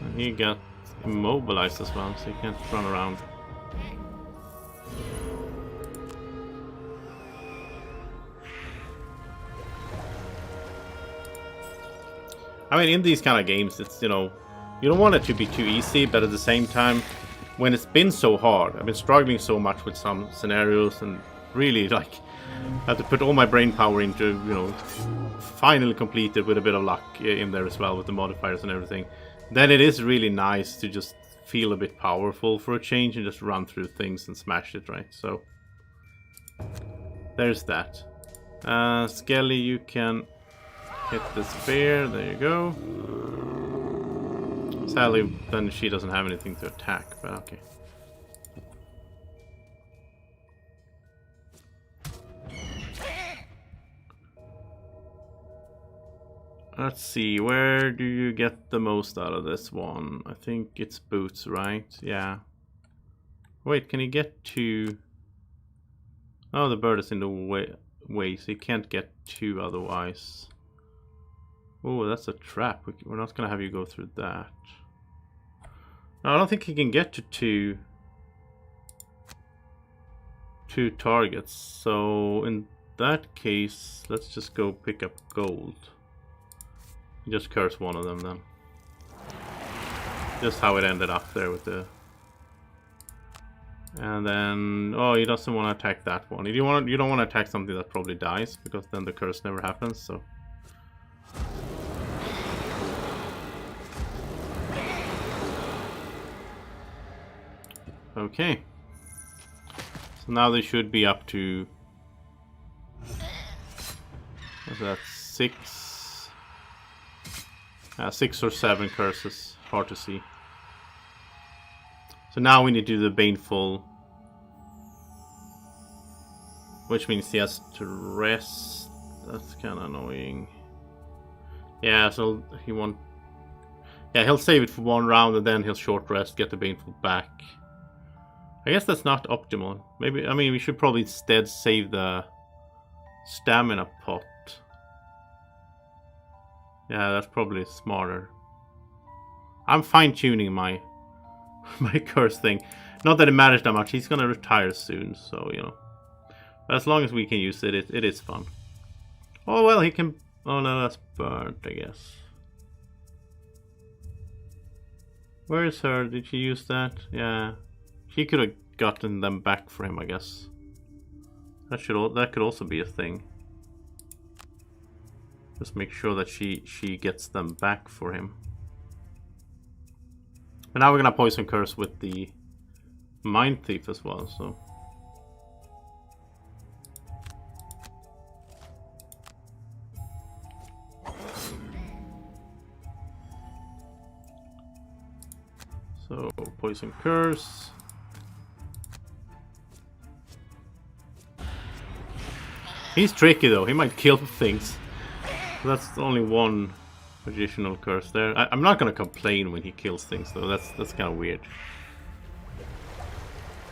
And he got immobilized as well, so he can't run around. I mean, in these kind of games, it's, you know, you don't want it to be too easy, but at the same time, when it's been so hard, I've been struggling so much with some scenarios and really, like, I have to put all my brain power into, you know, finally complete it with a bit of luck in there as well with the modifiers and everything. Then it is really nice to just feel a bit powerful for a change and just run through things and smash it, right? So, there's that. Skelly, you can hit the spear, there you go. Sadly, then she doesn't have anything to attack, but okay. Let's see, where do you get the most out of this one? I think it's boots, right? Yeah. Wait, can he get to... Oh, the bird is in the way, so he can't get 2 otherwise. Oh, that's a trap. We're not going to have you go through that. No, I don't think he can get to two targets. So in that case, let's just go pick up gold. Just curse one of them then. Just how it ended up there with the... And then... Oh, he doesn't want to attack that one. You don't want to attack something that probably dies, because then the curse never happens, so... Okay. So now they should be up to... What's that? 6? 6 or 7 curses. Hard to see. So now we need to do the Baneful. Which means he has to rest. That's kind of annoying. Yeah, so he won't... Yeah, he'll save it for 1 round and then he'll short rest, get the Baneful back. I guess that's not optimal. Maybe, I mean, we should probably instead save the stamina pot. Yeah, that's probably smarter. I'm fine-tuning my curse thing. Not that it matters that much. He's gonna retire soon, so, you know. But as long as we can use it, it is fun. Oh, well, he can Oh no, that's burnt, I guess. Where is her? Did she use that? Yeah. She could have gotten them back for him, I guess. That could also be a thing. Just make sure that she gets them back for him. And now we're gonna poison curse with the Mind Thief as well, so. So, poison curse. He's tricky though, he might kill things. That's only one additional curse there. I'm not gonna complain when he kills things though, that's kind of weird.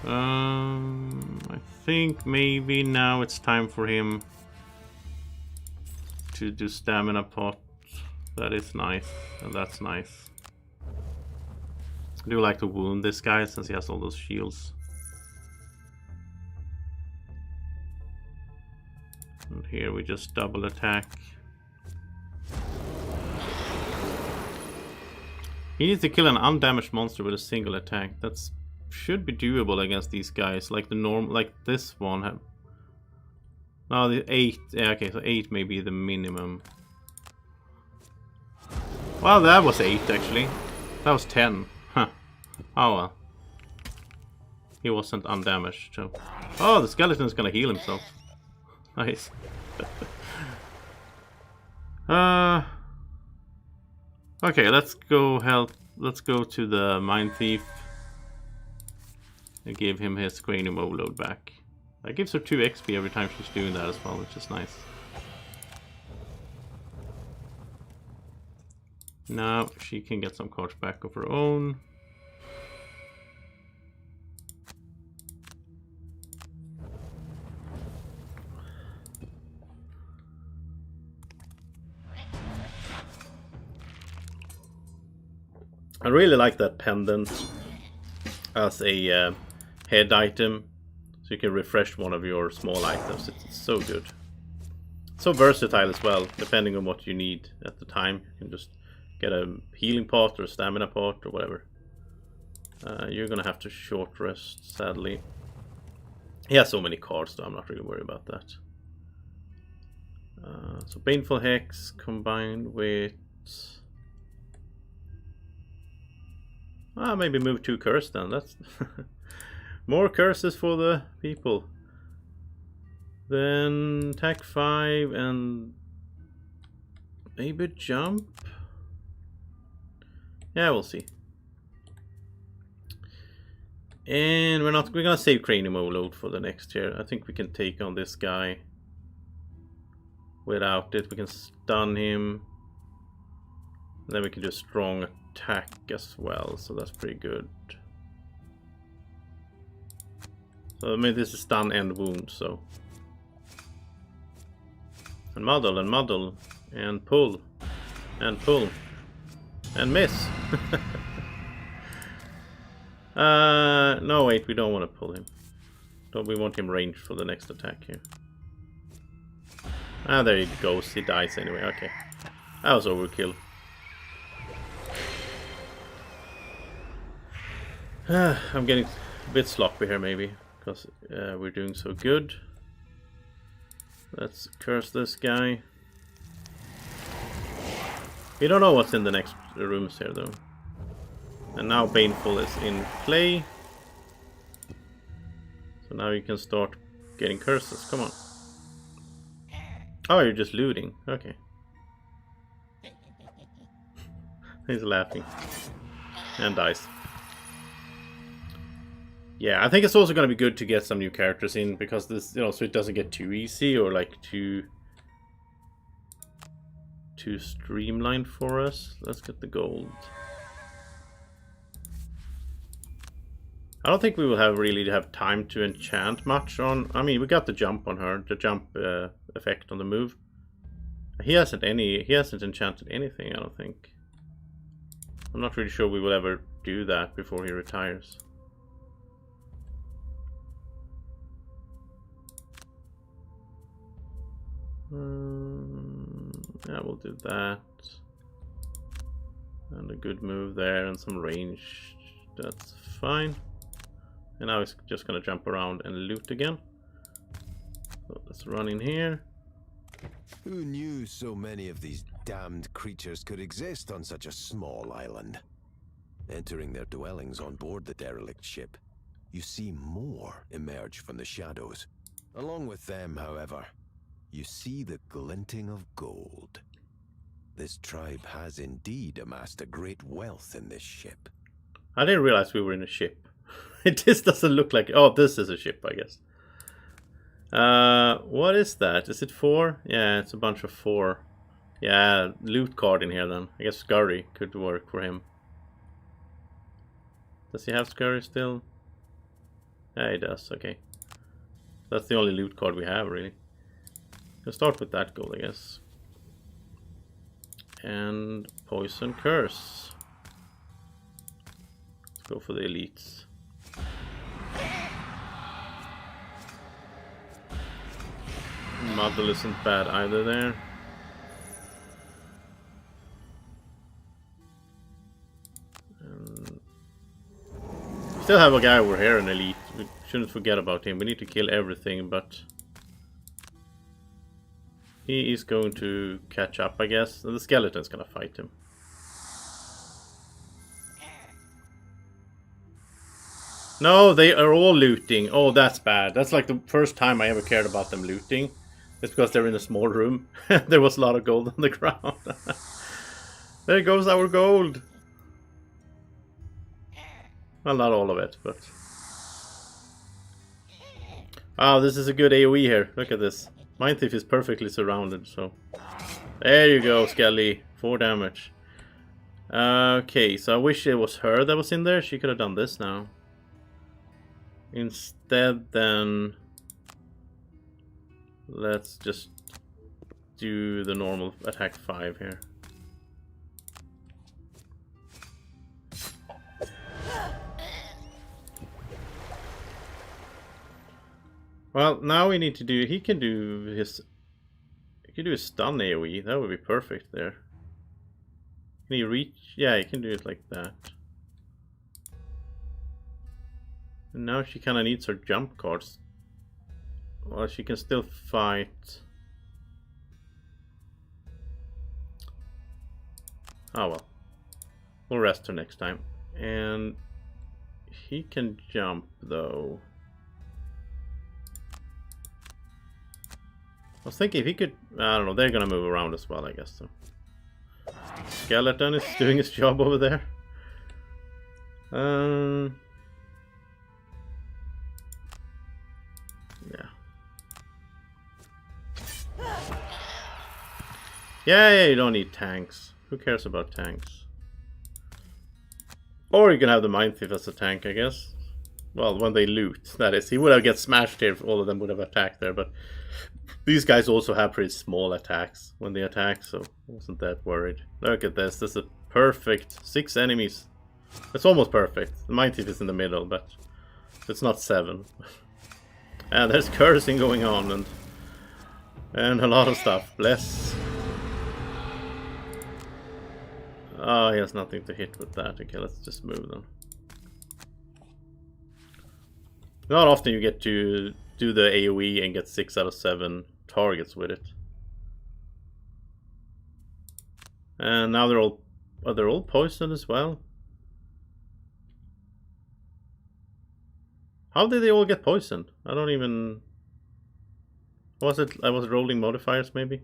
I think maybe now it's time for him to do stamina pot. That is nice, and that's nice. I do like to wound this guy since he has all those shields. And here we just double attack. He needs to kill an undamaged monster with a single attack. That's should be doable against these guys. Like the norm, like this one. No, the 8. Yeah, okay, so 8 may be the minimum. Well, that was 8 actually. That was 10. Huh. Oh well. He wasn't undamaged. So. Oh, the skeleton's gonna heal himself. Nice. Okay, let's go help. Let's go to the Mind Thief. I gave him his cranium overload back. That gives her 2 XP every time she's doing that as well, which is nice. Now she can get some cards back of her own. I really like that pendant as a head item, so you can refresh one of your small items. It's so good. So versatile as well, depending on what you need at the time. You can just get a healing pot or a stamina pot or whatever. You're gonna have to short rest, sadly. He has so many cards, so I'm not really worried about that. So Baneful Hex combined with... maybe move 2 curse then. That's more curses for the people. Then attack 5 and maybe jump. Yeah, we'll see. And we're gonna save Cranium Overload for the next here. I think we can take on this guy without it. We can stun him. Then we can do strong attack as well, so that's pretty good. So I mean, this is stun and wound, so. And muddle and muddle and pull and pull and miss. No, wait, we don't want to pull him. Don't we want him ranged for the next attack here? There he goes. He dies anyway. Okay, that was overkill. I'm getting a bit sloppy here, maybe, because we're doing so good. Let's curse this guy. We don't know what's in the next rooms here, though. And now Baneful is in play. So now you can start getting curses. Come on. Oh, you're just looting. Okay. He's laughing. And dies. Yeah, I think it's also going to be good to get some new characters in, because this, you know, so it doesn't get too easy or like too streamlined for us. Let's get the gold. I don't think we will really have time to enchant much on. I mean, we got the jump on her, the jump effect on the move. He hasn't enchanted anything, I don't think. I'm not really sure we will ever do that before he retires. Yeah, we'll do that. And a good move there and some range. That's fine. And now he's just gonna jump around and loot again. So let's run in here. Who knew so many of these damned creatures could exist on such a small island? Entering their dwellings on board the derelict ship, you see more emerge from the shadows. Along with them, however, you see the glinting of gold. This tribe has indeed amassed a great wealth in this ship. I didn't realize we were in a ship. It just doesn't look like... Oh, this is a ship, I guess. What is that? Is it 4? Yeah, it's a bunch of 4. Yeah, loot card in here then. I guess Scurry could work for him. Does he have Scurry still? Yeah, he does. Okay. That's the only loot card we have, really. We'll start with that gold, I guess. And Poison Curse. Let's go for the elites. Muddle isn't bad either there. Still have a guy over here, an elite. We shouldn't forget about him. We need to kill everything, but he is going to catch up, I guess. And the skeleton's gonna fight him. No, they are all looting. Oh, that's bad. That's like the first time I ever cared about them looting. It's because they're in a small room. There was a lot of gold on the ground. There goes our gold. Well, not all of it, but... Wow, this is a good AoE here. Look at this. Mind Thief is perfectly surrounded, so... There you go, Skelly. 4 damage. Okay, so I wish it was her that was in there. She could have done this now. Instead, then... Let's just do the normal attack 5 here. Well, now we need to do... He can do his stun AoE. That would be perfect there. Can he reach? Yeah, he can do it like that. And now she kind of needs her jump cards. Well, she can still fight. Oh well. We'll rest her next time. And he can jump though. I was thinking if he could... I don't know, they're gonna move around as well, I guess. So. Skeleton is doing his job over there. Yeah. Yeah, you don't need tanks. Who cares about tanks? Or you can have the Mind Thief as a tank, I guess. Well, when they loot, that is. He would have get smashed here if all of them would have attacked there, but these guys also have pretty small attacks when they attack, so I wasn't that worried. Look at this. This is a perfect 6 enemies. It's almost perfect. The Mind Thief is in the middle, but it's not 7. And there's cursing going on and a lot of stuff. Bless. Oh, he has nothing to hit with that. Okay, let's just move them. Not often you get to do the AoE and get 6 out of 7 targets with it. And now they're all poisoned as well. How did they all get poisoned? I don't even... Was it... I was rolling modifiers maybe?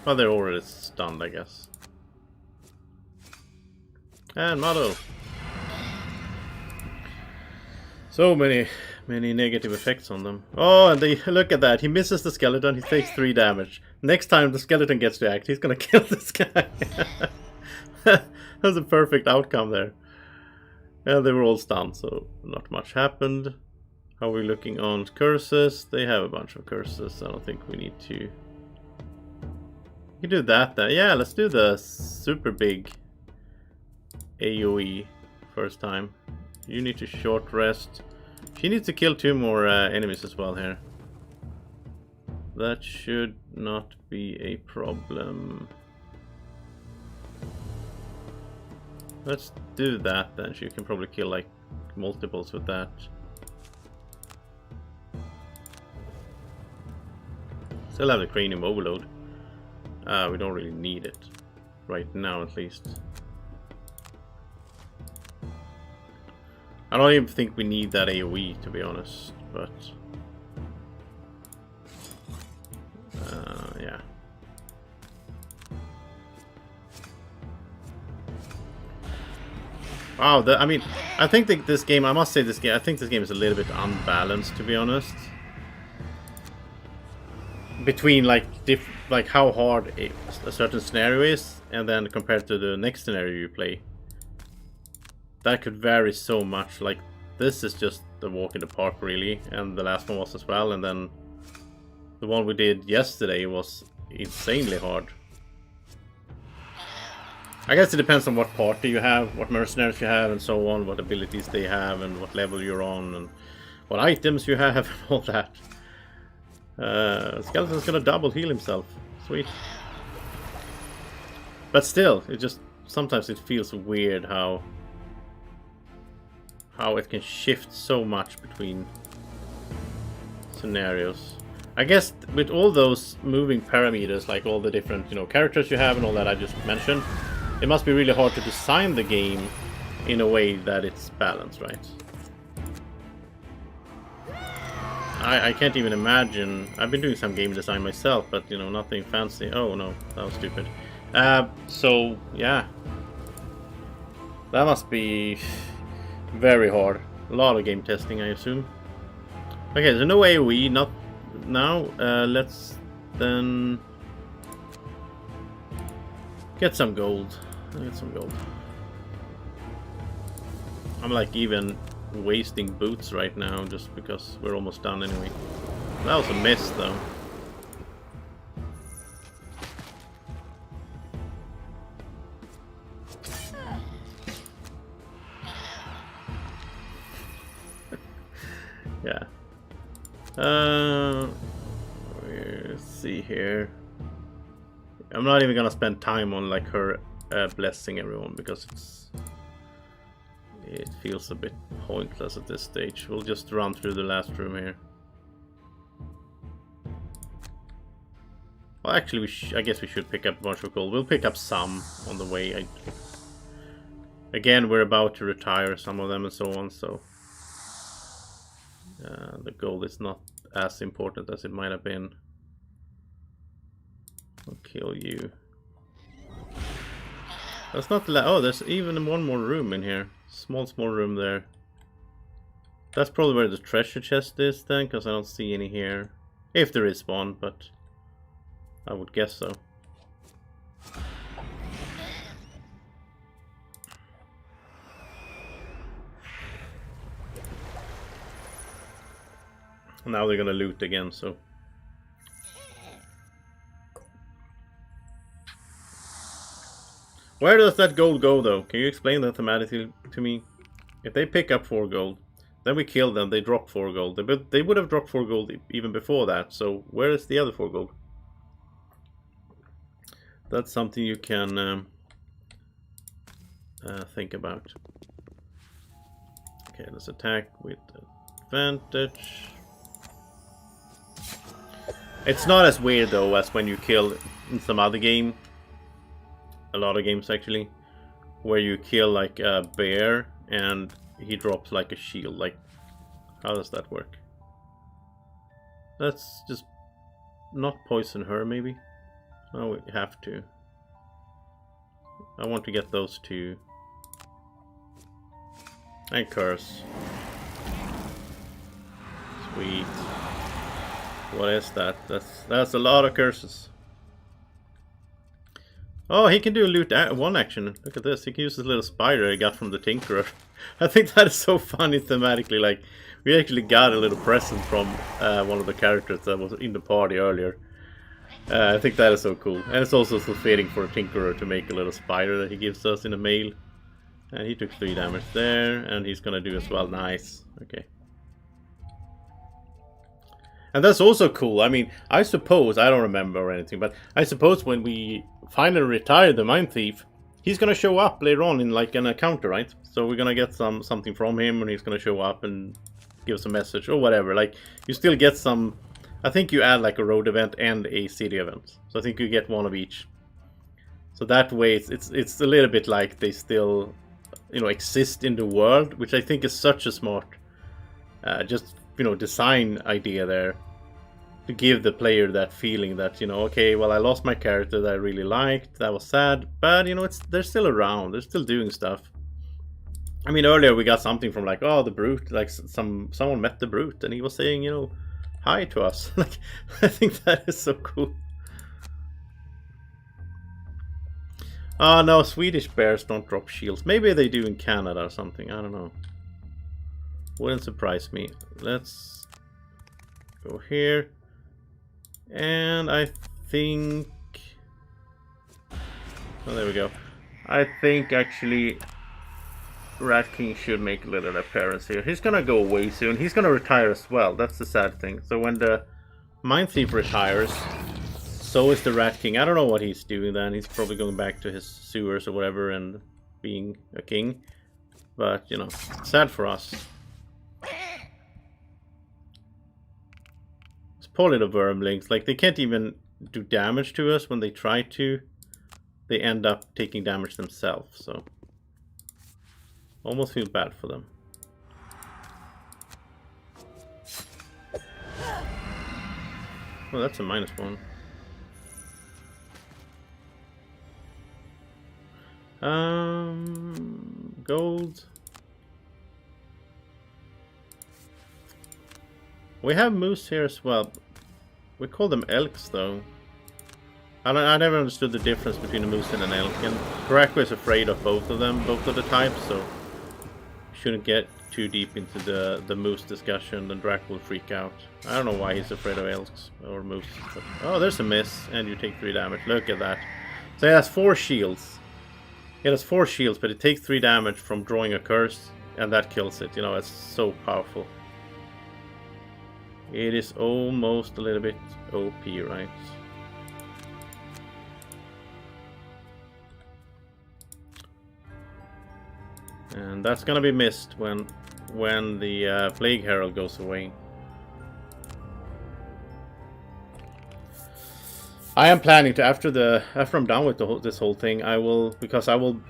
Well, they're already stunned, I guess. And Mado. So many negative effects on them. Oh, and they look at that. He misses the skeleton. He takes 3 damage. Next time the skeleton gets to act, he's gonna kill this guy. That's a perfect outcome there. Yeah, they were all stunned, so not much happened. How are we looking on curses? They have a bunch of curses. I don't think we need to... We can do that then. Yeah, let's do the super big AoE first time. You need to short rest. She needs to kill 2 more enemies as well here. That should not be a problem. Let's do that then. She can probably kill like multiples with that. Still have the cranium overload. We don't really need it. Right now at least. I don't even think we need that AoE to be honest, but yeah. Wow, I mean, I think this game, I must say this game, I think this game is a little bit unbalanced to be honest. Between like how hard a certain scenario is, and then compared to the next scenario you play. That could vary so much. Like this is just the walk in the park really, and the last one was as well, and then the one we did yesterday was insanely hard. I guess it depends on what party you have, what mercenaries you have and so on, what abilities they have and what level you're on and what items you have and all that. Skeleton's gonna double heal himself. Sweet. But still, it just sometimes it feels weird how it can shift so much between scenarios. I guess with all those moving parameters, like all the different, you know, characters you have and all that I just mentioned, it must be really hard to design the game in a way that it's balanced, right? I can't even imagine. I've been doing some game design myself, but you know, nothing fancy. Oh no, that was stupid. So yeah, that must be very hard. A lot of game testing, I assume. Okay, so no AoE, not now. Let's then get some gold. Get some gold. I'm like even wasting boots right now just because we're almost done anyway. That was a miss though. Yeah. Let's see here. I'm not even gonna spend time on like her blessing everyone because it feels a bit pointless at this stage. We'll just run through the last room here. Well, actually, I guess we should pick up a bunch of gold. We'll pick up some on the way. Again, we're about to retire some of them and so on, so the gold is not as important as it might have been. I'll kill you. That's not the oh, there's even one more room in here. Small room there. That's probably where the treasure chest is then, because I don't see any here. If there is one, but I would guess so. Now they're gonna loot again, so. Where does that gold go though? Can you explain that thematically to me? If they pick up 4 gold, then we kill them, they drop 4 gold. They would have dropped 4 gold even before that, so where is the other 4 gold? That's something you can think about. Okay, let's attack with advantage. It's not as weird though as when you kill in some other game. A lot of games actually, where you kill like a bear and he drops like a shield. Like, how does that work? Let's just not poison her maybe. Oh, we have to. I want to get those 2. And curse. Sweet. What is that? That's a lot of curses. Oh, he can do a loot one action. Look at this. He can use this little spider he got from the Tinkerer. I think that is so funny thematically. Like, we actually got a little present from one of the characters that was in the party earlier. I think that is so cool. And it's also so fitting for a Tinkerer to make a little spider that he gives us in the mail. And he took 3 damage there, and he's gonna do as well. Nice. Okay. And that's also cool. I mean, I suppose, I don't remember or anything, but I suppose when we finally retire the Mind Thief, he's gonna show up later on in like an encounter, right? So we're gonna get something from him, and he's gonna show up and give us a message or whatever. Like, you still get some... I think you add like a road event and a city event. So I think you get one of each. So that way, it's a little bit like they still, you know, exist in the world, which I think is such a smart, just, you know, design idea there, to give the player that feeling that, you know, okay, well, I lost my character that I really liked, that was sad, but, you know, they're still around, they're still doing stuff. I mean, earlier we got something from like, oh, the Brute, like someone met the Brute and he was saying, you know, hi to us. Like, I think that is so cool. Oh no, Swedish bears don't drop shields. Maybe they do in Canada or something, I don't know. Wouldn't surprise me. Let's go here. And I think... oh, there we go. I think actually Rat King should make a little appearance here. He's gonna go away soon. He's gonna retire as well. That's the sad thing. So when the Mind Thief retires, so is the Rat King. I don't know what he's doing then. He's probably going back to his sewers or whatever and being a king. But, you know, sad for us. It's poor little wormlings. Like, they can't even do damage to us when they try to. They end up taking damage themselves, so... almost feel bad for them. Oh, that's a -1. Gold. We have moose here as well. We call them elks, though. I never understood the difference between a moose and an elk, and Draco is afraid of both of them, both of the types, so shouldn't get too deep into the moose discussion, then Draco will freak out. I don't know why he's afraid of elks or moose. But, oh, there's a miss, and you take 3 damage. Look at that. So he has 4 shields. It has 4 shields, but it takes 3 damage from drawing a curse, and that kills it. You know, it's so powerful. It is almost a little bit OP, right? And that's gonna be missed when the Plague Herald goes away. I am planning to, after I'm done with this whole thing, I will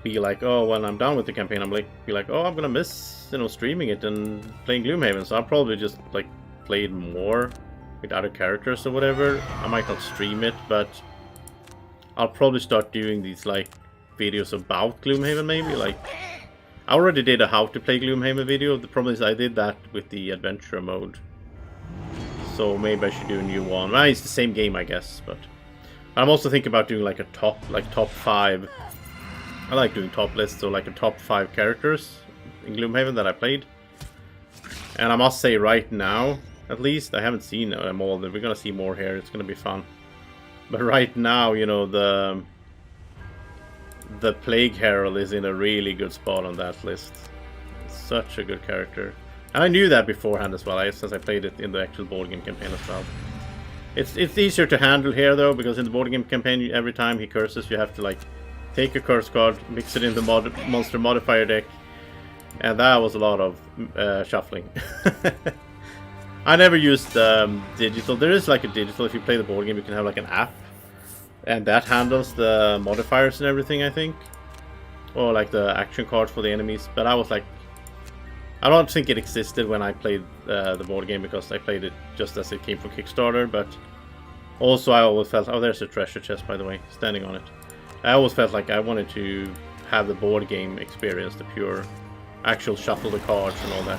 be like, oh, when I'm done with the campaign, I'm gonna miss, you know, streaming it and playing Gloomhaven. So I'll probably just like play it more with other characters or whatever. I might not stream it, but I'll probably start doing these like videos about Gloomhaven, maybe. Like, I already did a how to play Gloomhaven video. The problem is I did that with the adventure mode, so maybe I should do a new one. Well, it's the same game, I guess, but I'm also thinking about doing like a top 5. I like doing top lists, so like a top 5 characters in Gloomhaven that I played. And I must say, right now, at least, I haven't seen them all. We're gonna see more here. It's gonna be fun. But right now, you know, the Plague Herald is in a really good spot on that list. Such a good character. And I knew that beforehand as well, since I played it in the actual board game campaign as well. It's easier to handle here though, because in the board game campaign, every time he curses, you have to like take a curse card, mix it in the monster modifier deck, and that was a lot of shuffling. I never used digital. There is like a digital. If you play the board game, you can have like an app, and that handles the modifiers and everything, I think, or like the action cards for the enemies. But I was like, I don't think it existed when I played the board game, because I played it just as it came from Kickstarter. But also I always felt, oh, there's a treasure chest, by the way, standing on it. I always felt like I wanted to have the board game experience, the pure actual shuffle the cards and all that.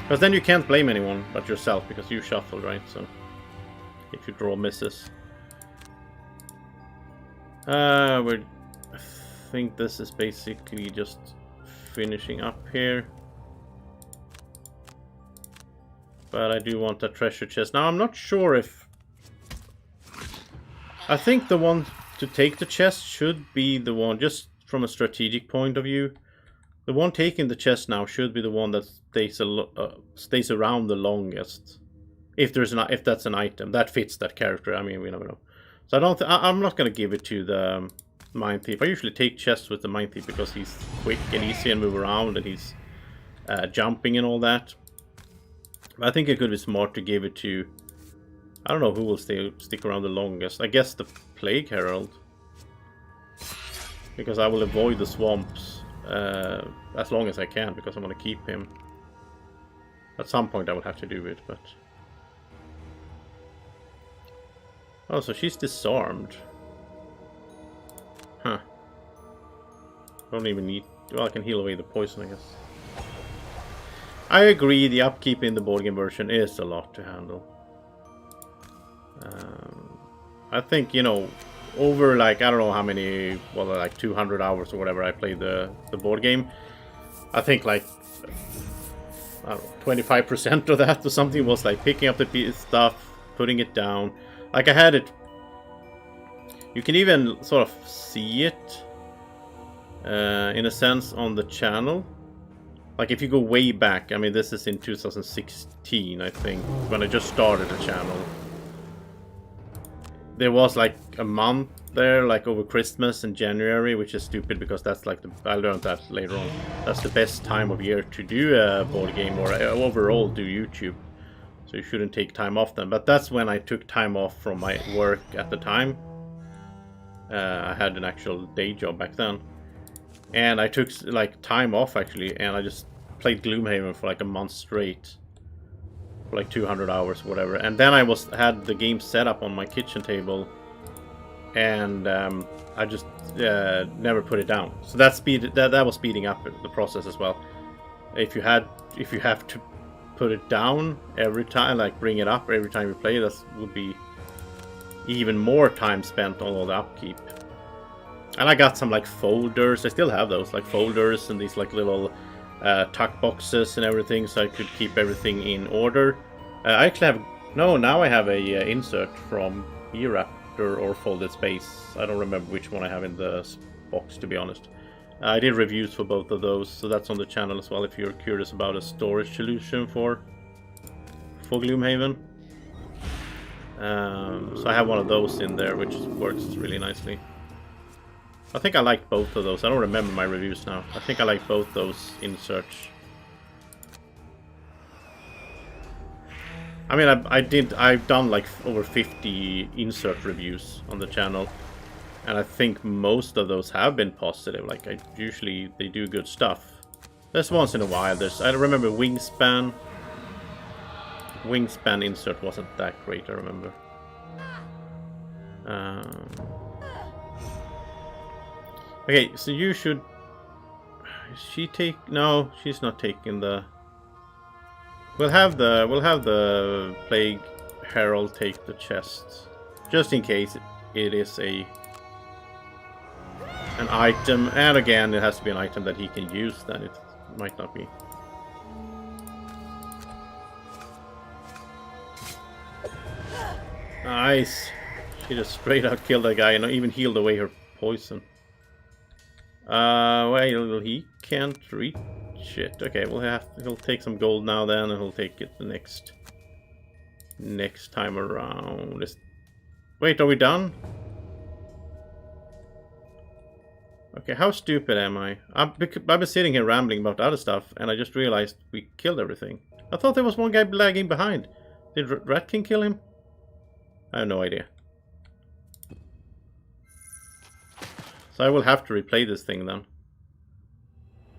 Because then you can't blame anyone but yourself, because you shuffled, right? So if you draw misses. I think this is basically just finishing up here. But I do want a treasure chest. Now I'm not sure if... I think the one to take the chest should be the one, just from a strategic point of view. The one taking the chest now should be the one that stays around the longest. If that's an item that fits that character. I mean, we never know. So I'm not gonna give it to the Mine Thief. I usually take chests with the Mine Thief because he's quick and easy and move around, and he's jumping and all that. But I think it could be smart to give it to, I don't know who will stick around the longest. I guess the Plague Herald, because I will avoid the swamps as long as I can, because I want to keep him. At some point I would have to do it, but... Oh, so she's disarmed. Huh. Don't even need... Well, I can heal away the poison, I guess. I agree, the upkeep in the board game version is a lot to handle. I think, you know, over like, I don't know how many, well, like 200 hours or whatever I played the board game. I think like, I don't know, 25% of that or something was like picking up the stuff, putting it down. Like I had it, you can even sort of see it in a sense on the channel. Like if you go way back, I mean this is in 2016 I think, when I just started the channel. There was like a month there, like over Christmas and January, which is stupid because that's like I learned that later on. That's the best time of year to do a board game or overall do YouTube. So you shouldn't take time off then. But that's when I took time off from my work at the time. I had an actual day job back then. And I took like time off actually, and I just played Gloomhaven for like a month straight. For like 200 hours or whatever. And then I had the game set up on my kitchen table. And I just never put it down. So that was speeding up the process as well. If you have to put it down every time, like bring it up every time you play, that would be even more time spent on all the upkeep. And I got some like folders, I still have those, like folders and these like little tuck boxes and everything, so I could keep everything in order. I actually have, now I have a insert from E-Raptor or Folded Space. I don't remember which one I have in the box, to be honest. I did reviews for both of those, so that's on the channel as well if you're curious about a storage solution for Gloomhaven. So I have one of those in there, which works really nicely. I think I liked both of those. I don't remember my reviews now. I think I like both those inserts. I mean, I've done like over 50 insert reviews on the channel, and I think most of those have been positive. Like usually they do good stuff. There's once in a while. I remember Wingspan insert wasn't that great, I remember. Okay, so you should... Is she take... No, she's not taking the... We'll have the Plague Herald take the chest. Just in case it is an item. And again, it has to be an item that he can use, then it might not be. Nice. She just straight out killed that guy and even healed away her poison. Well, he can't reach it. Okay, he'll take some gold now then, and he'll take it the next time around. Wait, are we done? Okay, how stupid am I? I've been sitting here rambling about other stuff, and I just realized we killed everything. I thought there was one guy lagging behind. Did Rat King kill him? I have no idea. So I will have to replay this thing then.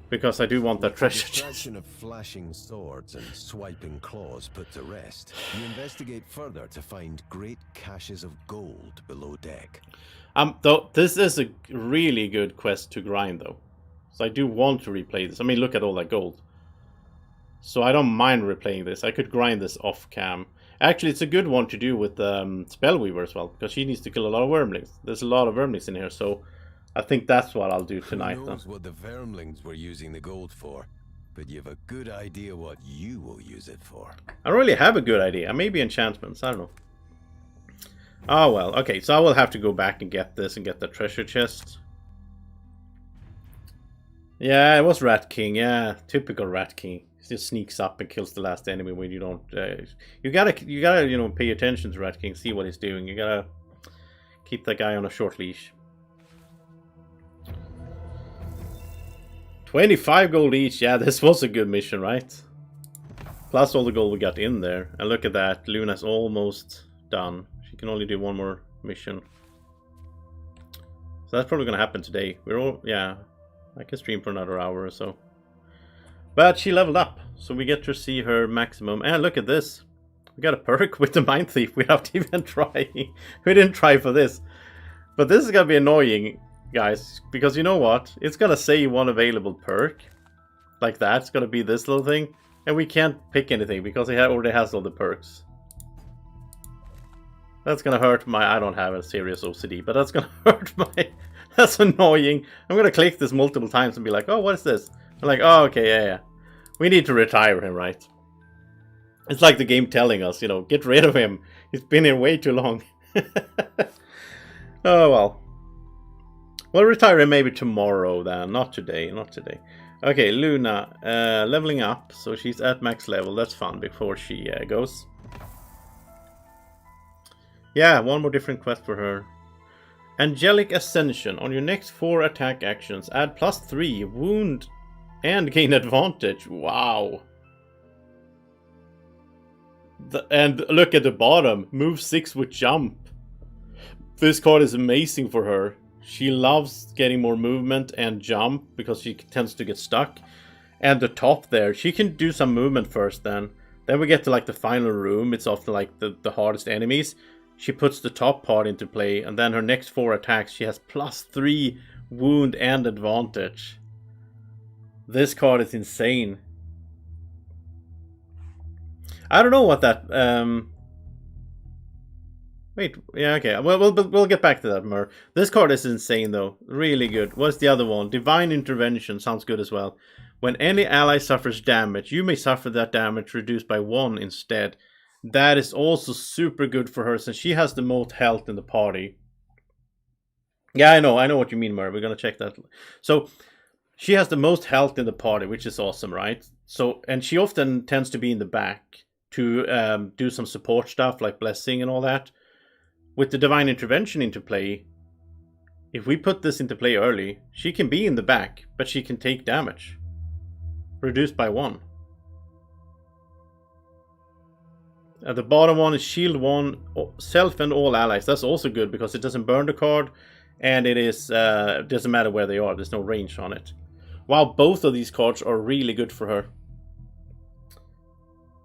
Because I do want that treasure chest. With the distraction of flashing swords and swiping claws put to rest, you investigate further to find great caches of gold below deck. Though this is a really good quest to grind though. So I do want to replay this. I mean, look at all that gold. So I don't mind replaying this. I could grind this off cam. Actually, it's a good one to do with Spellweaver as well, because she needs to kill a lot of wormlings. There's a lot of wormlings in here, so I think that's what I'll do tonight. Who knows what the vermlings were using the gold for, but you have a good idea what you will use it for. I don't really have a good idea. Maybe enchantments, I don't know. Oh well, okay, so I will have to go back and get this and get the treasure chest. Yeah, it was Rat King. Yeah, typical Rat King. He just sneaks up and kills the last enemy when you don't. You gotta pay attention to Rat King, see what he's doing. You gotta keep that guy on a short leash. 25 gold each. Yeah, this was a good mission, right? Plus all the gold we got in there. And look at that, Luna's almost done. She can only do one more mission. So that's probably gonna happen today. Yeah, I can stream for another hour or so. But she leveled up, so we get to see her maximum. And look at this. We got a perk with the Mind Thief without even trying. We didn't try for this. But this is gonna be annoying, guys, because you know what? It's gonna say one available perk. Like that. It's gonna be this little thing. And we can't pick anything because it already has all the perks. That's gonna hurt my... I don't have a serious OCD, but that's gonna hurt my... That's annoying. I'm gonna click this multiple times and be like, oh, what is this? I'm like, oh, okay, yeah. We need to retire him, right? It's like the game telling us, get rid of him. He's been here way too long. Oh, well. We'll retire him maybe tomorrow then. Not today, not today. Okay, Luna, leveling up. So she's at max level. That's fun before she goes. Yeah, one more different quest for her. Angelic Ascension. On your next 4 attack actions, add +3 wound and gain advantage. Wow. And look at the bottom. Move 6 with jump. This card is amazing for her. She loves getting more movement and jump because she tends to get stuck. And the top there, she can do some movement first then. Then we get to like the final room. It's often like the hardest enemies. She puts the top part into play, and then her next 4 attacks, she has +3 wound and advantage. This card is insane. I don't know what that... Wait, yeah, okay. We'll get back to that more. This card is insane, though. Really good. What's the other one? Divine Intervention sounds good as well. When any ally suffers damage, you may suffer that damage reduced by 1 instead. That is also super good for her since she has the most health in the party. Yeah, I know what you mean, Murray. We're gonna check that. So she has the most health in the party, which is awesome, right? So, and she often tends to be in the back to do some support stuff like blessing and all that. With the Divine Intervention into play, if we put this into play early, she can be in the back, but she can take damage. Reduced by 1. The bottom one is shield 1, self and all allies. That's also good because it doesn't burn the card, and it is doesn't matter where they are. There's no range on it. Wow, both of these cards are really good for her.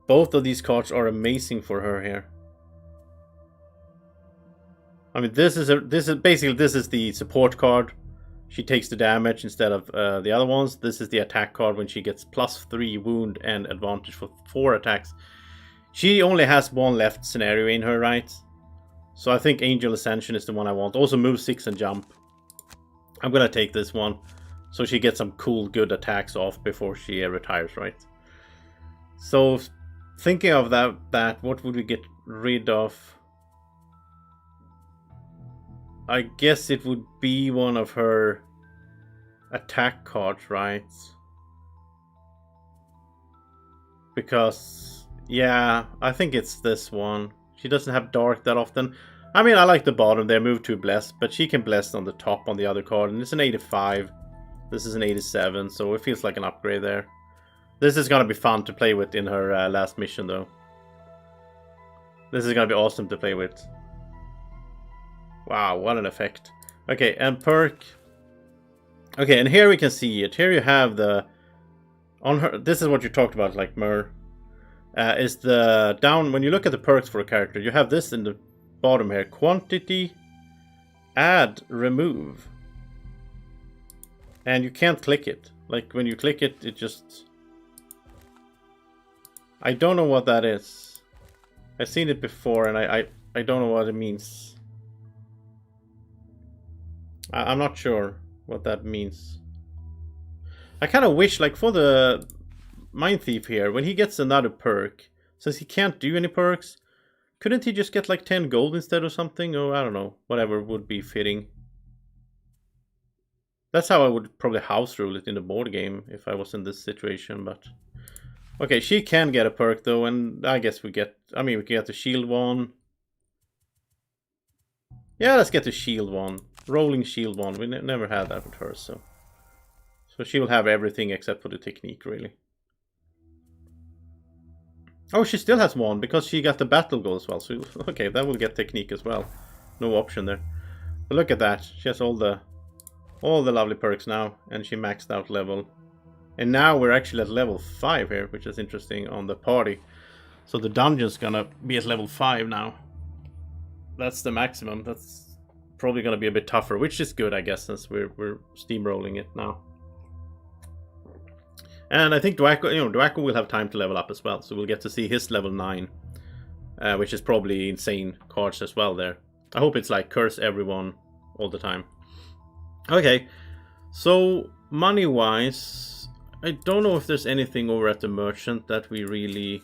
Both of these cards are amazing for her here. I mean, this is the support card. She takes the damage instead of the other ones. This is the attack card when she gets +3 wound and advantage for 4 attacks. She only has 1 left scenario in her, right? So I think Angel Ascension is the one I want. Also move 6 and jump. I'm gonna take this one. So she gets some cool, good attacks off before she retires, right? So thinking of that, what would we get rid of? I guess it would be one of her attack cards, right? Because... yeah, I think it's this one. She doesn't have dark that often. I mean, I like the bottom there, move to bless, but she can bless on the top on the other card, and it's an 85. This is an 87, so it feels like an upgrade there. This is gonna be fun to play with in her last mission, though. This is gonna be awesome to play with. Wow, what an effect. Okay, and perk. Okay, and here we can see it. Here you have the... on her. This is what you talked about, like Myrrh. Is the down when you look at the perks for a character, you have this in the bottom here: quantity, add, remove, and you can't click it. Like when you click it, it just... I don't know what that is. I've seen it before, and I don't know what it means. I'm not sure what that means. I kind of wish, like for the Mind Thief here, when he gets another perk, since he can't do any perks, couldn't he just get like 10 gold instead or something? Or I don't know, whatever would be fitting. That's how I would probably house rule it in the board game if I was in this situation, but... Okay, she can get a perk though, and I guess we get... I mean, we can get the shield one. Yeah, let's get the shield one. Rolling shield one. We never had that with her, so... So she will have everything except for the technique, really. Oh, she still has one, because she got the battle goal as well. So, okay, that will get technique as well. No option there. But look at that. She has all the lovely perks now, and she maxed out level. And now we're actually at level 5 here, which is interesting on the party. So the dungeon's gonna be at level 5 now. That's the maximum. That's probably gonna be a bit tougher, which is good, I guess, since we're steamrolling it now. And I think Dwacko will have time to level up as well, so we'll get to see his level 9, which is probably insane cards as well there. I hope it's like curse everyone all the time. Okay, so money-wise, I don't know if there's anything over at the merchant that we really...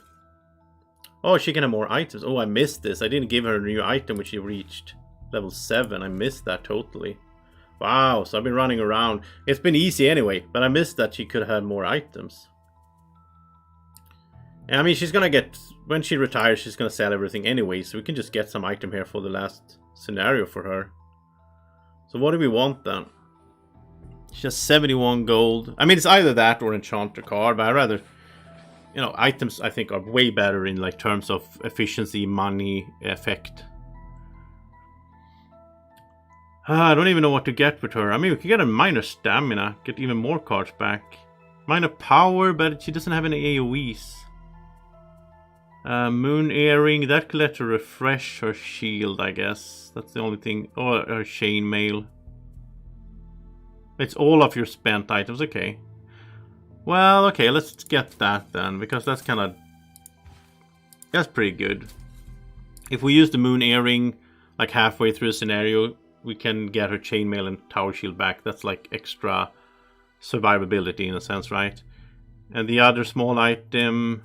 Oh, she can have more items. Oh, I missed this. I didn't give her a new item when she reached level 7. I missed that totally. Wow, so I've been running around. It's been easy anyway, but I missed that she could have more items. And I mean, she's gonna get... When she retires, she's gonna sell everything anyway, so we can just get some item here for the last scenario for her. So what do we want then? She has 71 gold. I mean, it's either that or enchanter card, but I'd rather... You know, items I think are way better in like terms of efficiency, money, effect. I don't even know what to get with her. I mean, we could get a minor stamina, get even more cards back. Minor power, but she doesn't have any AoEs. Moon earring, that could let her refresh her shield, I guess. That's the only thing. Or her chainmail. It's all of your spent items, okay. Well, okay, let's get that then, because that's kind of... That's pretty good. If we use the moon earring like halfway through a scenario, we can get her chainmail and tower shield back. That's like extra survivability in a sense, right? And the other small item...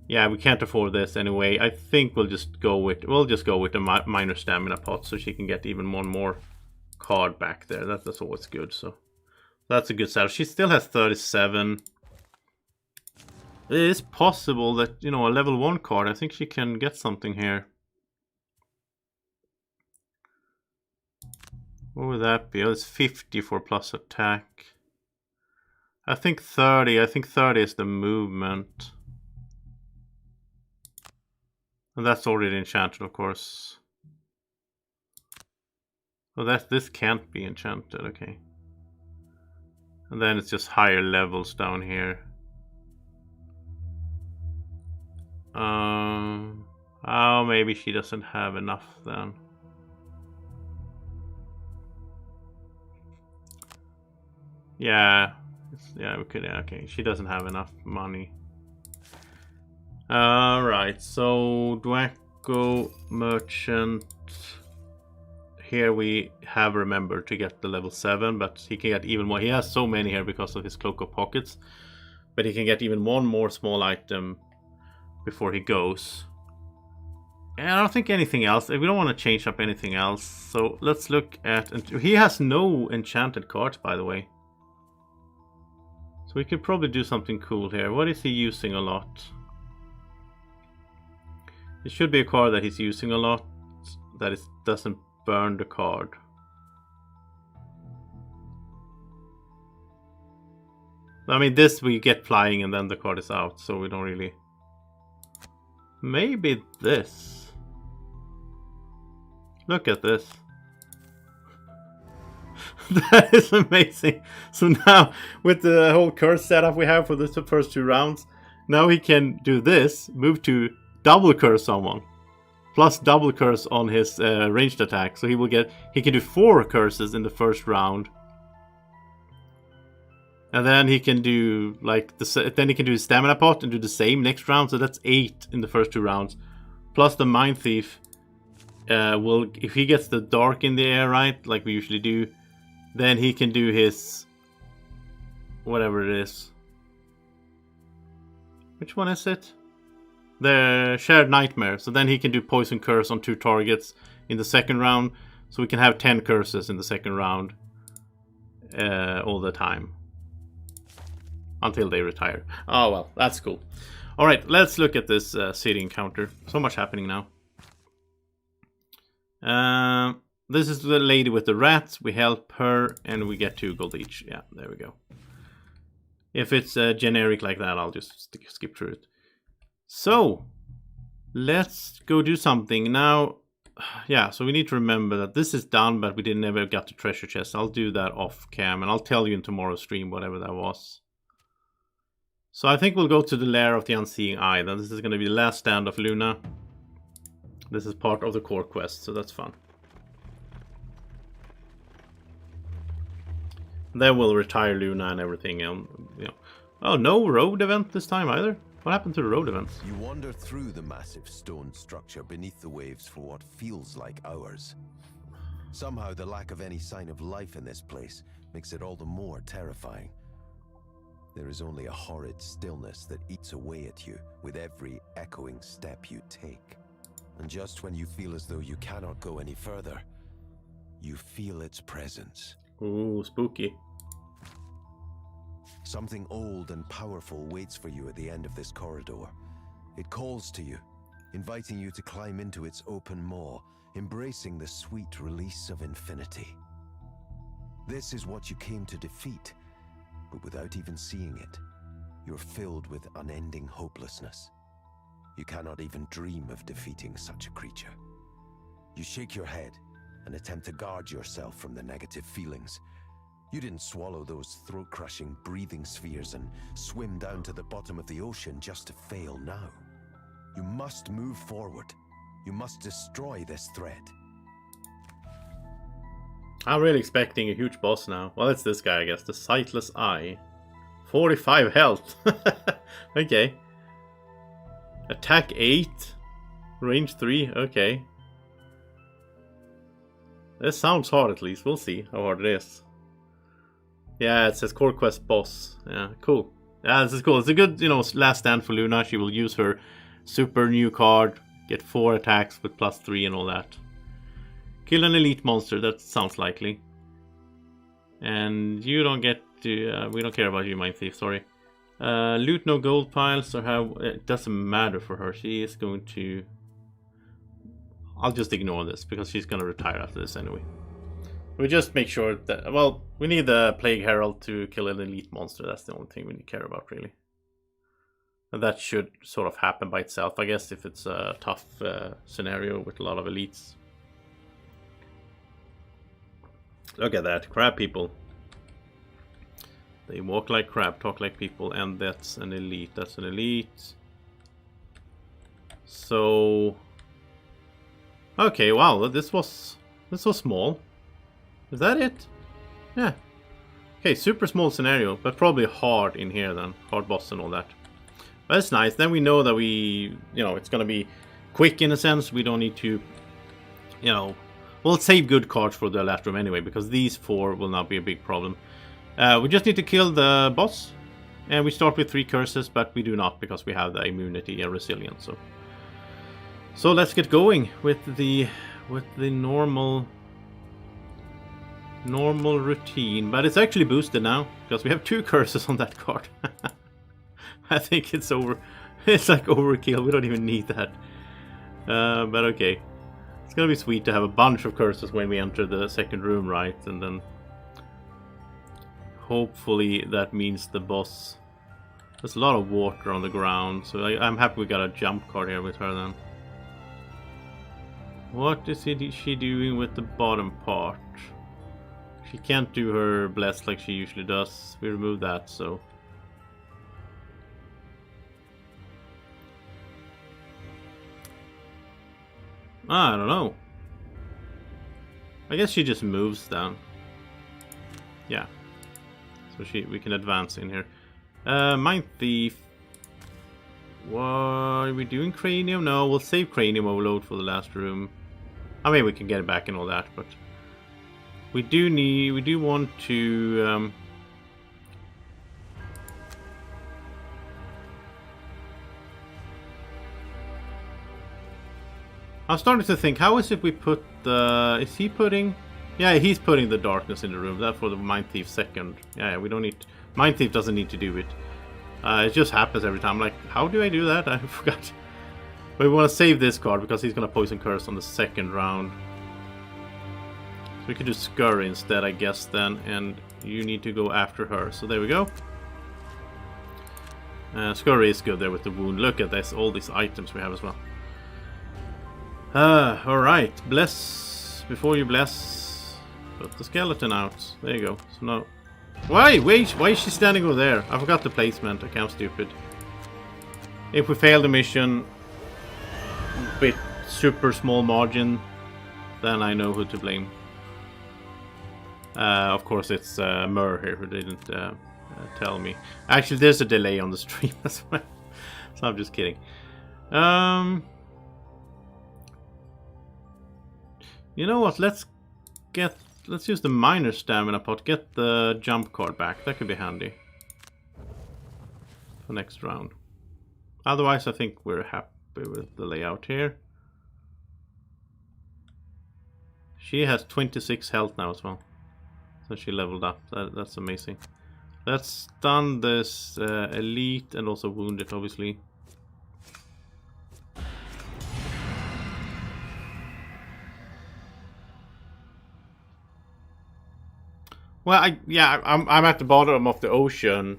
Yeah, we can't afford this anyway. I think we'll just go with the minor stamina pot so she can get even one more card back there. That's always good, so... That's a good setup. She still has 37. It is possible that, you know, a level 1 card, I think she can get something here. What would that be? Oh, it's 50 for plus attack. I think 30. I think 30 is the movement. And that's already enchanted, of course. Oh, this can't be enchanted, okay. And then it's just higher levels down here. Oh, maybe she doesn't have enough then. Yeah, we could. Yeah, okay, she doesn't have enough money. Right. So Dwacko merchant. Here we have remembered to get the level 7, but he can get even more. He has so many here because of his Cloak of Pockets. But he can get even one more small item before he goes. And I don't think anything else. We don't want to change up anything else. So let's look at... He has no enchanted cards, by the way. So we could probably do something cool here. What is he using a lot? It should be a card that he's using a lot. That it doesn't burn the card. I mean, this we get flying and then the card is out, so we don't really... Maybe this. Look at this. That is amazing. So now, with the whole curse setup we have for the first 2 rounds, now he can do this, move to double curse someone. Plus double curse on his ranged attack. So he can do 4 curses in the first round. And then he can do then he can do his stamina pot and do the same next round. So that's 8 in the first 2 rounds. Plus the Mind Thief will, if he gets the dark in the air, right, like we usually do, then he can do his whatever it is. Which one is it? The Shared Nightmare. So then he can do Poison Curse on 2 targets in the second round. So we can have 10 curses in the second round. all the time. Until they retire. Oh well, that's cool. Alright, let's look at this city encounter. So much happening now. This is the lady with the rats. We help her and we get 2 gold each. Yeah, there we go. If it's generic like that, I'll just skip through it. So, let's go do something. Now, yeah, so we need to remember that this is done, but we never got the treasure chest. I'll do that off cam, and I'll tell you in tomorrow's stream, whatever that was. So I think we'll go to the Lair of the Unseeing Eye. Then this is going to be the last stand of Luna. This is part of the core quest, so that's fun. Then we'll retire Luna and everything, and you know. Oh, no road event this time either. What happened to the road events? You wander through the massive stone structure beneath the waves for what feels like hours. Somehow the lack of any sign of life in this place makes it all the more terrifying. There is only a horrid stillness that eats away at you with every echoing step you take. And just when you feel as though you cannot go any further, you feel its presence. Ooh, spooky. Something old and powerful waits for you at the end of this corridor. It calls to you, inviting you to climb into its open maw, embracing the sweet release of infinity. This is what you came to defeat, but without even seeing it, you're filled with unending hopelessness. You cannot even dream of defeating such a creature. You shake your head and attempt to guard yourself from the negative feelings. You didn't swallow those throat-crushing breathing spheres and swim down to the bottom of the ocean just to fail now. You must move forward. You must destroy this threat. I'm really expecting a huge boss now. Well, it's this guy, I guess. The Sightless Eye. 45 health. Okay. Attack 8. Range 3. Okay. This sounds hard at least. We'll see how hard it is. Yeah, it says core quest boss. Yeah, cool. Yeah, this is cool. It's a good, you know, last stand for Luna. She will use her super new card. Get 4 attacks with +3 and all that. Kill an elite monster, that sounds likely. And you don't get to... we don't care about you, Mind Thief, sorry. Loot no gold piles, or how... It doesn't matter for her. She is going to... I'll just ignore this, because she's going to retire after this anyway. We just make sure that... Well, we need the Plague Herald to kill an elite monster. That's the only thing we care about, really. And that should sort of happen by itself, I guess, if it's a tough scenario with a lot of elites. Look at that, crab people. They walk like crab, talk like people, and that's an elite. That's an elite. So, okay, wow, this was small. Is that it? Yeah. Okay, super small scenario, but probably hard in here then, hard boss and all that. But it's nice. Then we know that we, you know, it's gonna be quick in a sense. We don't need to, you know. We'll save good cards for the last room anyway, because these 4 will not be a big problem. We just need to kill the boss. And we start with 3 curses, but we do not, because we have the immunity and resilience. So let's get going with the normal routine. But it's actually boosted now, because we have 2 curses on that card. I think it's over. It's like overkill. We don't even need that. But okay. It's gonna be sweet to have a bunch of curses when we enter the second room, right? And then hopefully that means the boss... There's a lot of water on the ground, so I'm happy we got a jump card here with her then. What is she doing with the bottom part? She can't do her bless like she usually does. We removed that, so... I don't know. I guess she just moves down. Yeah. So we can advance in here. Mind Thief. What are we doing? Cranium? No, we'll save Cranium Overload for the last room. I mean, we can get it back and all that, but we do want to I'm starting to think, how is it we put the... Is he putting... Yeah, he's putting the darkness in the room. That's for the Mind Thief second. Yeah, we don't need... Mind Thief doesn't need to do it. It just happens every time. Like, how do I do that? I forgot. But we want to save this card because he's going to Poison Curse on the second round. So we could do Scurry instead, I guess, then. And you need to go after her. So there we go. Scurry is good there with the wound. Look at this, all these items we have as well. Alright. Bless. Before you bless... Put the skeleton out. There you go. So now... Why is she standing over there? I forgot the placement. Okay, I'm stupid. If we fail the mission with super small margin, then I know who to blame. Of course, it's Mur here who didn't tell me. Actually, there's a delay on the stream as well. So I'm just kidding. You know what? Let's use the minor stamina pot. Get the jump card back. That could be handy for next round. Otherwise, I think we're happy with the layout here. She has 26 health now as well. So she leveled up. That's amazing. Let's stun this elite and also wound it, obviously. Well, I'm at the bottom of the ocean,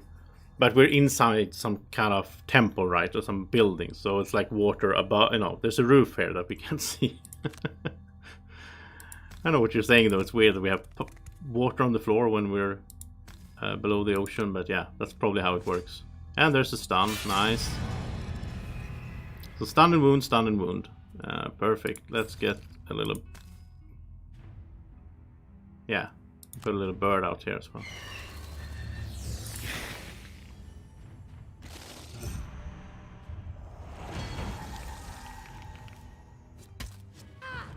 but we're inside some kind of temple, right, or some building. So it's like water above. You know, there's a roof here that we can see. I know what you're saying, though. It's weird that we have water on the floor when we're below the ocean, but yeah, that's probably how it works. And there's a stun. Nice. So stun and wound, stun and wound. Perfect. Let's get a little... Yeah. Put a little bird out here as well.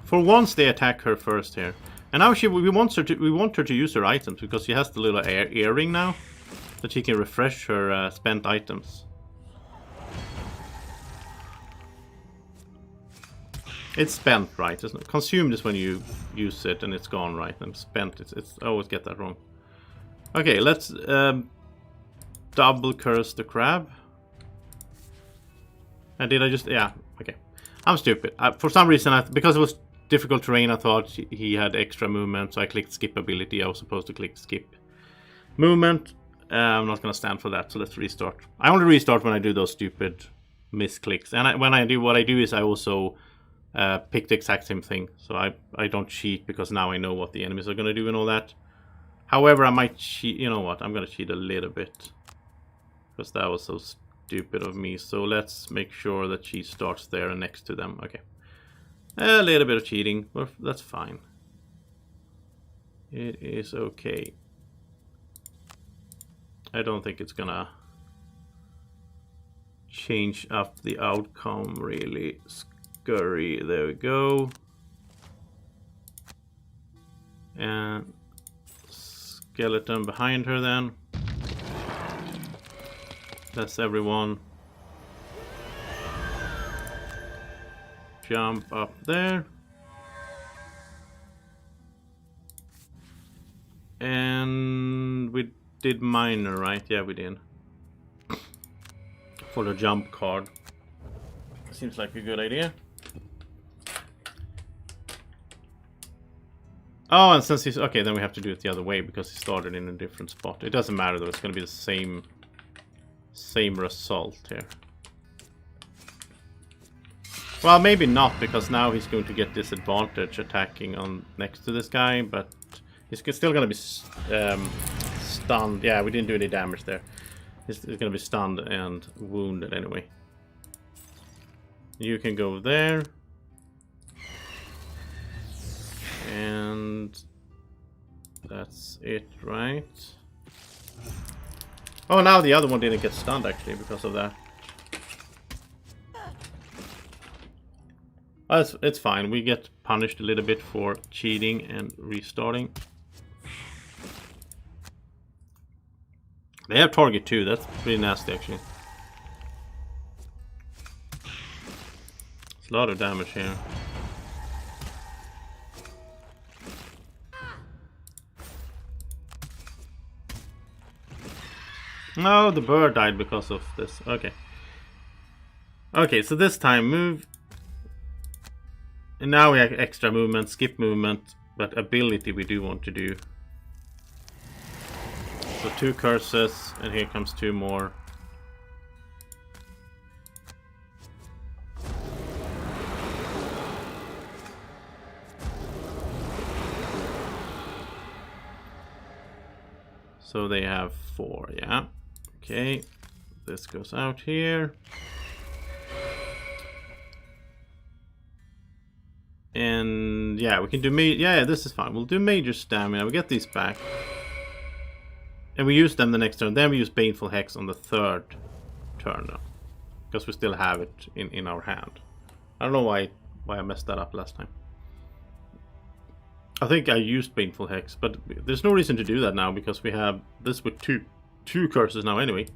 For once, they attack her first here, and now we want her to use her items because she has the little earring now, that she can refresh her spent items. It's spent, right? Isn't it? Consumed is when you use it and it's gone, right? And spent, I always get that wrong. Okay, let's double curse the crab. And did I just... Yeah, okay. I'm stupid. For some reason, because it was difficult terrain, I thought he had extra movement, so I clicked skip ability. I was supposed to click skip movement. I'm not going to stand for that, so let's restart. I only restart when I do those stupid misclicks. And when I do, what I do is I also... pick the exact same thing, so I don't cheat because now I know what the enemies are going to do and all that. However, I might cheat. You know what? I'm going to cheat a little bit because that was so stupid of me. So let's make sure that she starts there and next to them. Okay, a little bit of cheating, but that's fine. It is okay. I don't think it's gonna change up the outcome really. Scurry, there we go. And skeleton behind her then. That's everyone. Jump up there. And we did minor, right? Yeah, we did. For the jump card. Seems like a good idea. Oh, and since he's... Okay, then we have to do it the other way because he started in a different spot. It doesn't matter though, it's going to be the same result here. Well, maybe not, because now he's going to get disadvantage attacking on next to this guy, but he's still going to be stunned. Yeah, we didn't do any damage there. He's going to be stunned and wounded anyway. You can go there. And that's it, right? Oh, now the other one didn't get stunned actually because of that. Oh, it's fine. We get punished a little bit for cheating and restarting. They have target too. That's pretty nasty actually. It's a lot of damage here. No, the bird died because of this. Okay. Okay, so this time move. And now we have extra movement, skip movement, but ability we do want to do. So 2 curses, and here comes 2 more. So they have 4, yeah. Okay, this goes out here. And yeah, we can do yeah, this is fine. We'll do major stamina. We get these back. And we use them the next turn. Then we use Baneful Hex on the 3rd turn now. Because we still have it in our hand. I don't know why I messed that up last time. I think I used Baneful Hex, but there's no reason to do that now because we have this with two curses now anyway.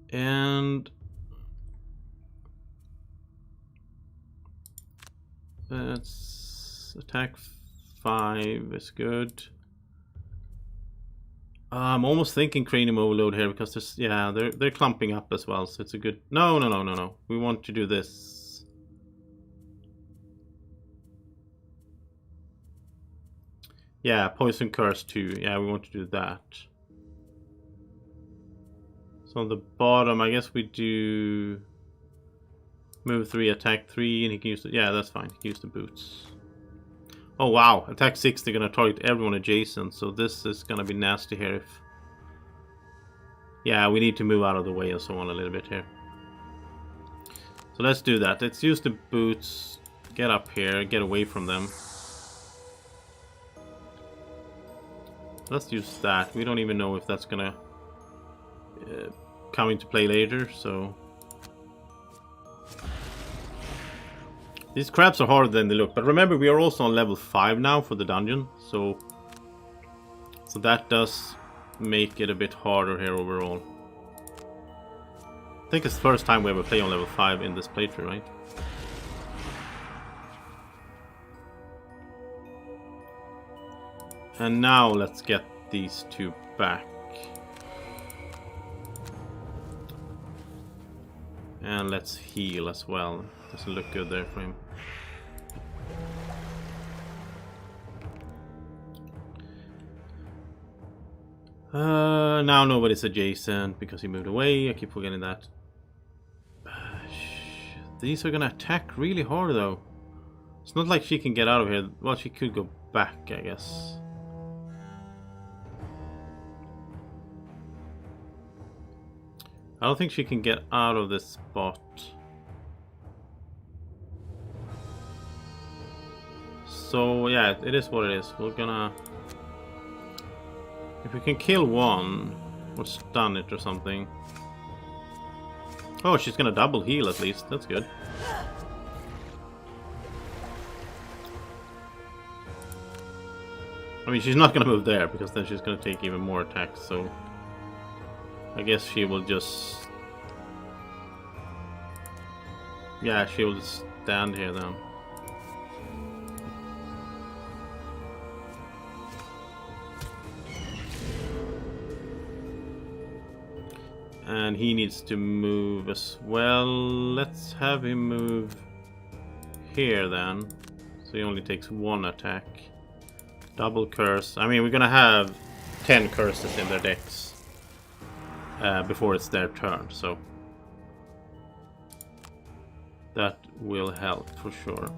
And let's attack 5 is good. I'm almost thinking Cranium Overload here because this, yeah, they're clumping up as well, so it's a good. No. We want to do this. Yeah, Poison Curse 2. Yeah, we want to do that. So on the bottom, I guess we do move 3, attack 3, and he can use it. Yeah, that's fine. He can use the boots. Oh wow, attack 6, they're gonna target everyone adjacent, so this is gonna be nasty here if... Yeah, we need to move out of the way and so on a little bit here. So let's do that. Let's use the boots, get up here, get away from them. Let's use that. We don't even know if that's gonna come into play later, so... These crabs are harder than they look, but remember we are also on level 5 now for the dungeon, so that does make it a bit harder here overall. I think it's the first time we ever play on level 5 in this playthrough, right? And now let's get these 2 back. And let's heal as well. Doesn't look good there for him. Now nobody's adjacent because he moved away. I keep forgetting that. These are gonna attack really hard though. It's not like she can get out of here. Well, she could go back, I guess. I don't think she can get out of this spot. So yeah, it is what it is. We're gonna... If we can kill one, or stun it or something. Oh, she's gonna double heal at least. That's good. I mean, she's not gonna move there because then she's gonna take even more attacks, so... I guess she will just... Yeah, she will just stand here then. And he needs to move as well. Let's have him move here then. So he only takes 1 attack. Double curse. I mean, we're gonna have 10 curses in their decks before it's their turn, so that will help for sure.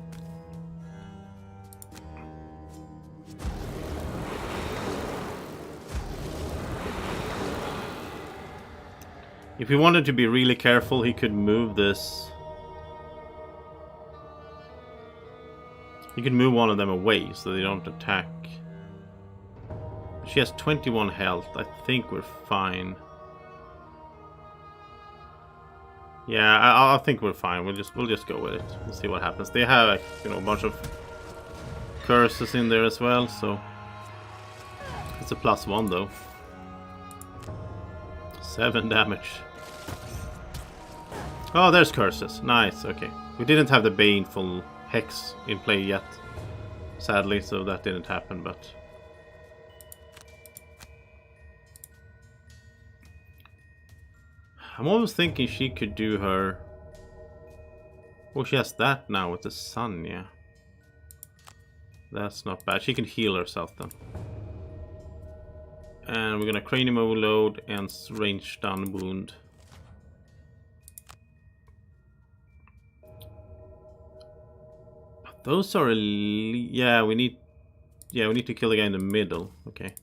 If he wanted to be really careful, he could move this. He could move one of them away so they don't attack. She has 21 health. I think we're fine. Yeah, I think we're fine. We'll just go with it. We'll see what happens. They have, you know, a bunch of curses in there as well, so it's a +1 though. 7 damage. Oh, there's curses. Nice, okay. We didn't have the Baneful Hex in play yet, sadly, so that didn't happen, but... I'm always thinking she could do her... Oh, she has that now with the sun, yeah. That's not bad. She can heal herself then. And we're gonna cranium overload and range stun wound. Those are yeah, we need to kill the guy in the middle. Okay.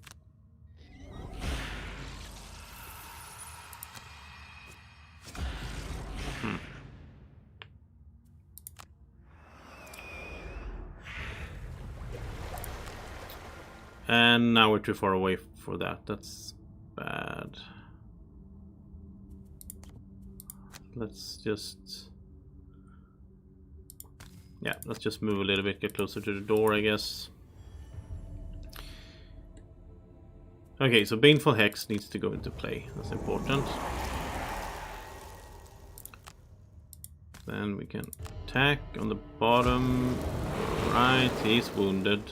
And now we're too far away for that. That's bad. Let's just... Yeah, let's just move a little bit, get closer to the door, I guess. Okay, so Baneful Hex needs to go into play. That's important. Then we can attack on the bottom. Right, he's wounded.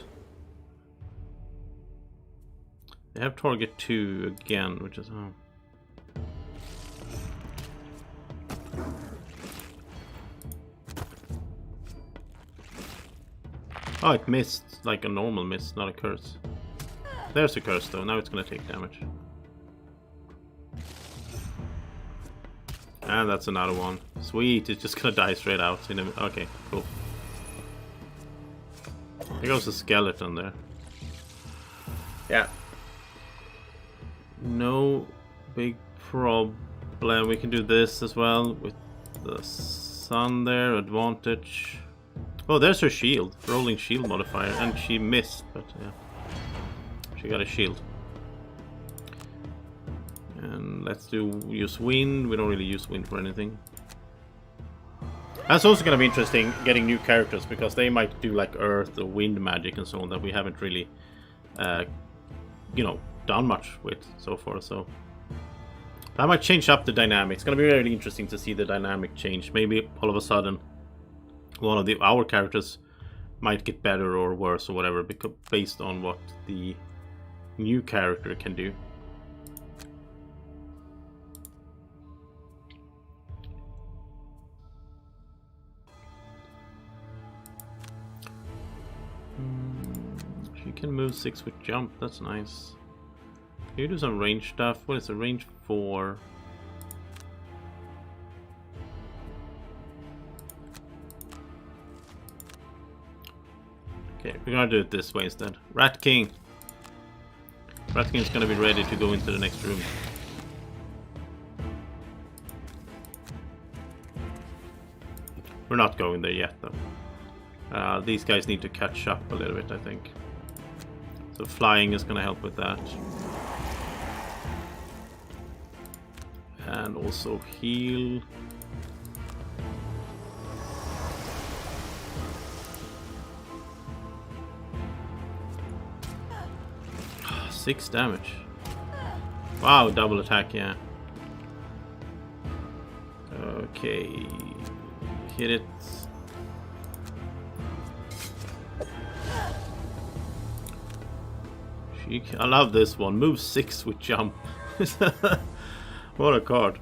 They have target 2 again, which is... Oh. Oh, it missed like a normal miss, not a curse. There's a curse though, now it's gonna take damage. And that's another one. Sweet, it's just gonna die straight out. Okay, cool. There goes the skeleton there. Yeah. No big problem. We can do this as well with the sun there, advantage. Oh, there's her shield, rolling shield modifier, and she missed, but yeah, she got a shield. And let's use wind. We don't really use wind for anything. That's also gonna be interesting getting new characters because they might do like earth or wind magic and so on that we haven't really, you know, done much with so far. So that might change up the dynamic. It's gonna be really interesting to see the dynamic change. Maybe all of a sudden one of our characters might get better or worse or whatever, because based on what the new character can do. She can move 6 with jump, that's nice. Can you do some range stuff? What is the range 4? Okay, we're gonna do it this way instead. Rat King! Rat King's gonna be ready to go into the next room. We're not going there yet though. These guys need to catch up a little bit, I think. So flying is gonna help with that. And also heal. Six damage. Wow, double attack, yeah. Okay. Hit it. I love this one. Move 6 with jump. What a card.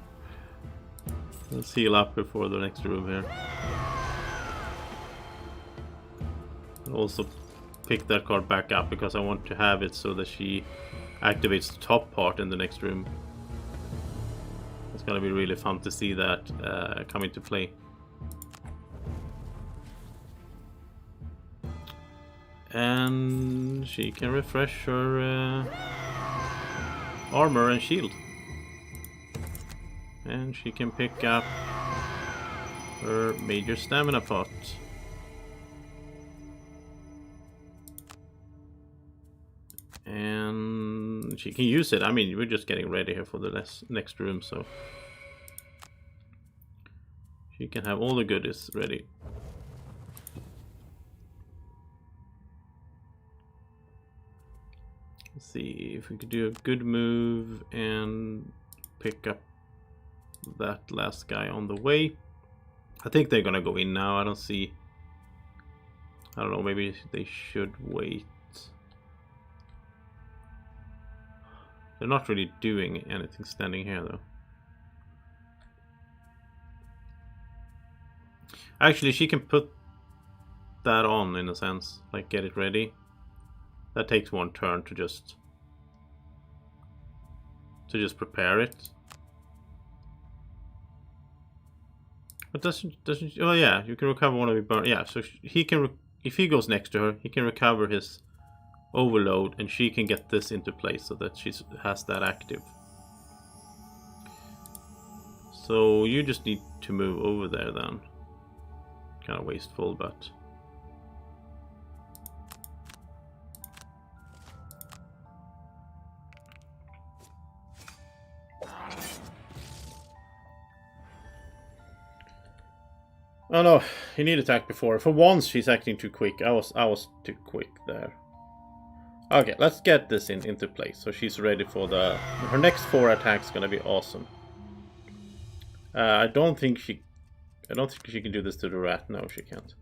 Let's heal up before the next room here. And also pick that card back up because I want to have it so that she activates the top part in the next room. It's gonna be really fun to see that come into play. And she can refresh her armor and shield. And she can pick up her major stamina pot. And she can use it. I mean, we're just getting ready here for the next room, so she can have all the goodies ready. Let's see if we could do a good move and pick up that last guy on the way. I think they're gonna go in now. I don't know, maybe they should wait. They're not really doing anything standing here though. Actually, she can put that on in a sense, like get it ready. That takes one turn to just prepare it. But doesn't oh yeah, you can recover one of your burn. Yeah, so he can if he goes next to her, he can recover his overload, and she can get this into place so that she has that active. So you just need to move over there then. Kind of wasteful, but oh no, he needed attack before. For once she's acting too quick. I was too quick there. Okay, let's get this into place. So she's ready for her next 4 attacks. Gonna be awesome. I don't think she can do this to the rat. No, she can't.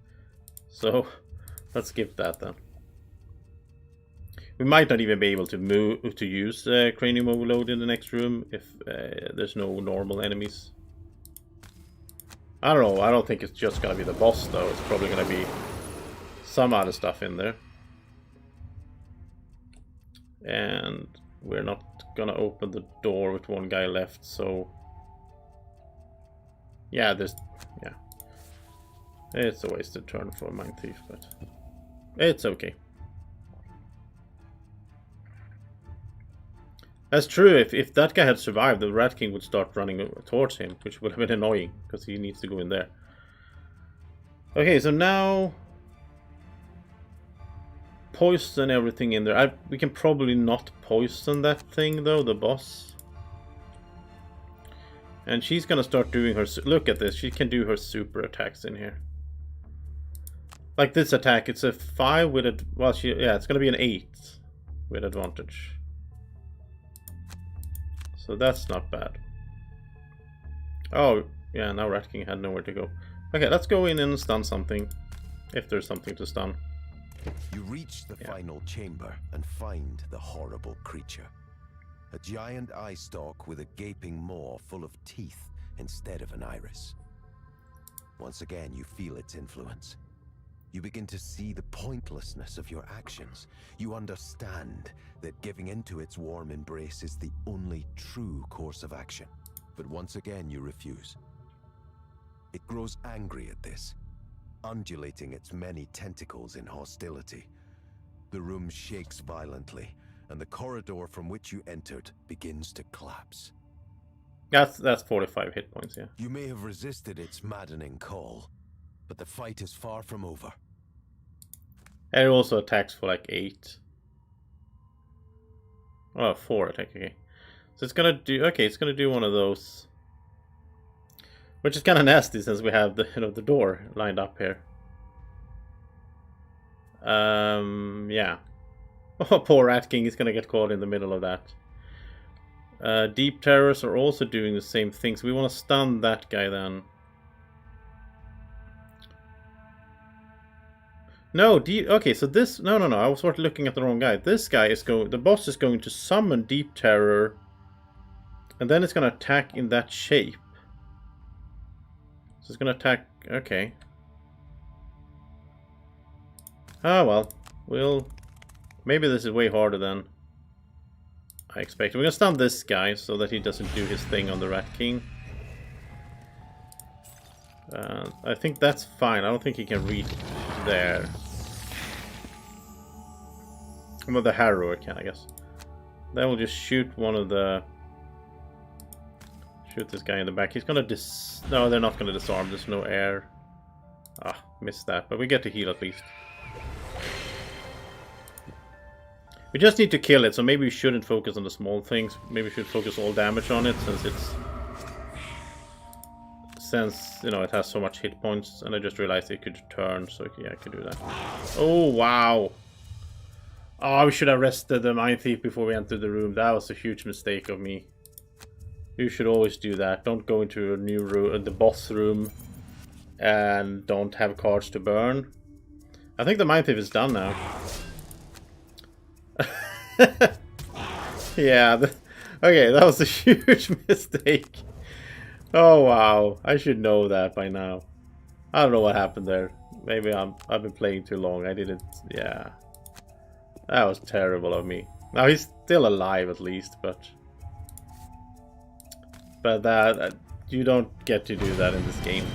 So let's skip that then. We might not even be able to use Cranium Overload in the next room if there's no normal enemies. I don't know. I don't think it's just gonna be the boss though. It's probably gonna be some other stuff in there. And we're not gonna open the door with one guy left, so yeah, it's a wasted turn for Mind Thief, but it's okay. That's true. If that guy had survived, the Rat King would start running towards him, which would have been annoying because he needs to go in there. Okay, so now poison everything in there. We can probably not poison that thing though, the boss. And she's gonna start doing her. Look at this. She can do her super attacks in here. Like this attack, it's a 5 with it. Well, it's gonna be an 8 with advantage. So that's not bad. Oh yeah, now Rat King had nowhere to go. Okay, let's go in and stun something, if there's something to stun. You reach the final chamber and find the horrible creature. A giant eye stalk with a gaping maw full of teeth instead of an iris. Once again, you feel its influence. You begin to see the pointlessness of your actions. You understand that giving into its warm embrace is the only true course of action. But once again, you refuse. It grows angry at this, undulating its many tentacles in hostility. The room shakes violently, and the corridor from which you entered begins to collapse. That's 45 hit points, yeah. You may have resisted its maddening call, but the fight is far from over. And it also attacks for like 8. Oh, 4 attack, okay. So it's gonna do, it's gonna do one of those. Which is kind of nasty since we have the door lined up here. Yeah. Oh, poor Rat King is gonna get caught in the middle of that. Deep Terrors are also doing the same thing, so we want to stun that guy then. No, okay, so this... No, I was sort of looking at the wrong guy. This guy is going... The boss is going to summon Deep Terror, and then it's going to attack in that shape. So it's going to attack... Okay. Ah, well. Maybe this is way harder than I expected. We're going to stun this guy so that he doesn't do his thing on the Rat King. I think that's fine. I don't think he can reach there. Well, the Harrower can, I guess. Then we'll just shoot one of the... Shoot this guy in the back. He's gonna No, they're not gonna disarm. There's no air. Ah, missed that. But we get to heal at least. We just need to kill it, so maybe we shouldn't focus on the small things. Maybe we should focus all damage on it, since it's... it has so much hit points, and I just realized it could turn, so yeah, I could do that. Oh, wow. Oh, we should have rested the Mind Thief before we entered the room. That was a huge mistake of me. You should always do that. Don't go into a new room, the boss room, and don't have cards to burn. I think the Mind Thief is done now. Yeah, okay, that was a huge mistake. Oh wow, I should know that by now. I don't know what happened there. Maybe I've been playing too long. I didn't. Yeah, that was terrible of me. Now he's still alive at least, but that you don't get to do that in this game.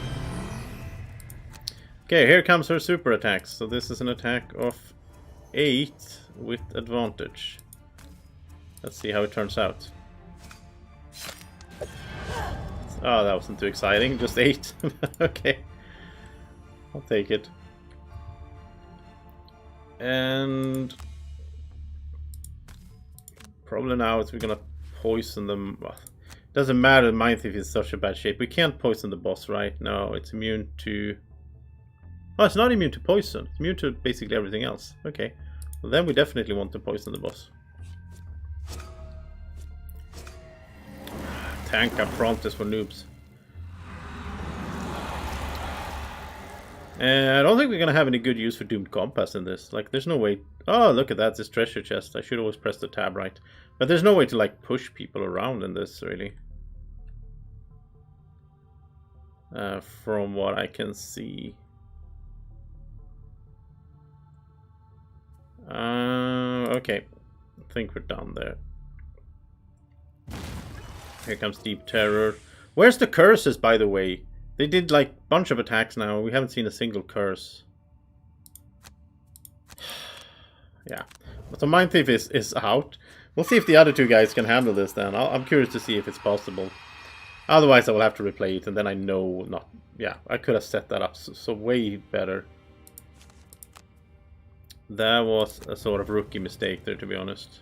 Okay, here comes her super attacks. So this is an attack of 8 with advantage. Let's see how it turns out. Oh, that wasn't too exciting. Just 8. Okay. I'll take it. And probably now we're gonna poison them. Well, doesn't matter, Mind Thief is such a bad shape. We can't poison the boss, right? No, it's immune to... Oh, it's not immune to poison. It's immune to basically everything else. Okay. Well, then we definitely want to poison the boss. Tank up front is for noobs. I don't think we're gonna have any good use for Doomed Compass in this. Like, there's no way... Oh, look at that, this treasure chest. I should always press the tab right. But there's no way to, like, push people around in this, really. From what I can see. Okay. I think we're done there. Here comes Deep Terror. Where's the curses, by the way? They did like a bunch of attacks now. We haven't seen a single curse. Yeah. So Mind Thief is out. We'll see if the other two guys can handle this then. I'm curious to see if it's possible. Otherwise I will have to replay it and then I know not... Yeah, I could have set that up so way better. That was a sort of rookie mistake there, to be honest.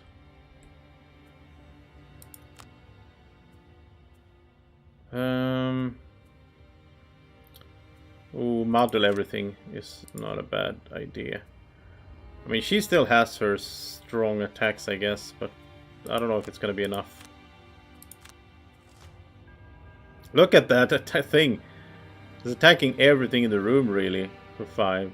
Oh, muddle everything is not a bad idea. I mean, she still has her strong attacks, I guess, but I don't know if it's gonna be enough. Look at that thing. It's attacking everything in the room, really, for 5.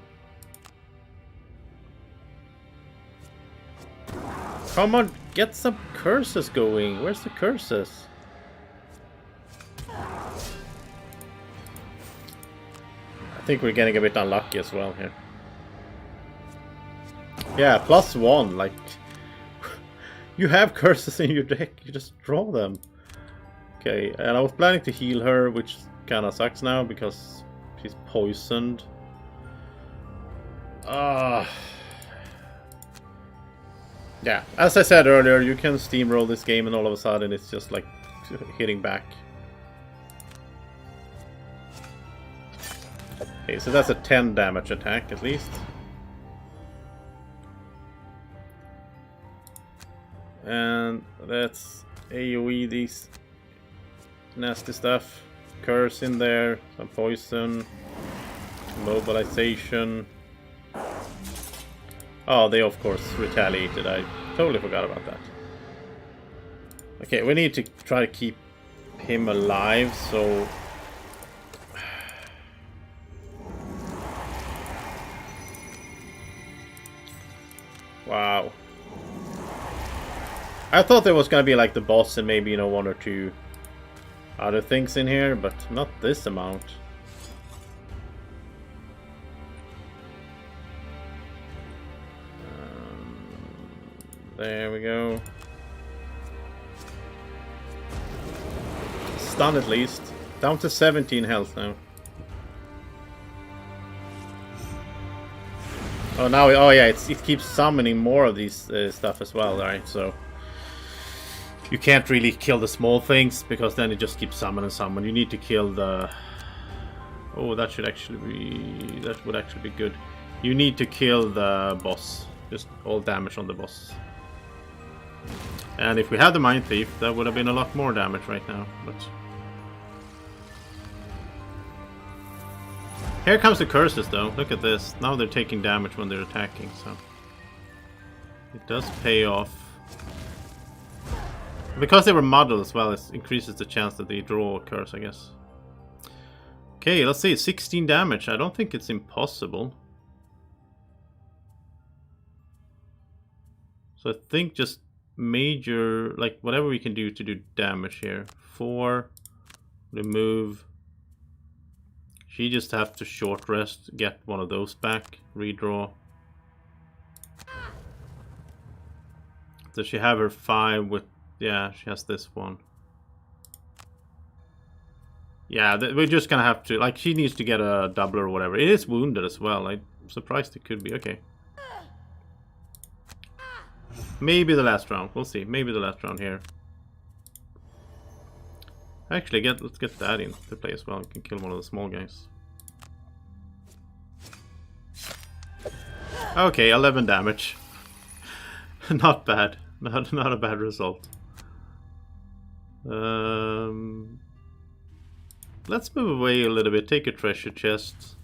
Come on, get some curses going. Where's the curses? I think we're getting a bit unlucky as well here. Yeah, +1, like... You have curses in your deck, you just draw them. Okay, and I was planning to heal her, which kinda sucks now, because she's poisoned. Yeah, as I said earlier, you can steamroll this game and all of a sudden it's just like hitting back. Okay, so that's a 10 damage attack at least. And let's AoE these nasty stuff. Curse in there, some poison, mobilization. Oh, they of course retaliated. I totally forgot about that. Okay, we need to try to keep him alive, so... Wow. I thought there was gonna be like the boss and maybe, you know, 1 or 2 other things in here, but not this amount. There we go. Stun at least. Down to 17 health now. Oh, now, oh yeah, it keeps summoning more of these stuff as well, right? So you can't really kill the small things because then it just keeps summoning someone. You need to kill the... Oh, that should actually be... That would actually be good. You need to kill the boss. Just all damage on the boss. And if we had the Mind Thief, that would have been a lot more damage right now. But here comes the curses, though. Look at this. Now they're taking damage when they're attacking, so it does pay off. Because they were muddled as well, it increases the chance that they draw a curse, I guess. Okay, let's see. 16 damage. I don't think it's impossible. So I think just major, like whatever we can do damage here. 4, remove. She just have to short rest, get one of those back, redraw. Does she have her 5 with... Yeah, she has this one. Yeah, we're just gonna have to... Like, she needs to get a double or whatever. It is wounded as well. I'm surprised it could be. Okay. Maybe the last round. We'll see. Maybe the last round here. Actually, let's get that in to play as well. We can kill one of the small guys. Okay, 11 damage. Not bad. Not a bad result. Let's move away a little bit. Take a treasure chest.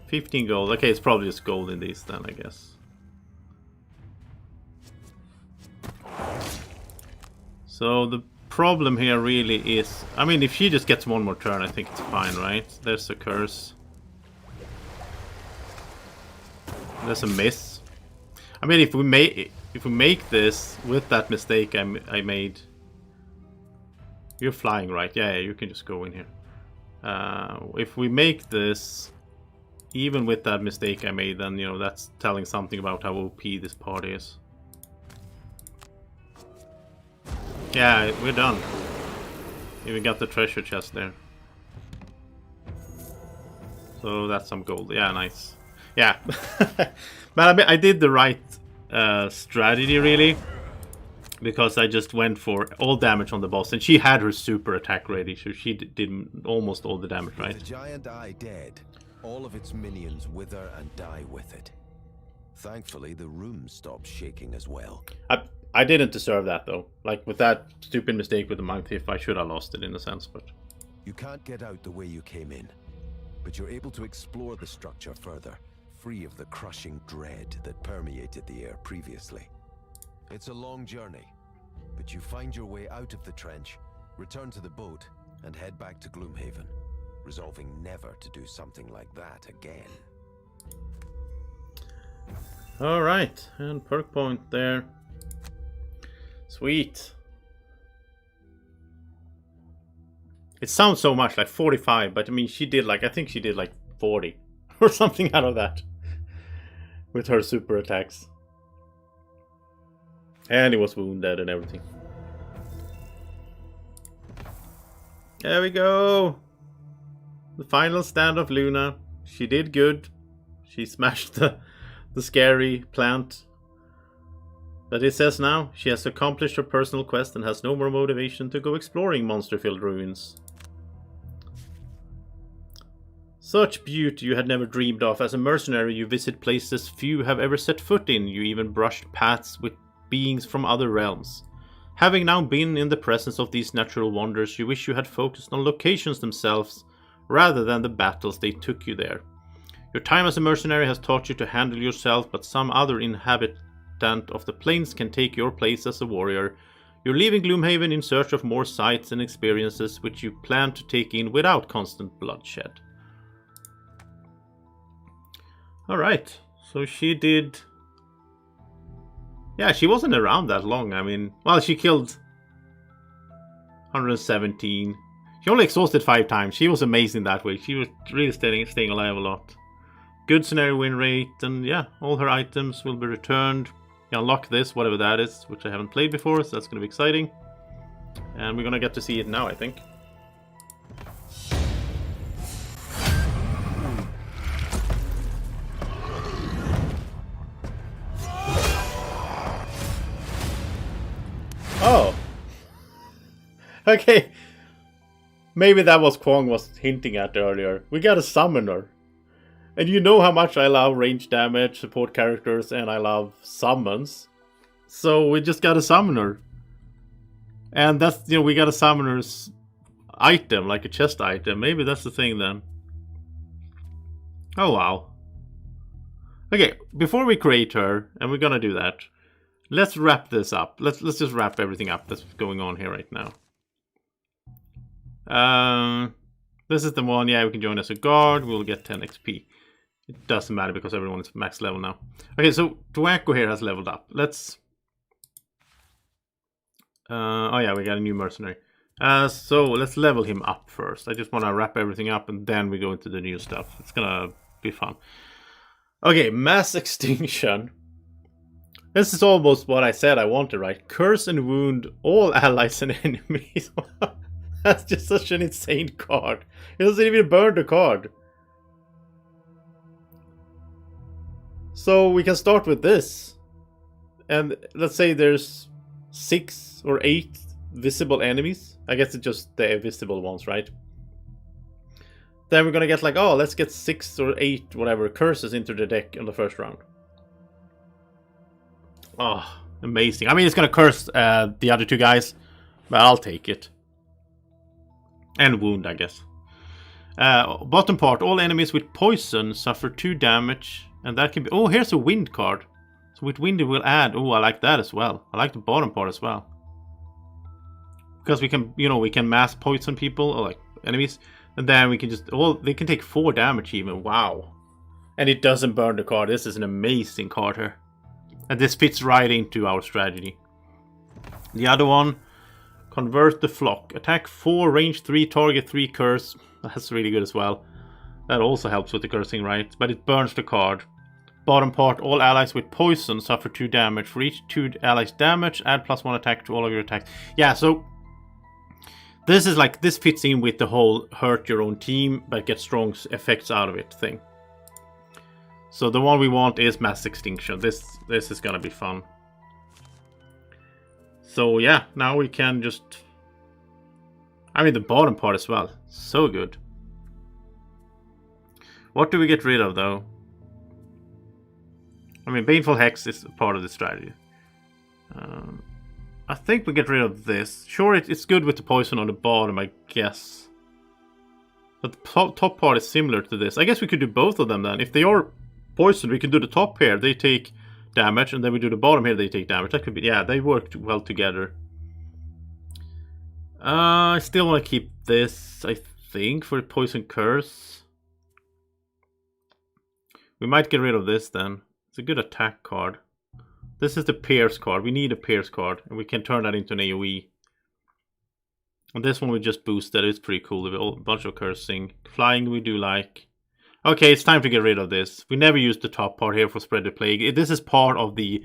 15 gold. Okay, it's probably just gold in these then, I guess. So the problem here really is... I mean, if she just gets one more turn, I think it's fine, right? There's a curse. There's a miss. I mean, if we make this with that mistake I made... You're flying, right? Yeah, you can just go in here. If we make this... Even with that mistake I made, then, you know, that's telling something about how OP this party is. Yeah, we're done. Even got the treasure chest there. So that's some gold. Yeah, nice. Yeah. But I mean, I did the right strategy, really. Because I just went for all damage on the boss. And she had her super attack ready, so she did almost all the damage, right? With the giant eye dead, all of its minions wither and die with it. Thankfully, the room stopped shaking as well. I didn't deserve that, though. Like, with that stupid mistake with the Monk Thief, I should have lost it in a sense, but... You can't get out the way you came in, but you're able to explore the structure further, free of the crushing dread that permeated the air previously. It's a long journey, but you find your way out of the trench, return to the boat, and head back to Gloomhaven, resolving never to do something like that again. Alright, and perk point there. Sweet. It sounds so much like 45, but I mean, she did like, I think she did like 40 or something out of that with her super attacks. And he was wounded and everything. There we go. The final stand of Luna. She did good. She smashed the scary plant. But it says now, she has accomplished her personal quest and has no more motivation to go exploring monster-filled ruins. Such beauty you had never dreamed of. As a mercenary, you visit places few have ever set foot in. You even brushed paths with beings from other realms. Having now been in the presence of these natural wonders, you wish you had focused on locations themselves, rather than the battles they took you there. Your time as a mercenary has taught you to handle yourself, but some other inhabitant of the plains can take your place as a warrior. You're leaving Gloomhaven in search of more sights and experiences which you plan to take in without constant bloodshed. Alright, so she did... Yeah, she wasn't around that long. I mean, well, she killed 117. She only exhausted 5 times. She was amazing that way. She was really staying alive a lot. Good scenario win rate, and yeah, all her items will be returned. You unlock this, whatever that is, which I haven't played before, so that's going to be exciting. And we're going to get to see it now, I think. Oh! Okay. Maybe that was Kwong was hinting at earlier. We got a summoner. And you know how much I love range damage, support characters, and I love summons. So we just got a summoner. And that's, you know, we got a summoner's item, like a chest item. Maybe that's the thing then. Oh wow. Okay, before we create her, and we're gonna do that, let's wrap this up. Let's just wrap everything up that's going on here right now. This is the one, yeah, we can join as a guard. We'll get 10 XP. It doesn't matter because everyone is max level now. Okay, so Tuako here has leveled up. Let's... oh yeah, we got a new mercenary. So let's level him up first. I just want to wrap everything up and then we go into the new stuff. It's gonna be fun. Okay, mass extinction. This is almost what I said I wanted, right? Curse and wound all allies and enemies. That's just such an insane card. It doesn't even burn the card. So we can start with this. And let's say there's 6 or 8 visible enemies. I guess it's just the invisible ones, right? Then we're gonna get like, oh, let's get 6 or 8, whatever, curses into the deck in the first round. Oh, amazing. I mean, it's gonna curse the other 2 guys, but I'll take it. And wound, I guess. Bottom part, all enemies with poison suffer 2 damage. And that can be... Oh, here's a wind card. So with wind it will add... Oh, I like that as well. I like the bottom part as well. Because we can, you know, we can mass poison people, or like enemies. And then we can just... Oh, they can take 4 damage even. Wow. And it doesn't burn the card. This is an amazing card here. And this fits right into our strategy. The other one... Convert the flock. Attack 4, range 3, target 3, curse. That's really good as well. That also helps with the cursing, right? But it burns the card. Bottom part, all allies with poison suffer 2 damage. For each 2 allies damage, add +1 attack to all of your attacks. Yeah, so... This is like, this fits in with the whole hurt your own team, but get strong effects out of it thing. So the one we want is mass extinction. This is gonna be fun. So yeah, now we can just... I mean, the bottom part as well. So good. What do we get rid of, though? I mean, Baneful Hex is part of the strategy. I think we get rid of this. Sure, it's good with the poison on the bottom, I guess. But the top part is similar to this. I guess we could do both of them then. If they are poisoned, we can do the top here. They take... damage, and then we do the bottom here, they take damage. That could be, yeah, they work well together. I still want to keep this, I think, for the poison curse. We might get rid of this then. It's a good attack card. This is the Pierce card. We need a Pierce card, and we can turn that into an AoE. And this one we just boosted. It's pretty cool. We have a bunch of cursing. Flying we do like. Okay, it's time to get rid of this. We never used the top part here for Spread the Plague. This is part of the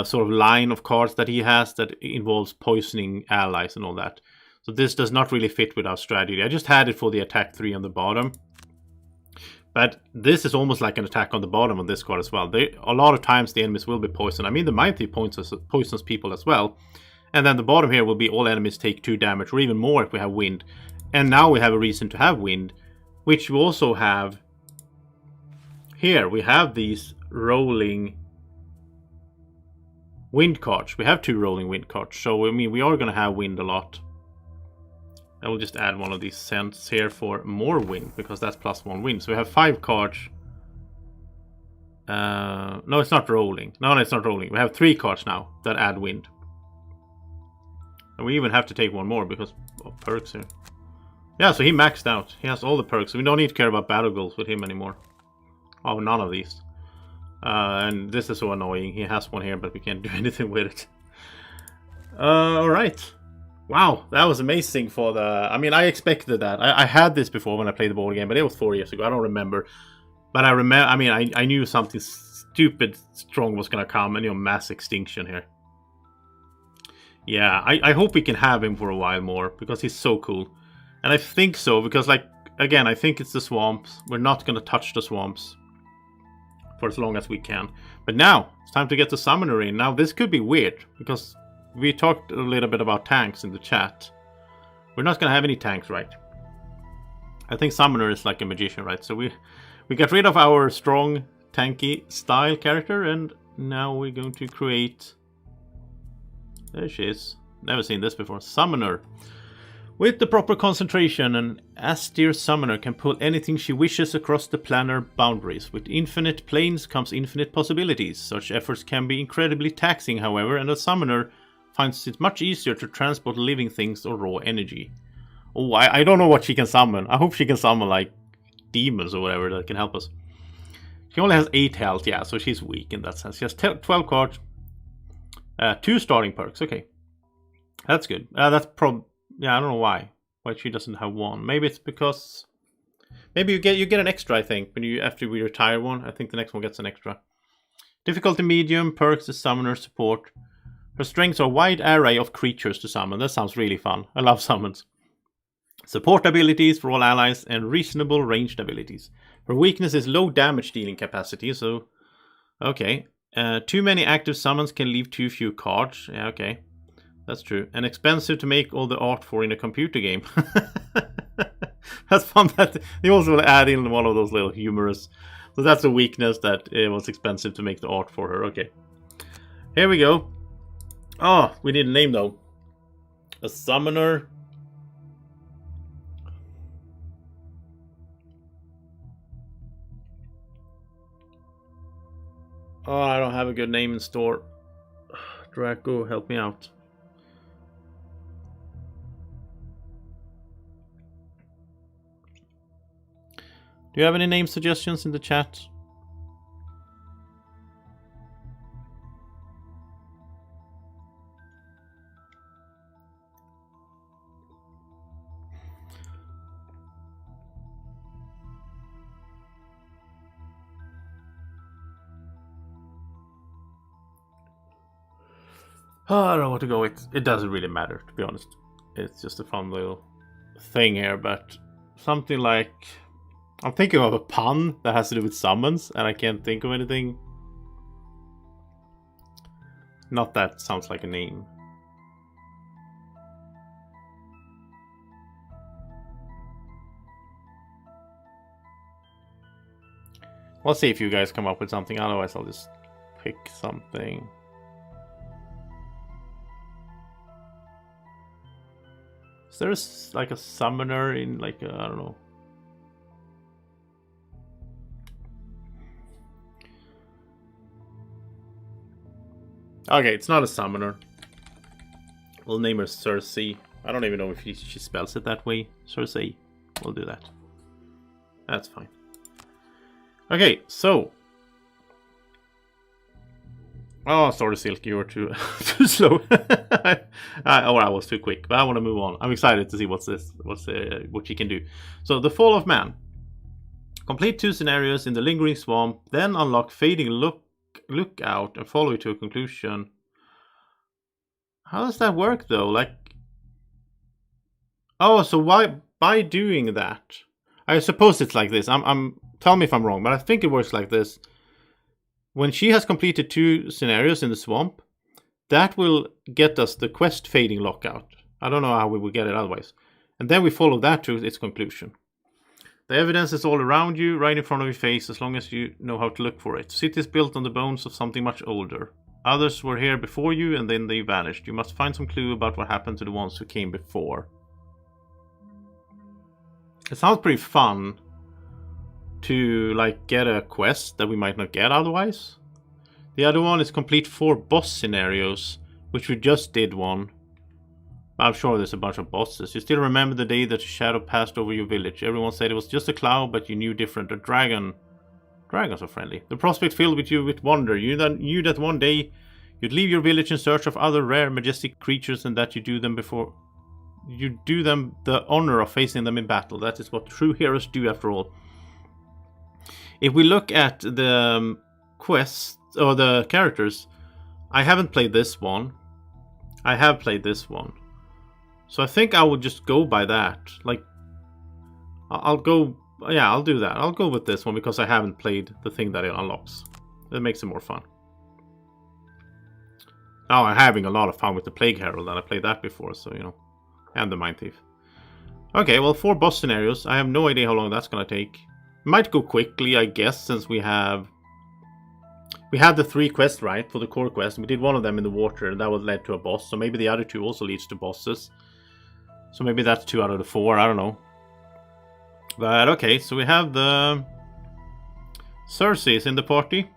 sort of line of cards that he has that involves poisoning allies and all that. So this does not really fit with our strategy. I just had it for the attack 3 on the bottom. But this is almost like an attack on the bottom of this card as well. A lot of times the enemies will be poisoned. I mean, the Mighty poisons people as well. And then the bottom here will be all enemies take 2 damage, or even more if we have wind. And now we have a reason to have wind, which we also have... Here we have these rolling wind cards. We have 2 rolling wind cards. So, I mean, we are going to have wind a lot. I will just add one of these scents here for more wind, because that's +1 wind. So we have 5 cards. No, it's not rolling. No, it's not rolling. We have 3 cards now that add wind. And we even have to take one more because of perks here. Yeah, so he maxed out. He has all the perks. So we don't need to care about battle goals with him anymore. Oh, none of these. And this is so annoying. He has one here, but we can't do anything with it. Alright. Wow, that was amazing for the... I mean, I expected that. I had this before when I played the board game, but it was 4 years ago. I don't remember. But I remember... I mean, I knew something stupid strong was going to come, and, you know, mass extinction here. Yeah, I hope we can have him for a while more, because he's so cool. And I think so, because, like, again, I think it's the swamps. We're not going to touch the swamps for as long as we can. But now, it's time to get the summoner in. Now, this could be weird, because we talked a little bit about tanks in the chat. We're not going to have any tanks, right? I think summoner is like a magician, right? So we got rid of our strong, tanky style character, and now we're going to create... There she is. Never seen this before. Summoner. With the proper concentration, an austere summoner can pull anything she wishes across the planar boundaries. With infinite planes comes infinite possibilities. Such efforts can be incredibly taxing, however, and a summoner finds it much easier to transport living things or raw energy. Oh, I don't know what she can summon. I hope she can summon, like, demons or whatever that can help us. She only has 8 health, yeah, so she's weak in that sense. She has 12 cards. 2 starting perks, okay. That's good. Yeah, I don't know why. Why she doesn't have one. Maybe it's because... Maybe you get an extra, I think, when you after we retire one. I think the next one gets an extra. Difficulty medium, perks is summoner support. Her strengths are a wide array of creatures to summon. That sounds really fun. I love summons. Support abilities for all allies and reasonable ranged abilities. Her weakness is low damage dealing capacity, so... Okay. Too many active summons can leave too few cards. Yeah, okay. That's true. And expensive to make all the art for in a computer game. That's fun that they also will add in one of those little humorous... So that's a weakness, that it was expensive to make the art for her. Okay. Here we go. Oh, we need a name though. A summoner. Oh, I don't have a good name in store. Draco, help me out. Do you have any name suggestions in the chat? Oh, I don't know what to go with. It doesn't really matter, to be honest. It's just a fun little thing here, but something like... I'm thinking of a pun that has to do with summons, and I can't think of anything. Not that sounds like a name. We'll see if you guys come up with something, otherwise I'll just pick something. Is there like a summoner in like a, I don't know. Okay, it's not a summoner. We'll name her Cersei. I don't even know if she spells it that way. Cersei. We'll do that. That's fine. Okay, so. Oh, sorry, Silk, you were too slow. Or I was too quick, but I want to move on. I'm excited to see what she can do. So, the Fall of Man. Complete 2 scenarios in the Lingering Swamp, then unlock Fading Lookout and follow it to a conclusion. How does that work though? Like, oh, so why by doing that? I suppose it's like this. Tell me if I'm wrong, but I think it works like this. When she has completed 2 scenarios in the swamp, that will get us the quest Fading Lookout. I don't know how we will get it otherwise. And then we follow that to its conclusion. The evidence is all around you, right in front of your face, as long as you know how to look for it. Cities built on the bones of something much older. Others were here before you, and then they vanished. You must find some clue about what happened to the ones who came before. It sounds pretty fun to, like, get a quest that we might not get otherwise. The other one is complete 4 boss scenarios, which we just did one. I'm sure there's a bunch of bosses. You still remember the day that a shadow passed over your village. Everyone said it was just a cloud, but you knew different. A dragon. Dragons are friendly. The prospect filled you with wonder. You knew that one day you'd leave your village in search of other rare, majestic creatures, and that you do them the honor of facing them in battle. That is what true heroes do, after all. If we look at the quests or the characters, I haven't played this one. I have played this one. So I think I would just go by that. Like, I'll go... Yeah, I'll do that. I'll go with this one because I haven't played the thing that it unlocks. It makes it more fun. Now I'm having a lot of fun with the Plague Herald, and I played that before, so, you know. And the Mind Thief. Okay, well, 4 boss scenarios. I have no idea how long that's gonna take. Might go quickly, I guess, since we have... We had the 3 quests, right, for the core quest. We did one of them in the water, and that would lead to a boss. So maybe the other 2 also leads to bosses. So maybe that's 2 out of the 4, I don't know. But okay, so we have the... Cersei is in the party.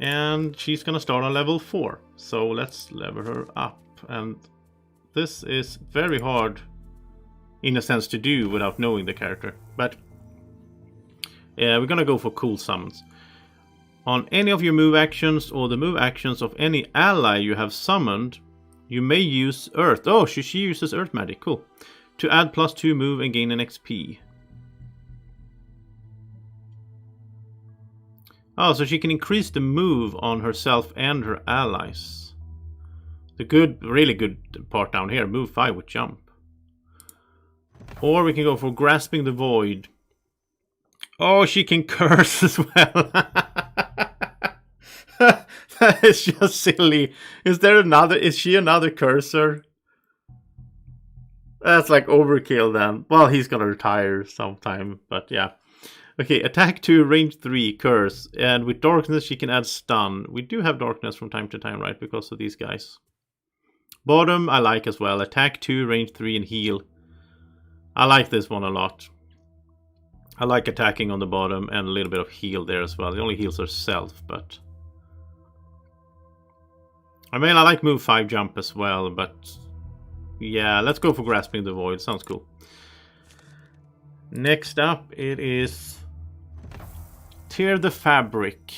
And she's gonna start on level 4. So let's level her up. And this is very hard, in a sense, to do without knowing the character. But we're gonna go for cool summons. On any of your move actions or the move actions of any ally you have summoned, You may use Earth. Oh, she uses Earth magic. Cool. To add +2 move and gain an XP. Oh, so she can increase the move on herself and her allies. The good, really good part down here. Move 5 with jump. Or we can go for Grasping the Void. Oh, she can curse as well. That is just silly. Is she another cursor? That's like overkill then. Well, he's gonna retire sometime, but yeah. Okay, attack 2, range 3, curse. And with darkness, she can add stun. We do have darkness from time to time, right? Because of these guys. Bottom, I like as well. Attack 2, range 3, and heal. I like this one a lot. I like attacking on the bottom and a little bit of heal there as well. It only heals herself, but... I mean, I like move 5 jump as well, but... Yeah, let's go for Grasping the Void. Sounds cool. Next up, it is... Tear the Fabric.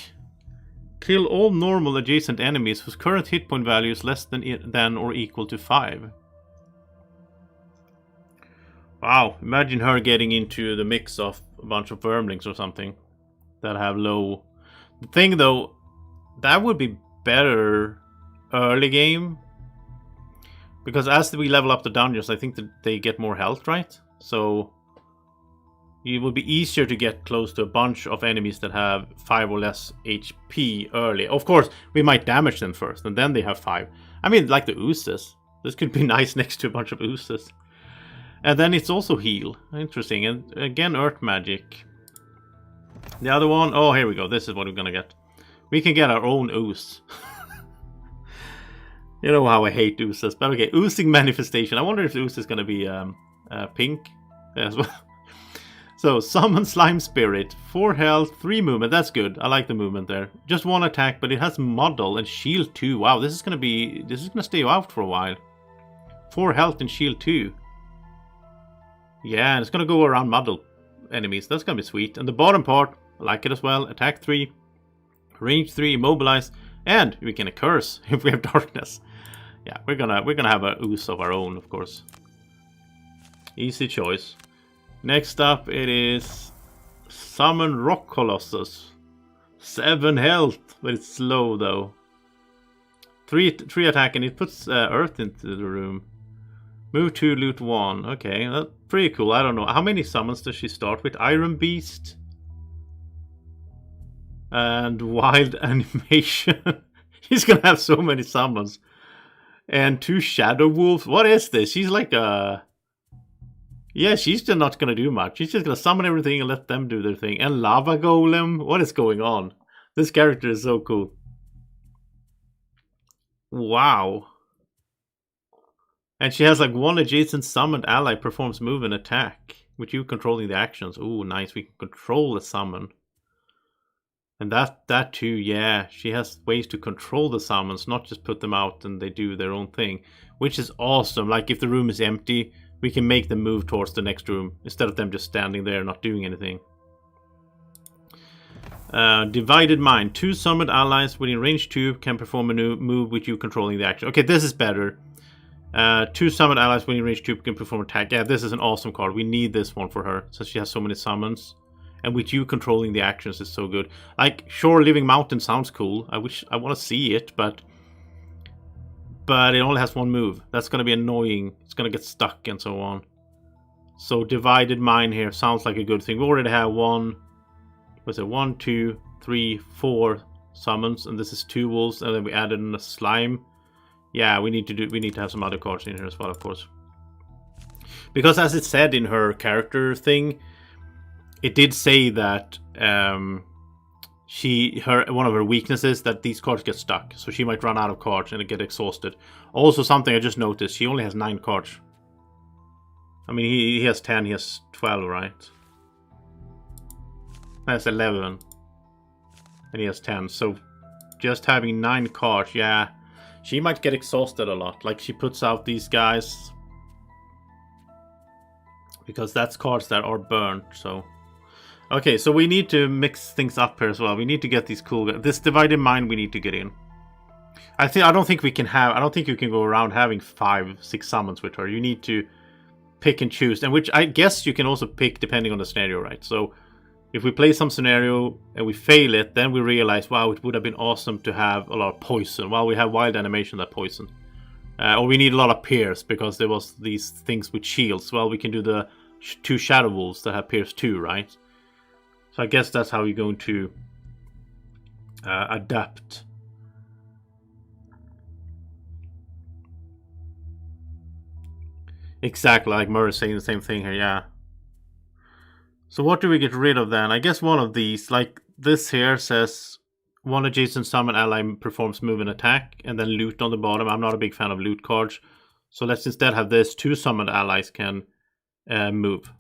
Kill all normal adjacent enemies whose current hit point value is less than or equal to 5. Wow, imagine her getting into the mix of a bunch of vermlings or something that have low... The thing though, that would be better early game. Because as we level up the dungeons, I think that they get more health, right? So it would be easier to get close to a bunch of enemies that have 5 or less HP early. Of course, we might damage them first, and then they have 5. I mean, like the oozes. This could be nice next to a bunch of oozes. And then it's also heal. Interesting. And again, earth magic. The other one... Oh, here we go. This is what we're gonna get. We can get our own ooze. You know how I hate oozes. But okay, oozing manifestation. I wonder if the ooze is gonna be pink as well. So, summon Slime Spirit. 4 health, 3 movement. That's good. I like the movement there. Just 1 attack, but it has Muddle and Shield 2. Wow, this is gonna stay out for a while. 4 health and Shield 2. Yeah, and it's gonna go around Muddle enemies. That's gonna be sweet. And the bottom part, I like it as well. Attack 3, range 3, immobilize, and we can curse if we have darkness. Yeah, we're gonna have a ooze of our own, of course. Easy choice. Next up, it is Summon Rock Colossus. 7 health, but it's slow though. 3 attack, and it puts earth into the room. Move 2, loot 1. Okay, that's pretty cool. I don't know. How many summons does she start with? Iron Beast. And Wild Animation. She's gonna have so many summons. And 2 Shadow Wolves. What is this? She's like a... Yeah, she's just not gonna do much. She's just gonna summon everything and let them do their thing. And Lava Golem. What is going on? This character is so cool. Wow. And she has like 1 adjacent summoned ally performs move and attack, with you controlling the actions. Ooh, nice. We can control the summon. And that too, yeah. She has ways to control the summons, not just put them out and they do their own thing. Which is awesome. Like if the room is empty, we can make them move towards the next room, instead of them just standing there not doing anything. Divided Mind. 2 summoned allies within range 2 can perform a new move with you controlling the action. Okay, this is better. 2 summoned allies within range 2 can perform attack. Yeah, this is an awesome card. We need this one for her, since she has so many summons. And with you controlling the actions is so good. Like, sure, Living Mountain sounds cool. I want to see it, but it only has 1 move. That's going to be annoying. It's going to get stuck and so on. So Divided Mind here sounds like a good thing. We already have 1, 2, 3, 4 summons, and this is 2 wolves, and then we added in a slime. Yeah, we need to have some other cards in here as well, of course. Because as it said in her character thing, it did say that one of her weaknesses that these cards get stuck, so she might run out of cards and get exhausted. Also, something I just noticed, she only has 9 cards. I mean, he has 10, he has 12, right? That's 11, and he has 10. So just having 9 cards, yeah. She might get exhausted a lot. Like, she puts out these guys because that's cards that are burnt, so... Okay, so we need to mix things up here as well. We need to get these cool guys. This Divided Mind we need to get in. I don't think we can have. I don't think you can go around having 5-6 summons with her. You need to pick and choose, and which I guess you can also pick depending on the scenario, right? So if we play some scenario and we fail it, then we realize, wow, it would have been awesome to have a lot of poison. Well, we have wild animation that poison. Or we need a lot of pierce because there was these things with shields. Well, we can do the 2 shadow wolves that have pierce 2, right? So I guess that's how you're going to adapt. Exactly, like Murray's saying the same thing here, yeah. So what do we get rid of then? I guess one of these, like this here says one adjacent summon ally performs move and attack, and then loot on the bottom. I'm not a big fan of loot cards. So let's instead have this. 2 summoned allies can move.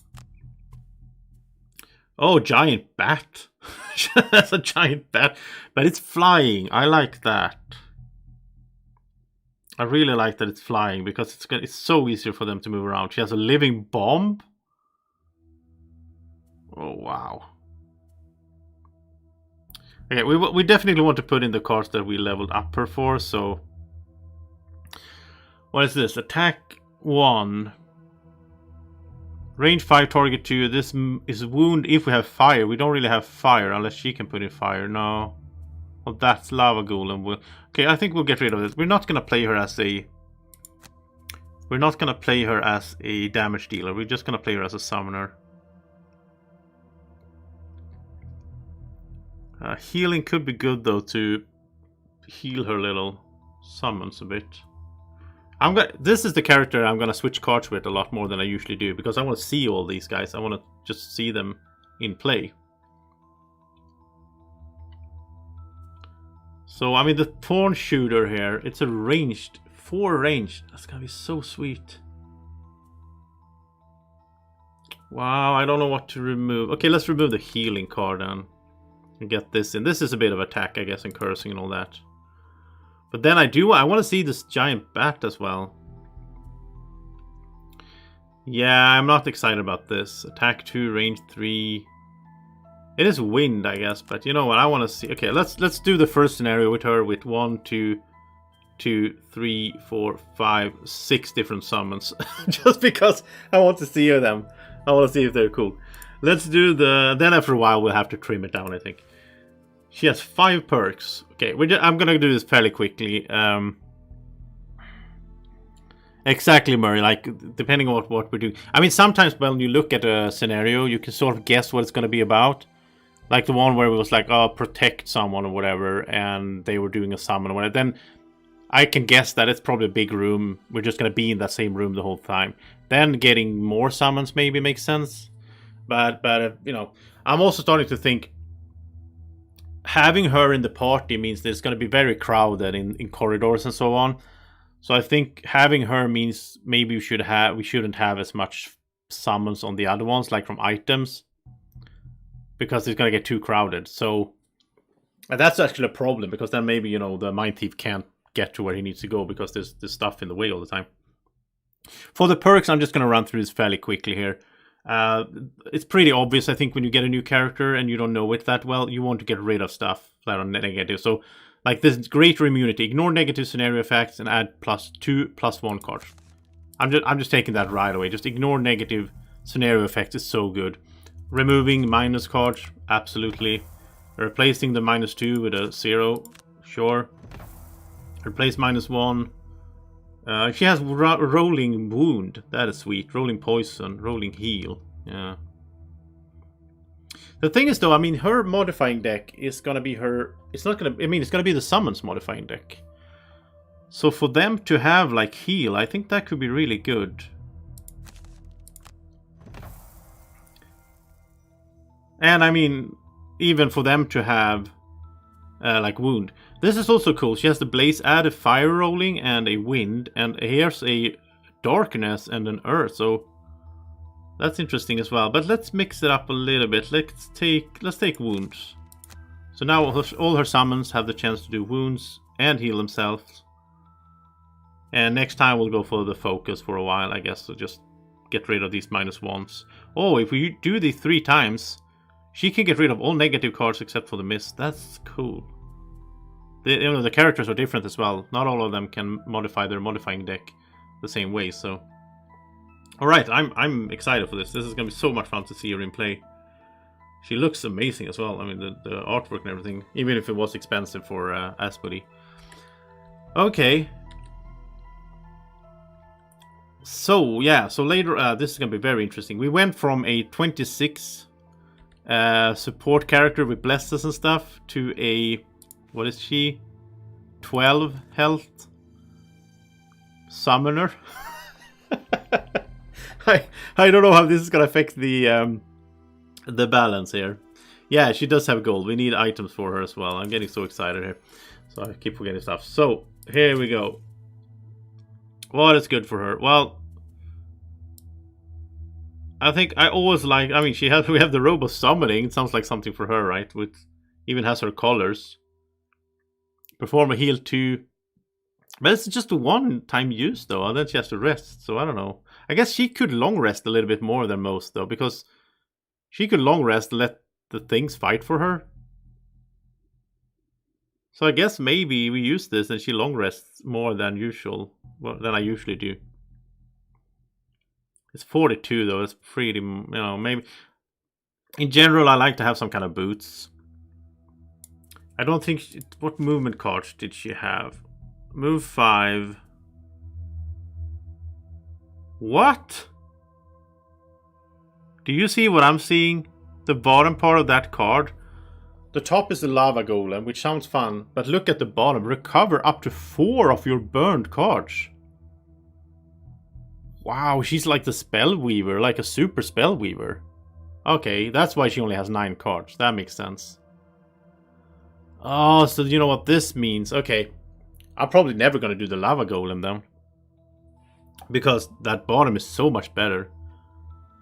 Oh, giant bat. That's a giant bat. But it's flying. I like that. I really like that it's flying because it's so easier for them to move around. She has a living bomb. Oh, wow. Okay, we definitely want to put in the cards that we leveled up her for, so... What is this? Attack 1. Range 5, target 2. This is wound if we have fire. We don't really have fire unless she can put in fire. No. Well, that's Lava Golem. Okay, I think we'll get rid of this. We're not going to play her as a... We're not going to play her as a damage dealer. We're just going to play her as a summoner. Healing could be good though to heal her little summons a bit. This is the character I'm gonna switch cards with a lot more than I usually do because I want to see all these guys. I want to just see them in play. So I mean the Thorn Shooter here, it's a ranged 4 ranged. That's gonna be so sweet. Wow, I don't know what to remove. Okay, let's remove the healing card then. And get this in. This is a bit of attack, I guess, and cursing and all that. But then I want to see this giant bat as well. Yeah, I'm not excited about this. Attack 2, range 3. It is wind, I guess, but you know what? I want to see. Okay, let's do the first scenario with her with 1, 2, 3, 4, 5, 6 different summons. Just because I want to see them. I want to see if they're cool. Let's do then after a while we'll have to trim it down, I think. She has 5 perks. Okay, I'm gonna do this fairly quickly. Exactly, Murray. Like, depending on what we're doing. I mean, sometimes when you look at a scenario, you can sort of guess what it's gonna be about. Like the one where it was like, oh, protect someone or whatever, and they were doing a summon or whatever. Then I can guess that it's probably a big room. We're just gonna be in that same room the whole time. Then getting more summons maybe makes sense. But you know, I'm also starting to think having her in the party means that it's going to be very crowded in corridors and so on. So I think having her means maybe we shouldn't have as much summons on the other ones, like from items, because it's going to get too crowded. So that's actually a problem because then maybe, you know, the Mind Thief can't get to where he needs to go because there's stuff in the way all the time. For the perks, I'm just going to run through this fairly quickly here. It's pretty obvious, I think, when you get a new character and you don't know it that well, you want to get rid of stuff that are negative. So, like this greater immunity, ignore negative scenario effects and add +2, +1 cards. I'm just taking that right away. Just ignore negative scenario effects is so good. Removing minus cards, absolutely. Replacing the -2 with a 0, sure. Replace -1. She has rolling wound. That is sweet. Rolling poison. Rolling heal. Yeah. The thing is, though, I mean, her modifying deck is gonna be her. It's not gonna. I mean, it's gonna be the summons modifying deck. So for them to have like heal, I think that could be really good. And I mean, even for them to have like wound. This is also cool. She has the blaze, add a fire rolling and a wind, and here's a darkness and an earth. So that's interesting as well. But let's mix it up a little bit. Let's take wounds. So now all her summons have the chance to do wounds and heal themselves. And next time we'll go for the focus for a while, I guess. So just get rid of these -1s. Oh, if we do these 3 times, she can get rid of all negative cards except for the mist. That's cool. The characters are different as well. Not all of them can modify their modifying deck the same way. So, all right, I'm excited for this. This is gonna be so much fun to see her in play. She looks amazing as well. I mean, the artwork and everything, even if it was expensive for Asmodee. Okay. So yeah, so later this is gonna be very interesting. We went from a 26 support character with blesses and stuff to a, what is she? 12 health summoner. I don't know how this is gonna affect the balance here. Yeah, she does have gold. We need items for her as well. I'm getting so excited here, so I keep forgetting stuff. So here we go. What is good for her? Well, I think I always like. I mean, we have the robe of summoning. It sounds like something for her, right? With even has her colors. Perform a heal 2. But it's just a one-time use though, and then she has to rest. So I don't know. I guess she could long rest a little bit more than most though, because she could long rest and let the things fight for her. So I guess maybe we use this and she long rests more than usual, than I usually do. It's 42 though, it's pretty, maybe. In general, I like to have some kind of boots. I don't think, what movement cards did she have? Move 5. What? Do you see what I'm seeing? The bottom part of that card. The top is the lava golem, which sounds fun, but look at the bottom. Recover up to 4 of your burned cards. Wow, she's like the spell weaver, like a super spell weaver. Okay, that's why she only has 9 cards. That makes sense. Oh, so you know what this means? Okay, I'm probably never gonna do the lava golem then, because that bottom is so much better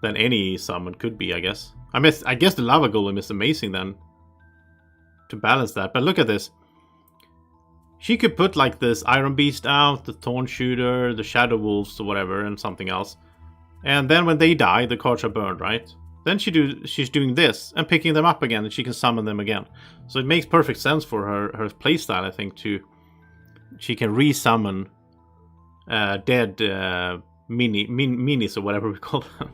than any summon could be, I guess. I guess the lava golem is amazing then, to balance that. But look at this. She could put like this Iron Beast out, the Thorn Shooter, the Shadow Wolves or whatever, and something else. And then when they die, the cards are burned, right? Then she's doing this and picking them up again, and she can summon them again. So it makes perfect sense for her playstyle, I think, she can re-summon dead minis or whatever we call them.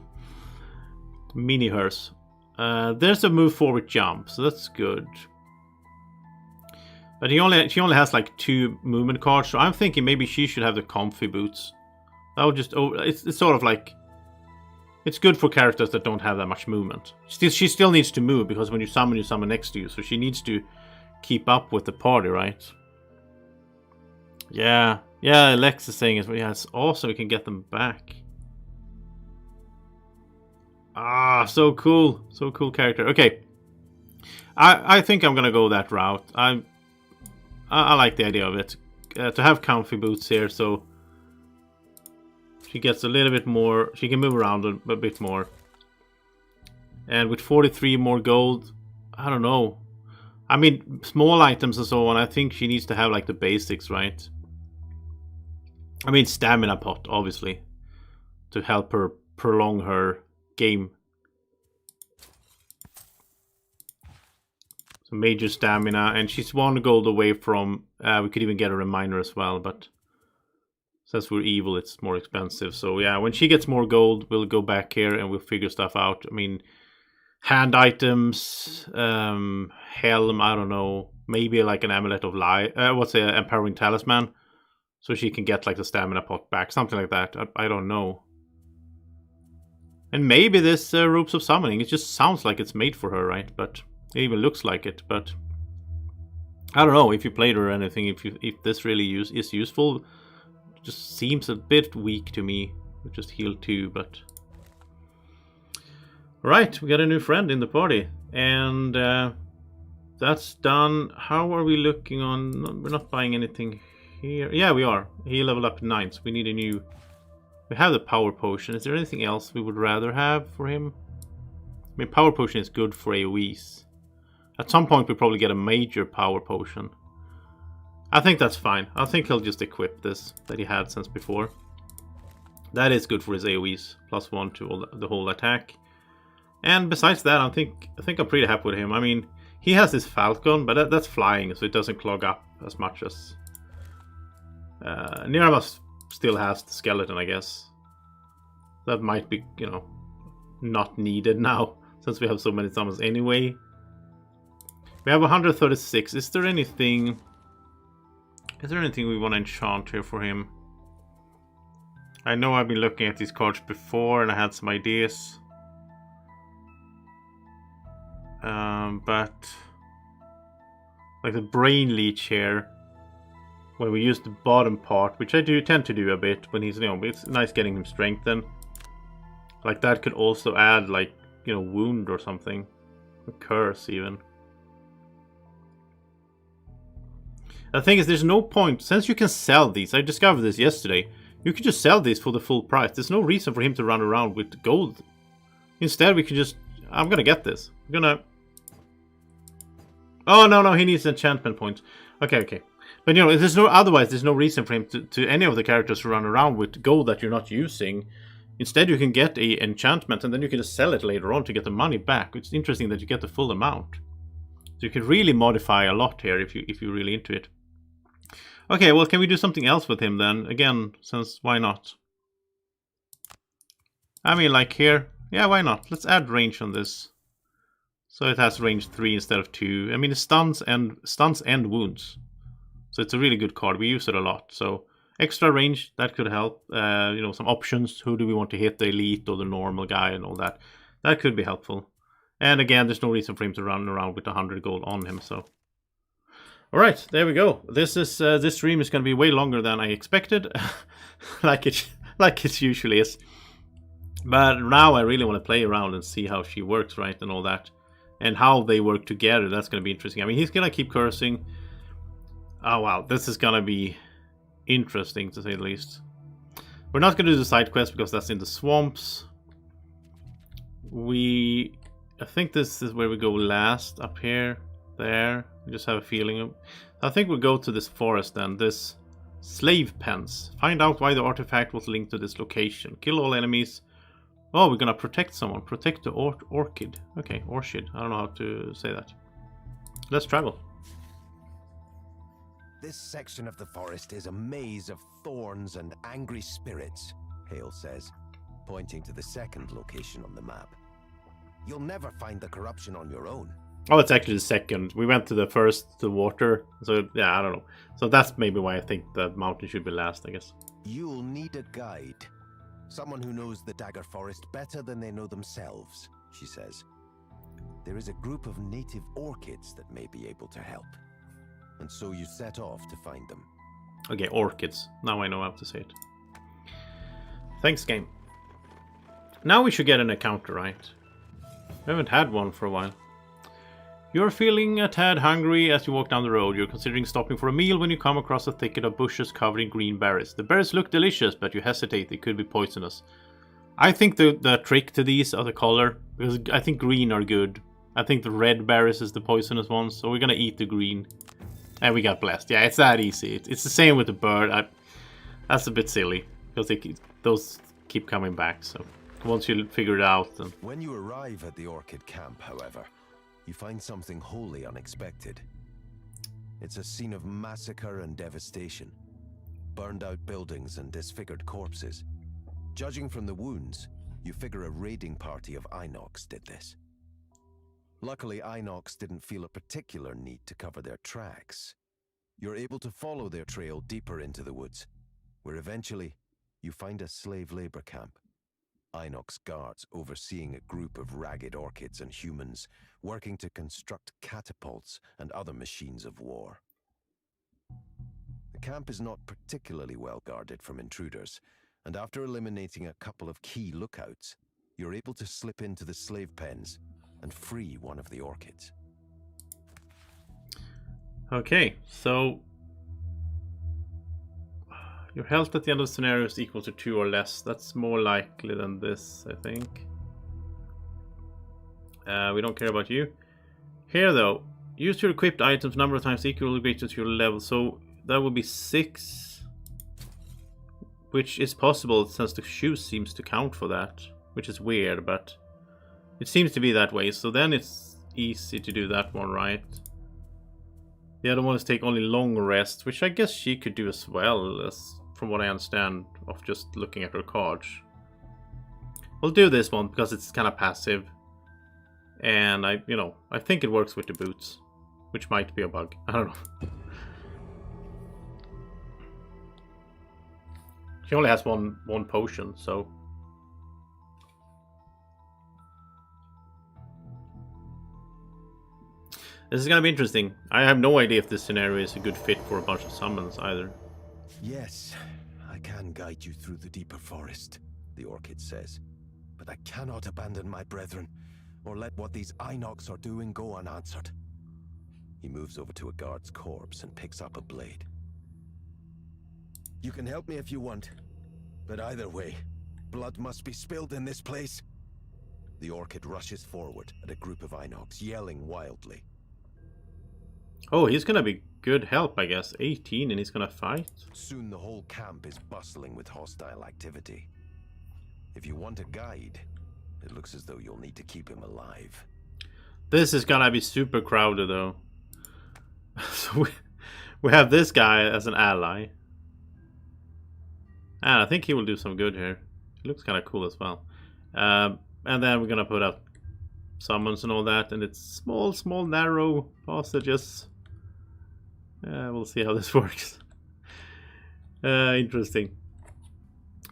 Mini hers. There's a move forward jump, so that's good. But she only has like 2 movement cards, so I'm thinking maybe she should have the comfy boots. That would just it's sort of like, it's good for characters that don't have that much movement. She still needs to move, because when you summon next to you, so she needs to keep up with the party, right? Yeah, Lex is saying it. Yeah, it's awesome. We can get them back. Ah, so cool. So cool character. Okay. I think I'm gonna go that route. I like the idea of it. To have comfy boots here, so she gets a little bit more. She can move around a bit more. And with 43 more gold, I don't know. I mean, small items and so on, I think she needs to have like the basics, right? I mean, stamina pot, obviously, to help her prolong her game. So major stamina, and she's 1 gold away from, we could even get a reminder as well, but since we're evil, it's more expensive. So yeah, when she gets more gold, we'll go back here and we'll figure stuff out. I mean, hand items, helm, I don't know, maybe like an amulet of life, what's a empowering talisman, so she can get like the stamina pot back, something like that. I don't know. And maybe this ropes of summoning, it just sounds like it's made for her, right? But it even looks like it. But I don't know if you played her or anything, if this really is useful. It just seems a bit weak to me. We just heal 2, but right, we got a new friend in the party, and that's done. How are we looking on? We're not buying anything here. Yeah, we are. He leveled up to 9, so we need a new. We have the power potion. Is there anything else we would rather have for him? I mean, power potion is good for AoEs. At some point, we probably get a major power potion. I think that's fine. I think he'll just equip this that he had since before. That is good for his AoEs. +1 to the whole attack. And besides that, I think I'm pretty happy with him. I mean, He has his falcon, but that's flying, so it doesn't clog up as much as... Niramas still has the skeleton, I guess. That might be, you know, not needed now, since we have so many summons anyway. We have 136. Is there anything we want to enchant here for him? I know I've been looking at these cards before and I had some ideas. But like the brain leech here, when we use the bottom part, which I do tend to do a bit when he's, you know, it's nice getting him strengthened. Like that could also add, like, you know, wound or something, a curse even. The thing is, there's no point, since you can sell these, I discovered this yesterday, you can just sell these for the full price. There's no reason for him to run around with gold. Instead, we can just, I'm gonna get this. I'm gonna... Oh, no, he needs enchantment points. Okay. But, you know, otherwise, there's no reason for him to any of the characters to run around with gold that you're not using. Instead, you can get a enchantment, and then you can just sell it later on to get the money back. It's interesting that you get the full amount. So you can really modify a lot here if you're really into it. Okay, well, can we do something else with him then? Again, since why not? I mean, like here. Yeah, why not? Let's add range on this. So it has range 3 instead of 2. I mean, it stuns and wounds. So it's a really good card. We use it a lot. So extra range, that could help. You know, some options. Who do we want to hit? The elite or the normal guy and all that. That could be helpful. And again, there's no reason for him to run around with 100 gold on him, so... Alright, there we go. This stream is going to be way longer than I expected. like it usually is. But now I really want to play around and see how she works, right, and all that. And how they work together, that's going to be interesting. I mean, he's going to keep cursing. Oh, wow, this is going to be interesting, to say the least. We're not going to do the side quest because that's in the swamps. I think this is where we go last, up here, there. I just have a feeling. I think we'll go to this forest then, this slave pens. Find out why the artifact was linked to this location. Kill all enemies. Oh, we're gonna protect someone. Protect the orchid. Okay, orchid. I don't know how to say that. Let's travel. This section of the forest is a maze of thorns and angry spirits, Hale says, pointing to the second location on the map. You'll never find the corruption on your own. Oh, it's actually the second. We went to the first, the water. So, yeah, I don't know. So that's maybe why I think that mountain should be last, I guess. You'll need a guide. Someone who knows the Dagger Forest better than they know themselves, she says. There is a group of native orchids that may be able to help. And so you set off to find them. Okay, orchids. Now I know how to say it. Thanks, game. Now we should get an encounter, right? We haven't had one for a while. You're feeling a tad hungry as you walk down the road. You're considering stopping for a meal when you come across a thicket of bushes covered in green berries. The berries look delicious, but you hesitate. They could be poisonous. I think the trick to these are the color, because I think green are good. I think the red berries is the poisonous ones, so we're gonna eat the green. And we got blessed. Yeah, it's that easy. It's the same with the bird. That's a bit silly, because those keep coming back, so once you figure it out... Then... When you arrive at the orchid camp, however, you find something wholly unexpected. It's a scene of massacre and devastation. Burned out buildings and disfigured corpses. Judging from the wounds, you figure a raiding party of Inox did this. Luckily, Inox didn't feel a particular need to cover their tracks. You're able to follow their trail deeper into the woods, where eventually you find a slave labor camp. Inox guards overseeing a group of ragged orchids and humans working to construct catapults and other machines of war. The camp is not particularly well guarded from intruders, and after eliminating a couple of key lookouts, you're able to slip into the slave pens and free one of the orchids. Okay, so your health at the end of the scenario is equal to 2 or less. That's more likely than this, I think. We don't care about you. Here, though, use your equipped items number of times equal or greater to your level. So that would be 6, which is possible since the shoes seems to count for that, which is weird, but it seems to be that way. So then it's easy to do that one, right? The other one is take only long rest, which I guess she could do as well, as from what I understand of just looking at her cards. We'll do this one because it's kind of passive. And I think it works with the boots, which might be a bug. I don't know. She only has one potion, so this is gonna be interesting. I have no idea if this scenario is a good fit for a bunch of summons either. Yes, I can guide you through the deeper forest, the Orchid says. But I cannot abandon my brethren, or let what these Inox are doing go unanswered. He moves over to a guard's corpse and picks up a blade. You can help me if you want, but either way, blood must be spilled in this place. The Orchid rushes forward at a group of Inox, yelling wildly. Oh, he's gonna be good help, I guess. 18 and he's gonna fight? Soon the whole camp is bustling with hostile activity. If you want a guide, it looks as though you'll need to keep him alive. This is gonna be super crowded though. So we have this guy as an ally. And I think he will do some good here. He looks kind of cool as well. And then we're gonna put up summons and all that, and it's small, narrow passages. We'll see how this works. Interesting.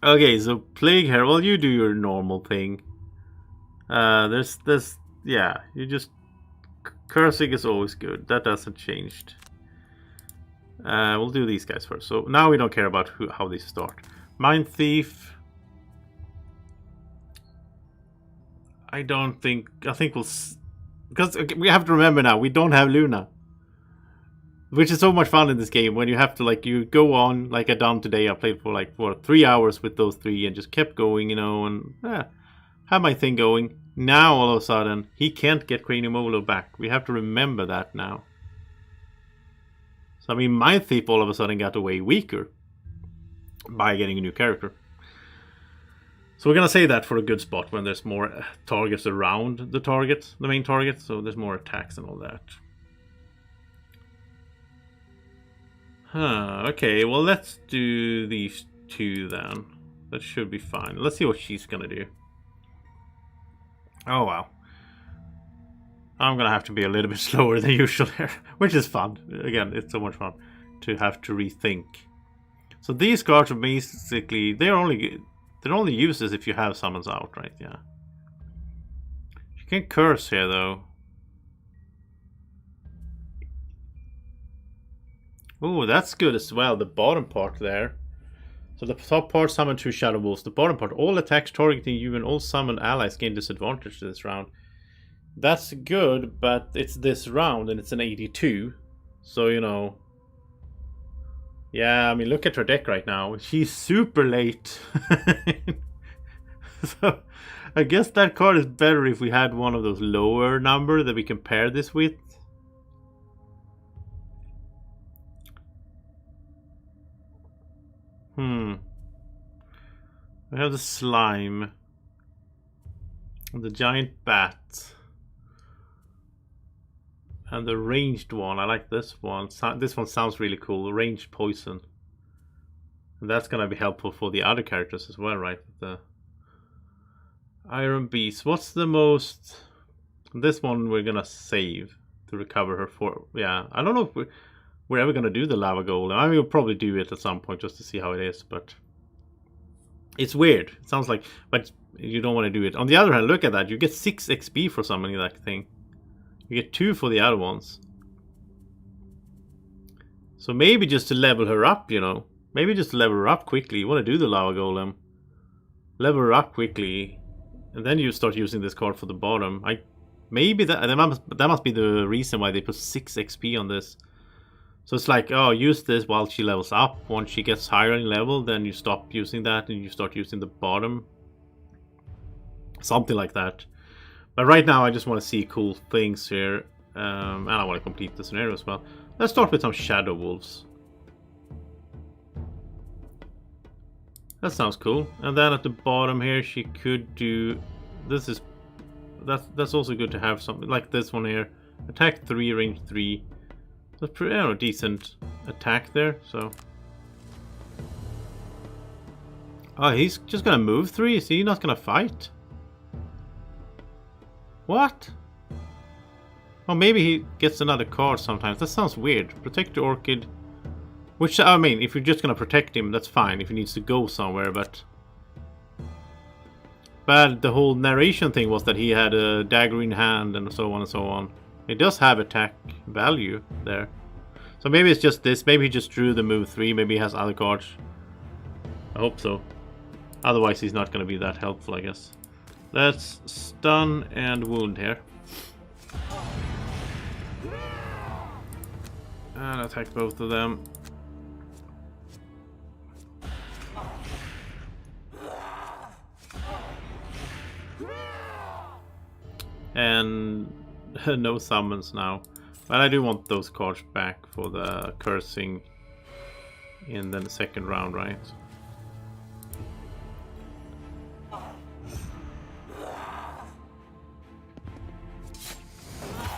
Okay, so Plague here. Well, you do your normal thing. There's this. Yeah, you just cursing is always good. That hasn't changed. We'll do these guys first. So now we don't care about how they start. Mind Thief. I think we'll, because we have to remember now we don't have Luna, which is so much fun in this game when you have to you go on like I done today. I played for 3 hours with those three and just kept going, and had my thing going. Now all of a sudden he can't get Craniumolo back. We have to remember that now. So I mean, Mind Thief all of a sudden got way weaker by getting a new character. So we're gonna say that for a good spot when there's more targets around the main target, so there's more attacks and all that. Okay, well let's do these two then. That should be fine. Let's see what she's gonna do. Oh wow. I'm gonna have to be a little bit slower than usual here, which is fun. Again, it's so much fun to have to rethink. So these cards are basically, they're only useless if you have summons out, right? Yeah. You can curse here though. Oh, that's good as well. The bottom part there. So the top part, summon 2 Shadow Wolves. The bottom part, all attacks targeting you and all summoned allies gain disadvantage to this round. That's good, but it's this round and it's an 82. So, yeah, I mean, look at her deck right now. She's super late. So, I guess that card is better if we had one of those lower number that we can pair this with. We have the slime. The giant bat. And the ranged one. I like this one. This one sounds really cool. Ranged poison. And that's gonna be helpful for the other characters as well, right? The Iron Beast. What's the most... This one we're gonna save to recover her for... Yeah, I don't know if we're ever gonna do the lava golem. I mean, we'll probably do it at some point just to see how it is, but... It's weird. It sounds like... But you don't want to do it. On the other hand, look at that. You get 6 XP for summoning that thing. You get 2 for the other ones. So maybe just to level her up, Maybe just to level her up quickly. You want to do the lava golem. Level her up quickly. And then you start using this card for the bottom. Maybe that must be the reason why they put 6 XP on this. So it's like, oh, use this while she levels up. Once she gets higher in level, then you stop using that and you start using the bottom. Something like that. But right now I just want to see cool things here. And I want to complete the scenario as well. Let's start with some Shadow Wolves. That sounds cool. And then at the bottom here she could do... This is... that's also good to have something like this one here. Attack 3, range 3. That's pretty, decent attack there. So, oh, he's just gonna move 3. Is he not gonna fight? What? Oh, maybe he gets another card sometimes. That sounds weird. Protect the orchid. Which, I mean, if you're just gonna protect him, that's fine. If he needs to go somewhere, but the whole narration thing was that he had a dagger in hand and so on and so on. It does have attack value there. So maybe it's just this. Maybe he just drew the move 3. Maybe he has other cards. I hope so. Otherwise, he's not gonna be that helpful, I guess. Let's stun and wound here. And attack both of them. And no summons now. But I do want those cards back for the cursing in the second round, right?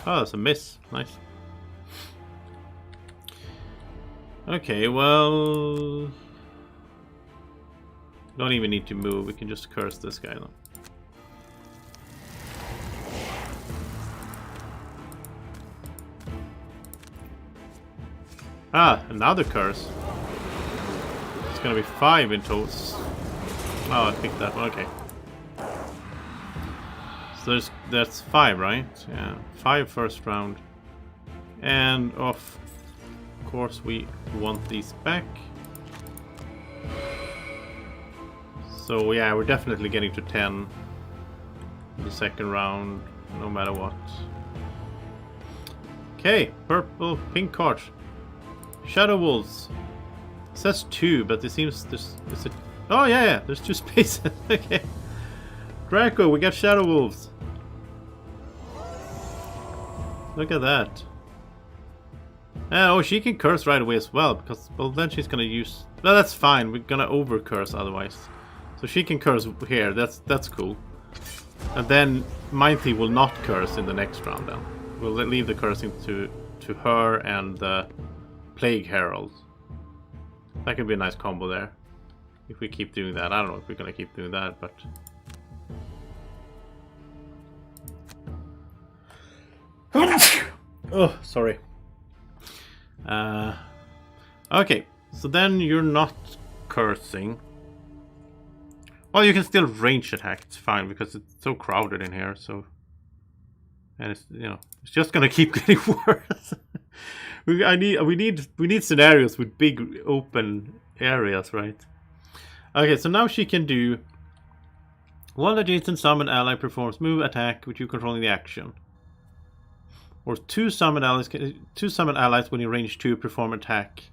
Oh, that's a miss. Nice. Okay, well... don't even need to move. We can just curse this guy now. Ah, another curse. It's gonna be 5 in total. Oh, I picked that one. Okay. So that's 5, right? Yeah, 5 first round. And of course we want these back. So yeah, we're definitely getting to 10 in the second round, no matter what. Okay, purple, pink card. Shadow Wolves. It says 2, but it seems there's a... oh yeah, there's 2 spaces. Okay. Draco, we got Shadow Wolves. Look at that. Oh, she can curse right away as well, because, well, then she's gonna use... well, that's fine, we're gonna over curse otherwise. So she can curse here, that's cool. And then Mind Thief will not curse in the next round then. We'll leave the cursing to her and the Plague Herald. That could be a nice combo there. If we keep doing that. I don't know if we're gonna keep doing that, but... oh, sorry. Okay, so then you're not cursing. Well, you can still range attack. It's fine because it's so crowded in here. So, and it's, you know, it's just gonna keep getting worse. we need scenarios with big open areas, right? Okay, so now she can do one adjacent summon ally performs move attack with you controlling the action. Or two summon allies when you range 2 perform attack.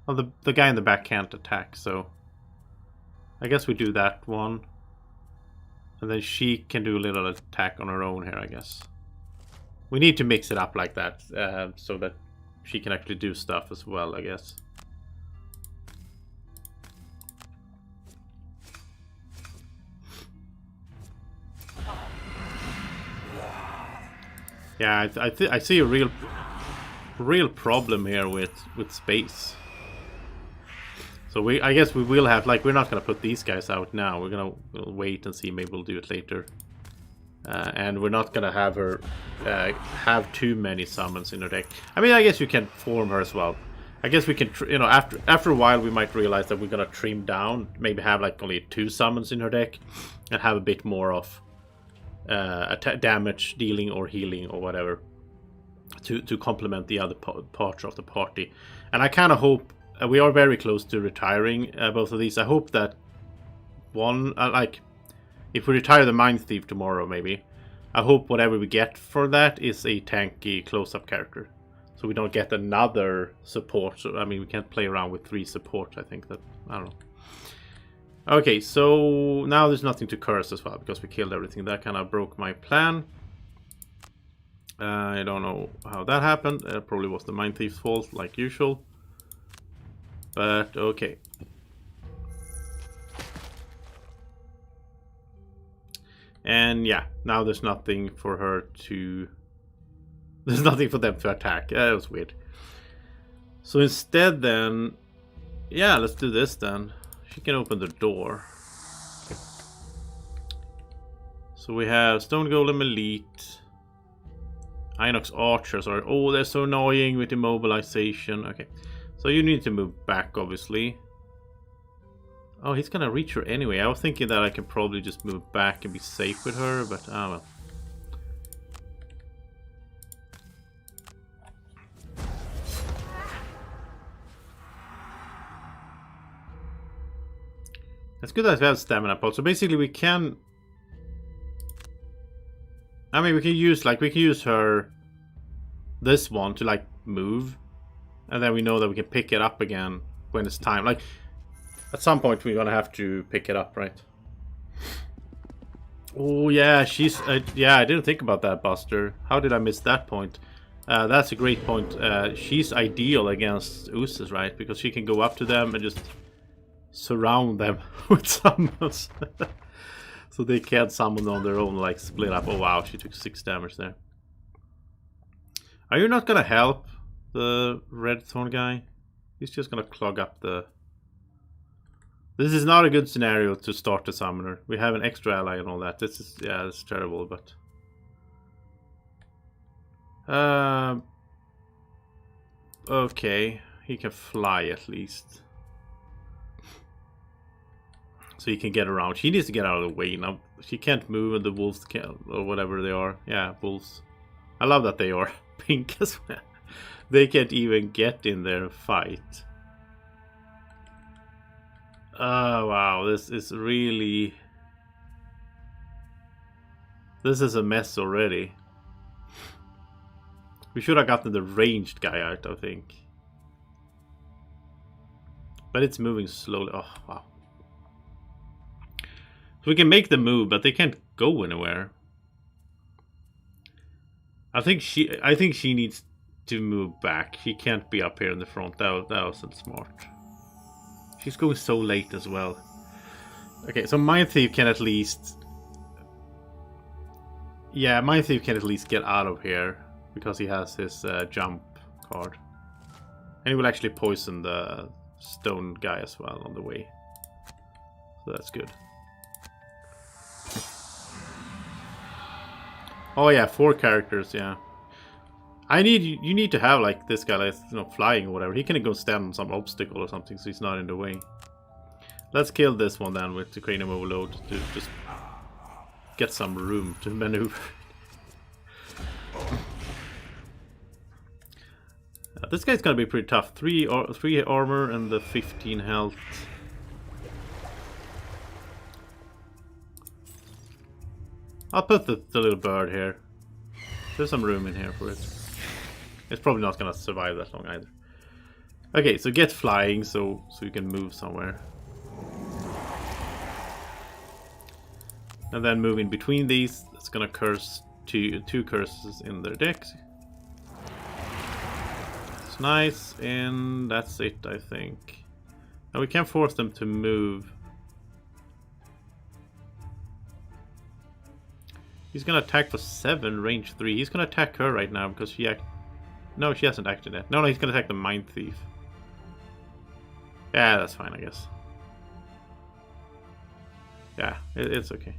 Well, the guy in the back can't attack, so I guess we do that one. And then she can do a little attack on her own here, I guess. We need to mix it up like that, so that she can actually do stuff as well, I guess. Yeah, I see a real problem here with space. So I guess we will have, like, we're not gonna put these guys out now. We'll wait and see. Maybe we'll do it later. And we're not gonna have her have too many summons in her deck. I mean, I guess you can form her as well. I guess we can, you know, after a while we might realize that we're gonna trim down. Maybe have like only 2 summons in her deck, and have a bit more of damage dealing or healing or whatever to complement the other parts of the party. And I kind of hope we are very close to retiring both of these. I hope that one, like, if we retire the Mind Thief tomorrow, maybe, I hope whatever we get for that is a tanky close-up character, so we don't get another support. So I mean, we can't play around with 3 support. I think that, I don't know. Okay, so now there's nothing to curse as well because we killed everything. That kind of broke my plan. I don't know how that happened. It probably was the Mind Thief's fault, like usual. But okay. And yeah, now there's nothing for her to... There's nothing for them to attack. That was weird. So instead then... Yeah, let's do this then. She can open the door. So we have Stone Golem Elite. Inox Archers are... Oh, they're so annoying with immobilization. Okay. So you need to move back, obviously. Oh, he's gonna reach her anyway. I was thinking that I can probably just move back and be safe with her, but ah well. It's good that we have stamina pot. So basically we can... I mean, we can use her... This one to like move. And then we know that we can pick it up again when it's time. Like... At some point we're gonna have to pick it up, right? Oh yeah, she's... yeah, I didn't think about that, Buster. How did I miss that point? That's a great point. She's ideal against Ooses, right? Because she can go up to them and just surround them with summons. So they can't summon on their own, like split up. Oh wow, she took 6 damage there. Are you not gonna help the red thorn guy? He's just gonna clog up the... This is not a good scenario to start the summoner. We have an extra ally and all that. This is... yeah, it's terrible, but... okay, he can fly at least. So he can get around. She needs to get out of the way now. She can't move and the wolves can't... or whatever they are. Yeah, wolves. I love that they are pink as well. They can't even get in their fight. Oh wow, this is really... This is a mess already. We should have gotten the ranged guy out, I think. But it's moving slowly. Oh wow. So we can make the move, but they can't go anywhere. I think she needs to move back. She can't be up here in the front. That wasn't smart. She's going so late as well. Okay, so Mind Thief can at least... Yeah, Mind Thief can at least get out of here. Because he has his jump card. And he will actually poison the stone guy as well on the way. So that's good. Oh yeah, 4 characters, yeah. You need to have like this guy that's, you know, flying or whatever. He can go stand on some obstacle or something so he's not in the way. Let's kill this one then with the Cranium Overload to just get some room to maneuver. This guy's gonna be pretty tough. 3 armor and the 15 health. I'll put the little bird here. There's some room in here for it. It's probably not gonna survive that long either. Okay, so get flying so you can move somewhere. And then move in between these. It's gonna curse two curses in their decks. It's nice, and that's it, I think. Now we can force them to move. He's gonna attack for 7, range 3. He's gonna attack her right now because she No, she hasn't acted yet. No, he's gonna attack the Mind Thief. Yeah, that's fine, I guess. Yeah, it's okay.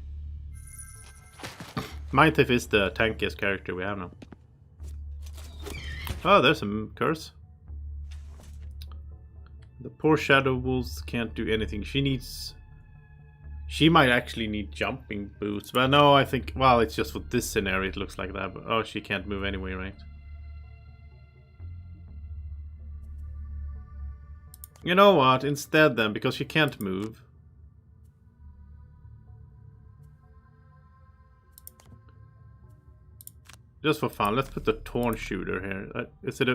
Mind Thief is the tankiest character we have now. Oh, there's a curse. The poor Shadow Wolves can't do anything. She might actually need jumping boots. But no, I think... Well, it's just for this scenario it looks like that. But, oh, she can't move anyway, right? You know what? Instead then, because she can't move... Just for fun, let's put the Torn Shooter here.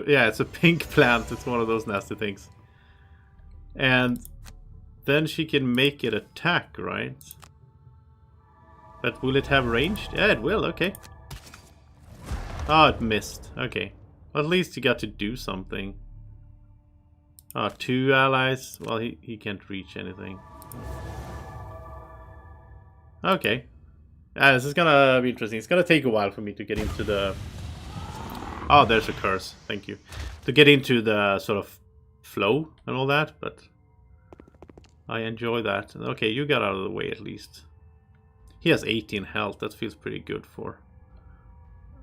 Yeah, it's a pink plant. It's one of those nasty things. And then she can make it attack, right? But will it have ranged? Yeah, it will, okay. Oh, it missed. Okay. Well, at least he got to do something. Oh, 2 allies. Well, he can't reach anything. Okay. This is gonna be interesting. It's gonna take a while for me to get into the... Oh, there's a curse. Thank you. To get into the sort of flow and all that, but I enjoy that. Okay, you got out of the way at least. He has 18 health. That feels pretty good for...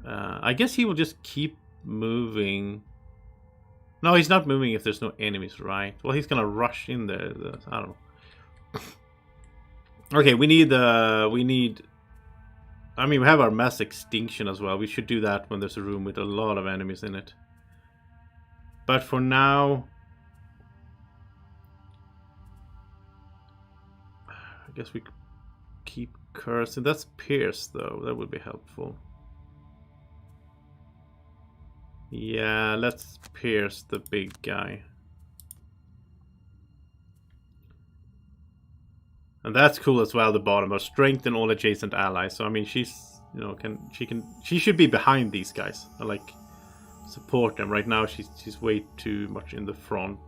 I guess he will just keep moving. No, he's not moving if there's no enemies, right? Well, he's gonna rush in there. I don't know. Okay, we need... I mean, we have our mass extinction as well. We should do that when there's a room with a lot of enemies in it. But for now... I guess we keep cursing. That's Pierce, though. That would be helpful. Yeah, let's Pierce the big guy. And that's cool as well, the bottom, or strengthen all adjacent allies. So I mean, she's, you know, she should be behind these guys, or like support them. Right now she's way too much in the front.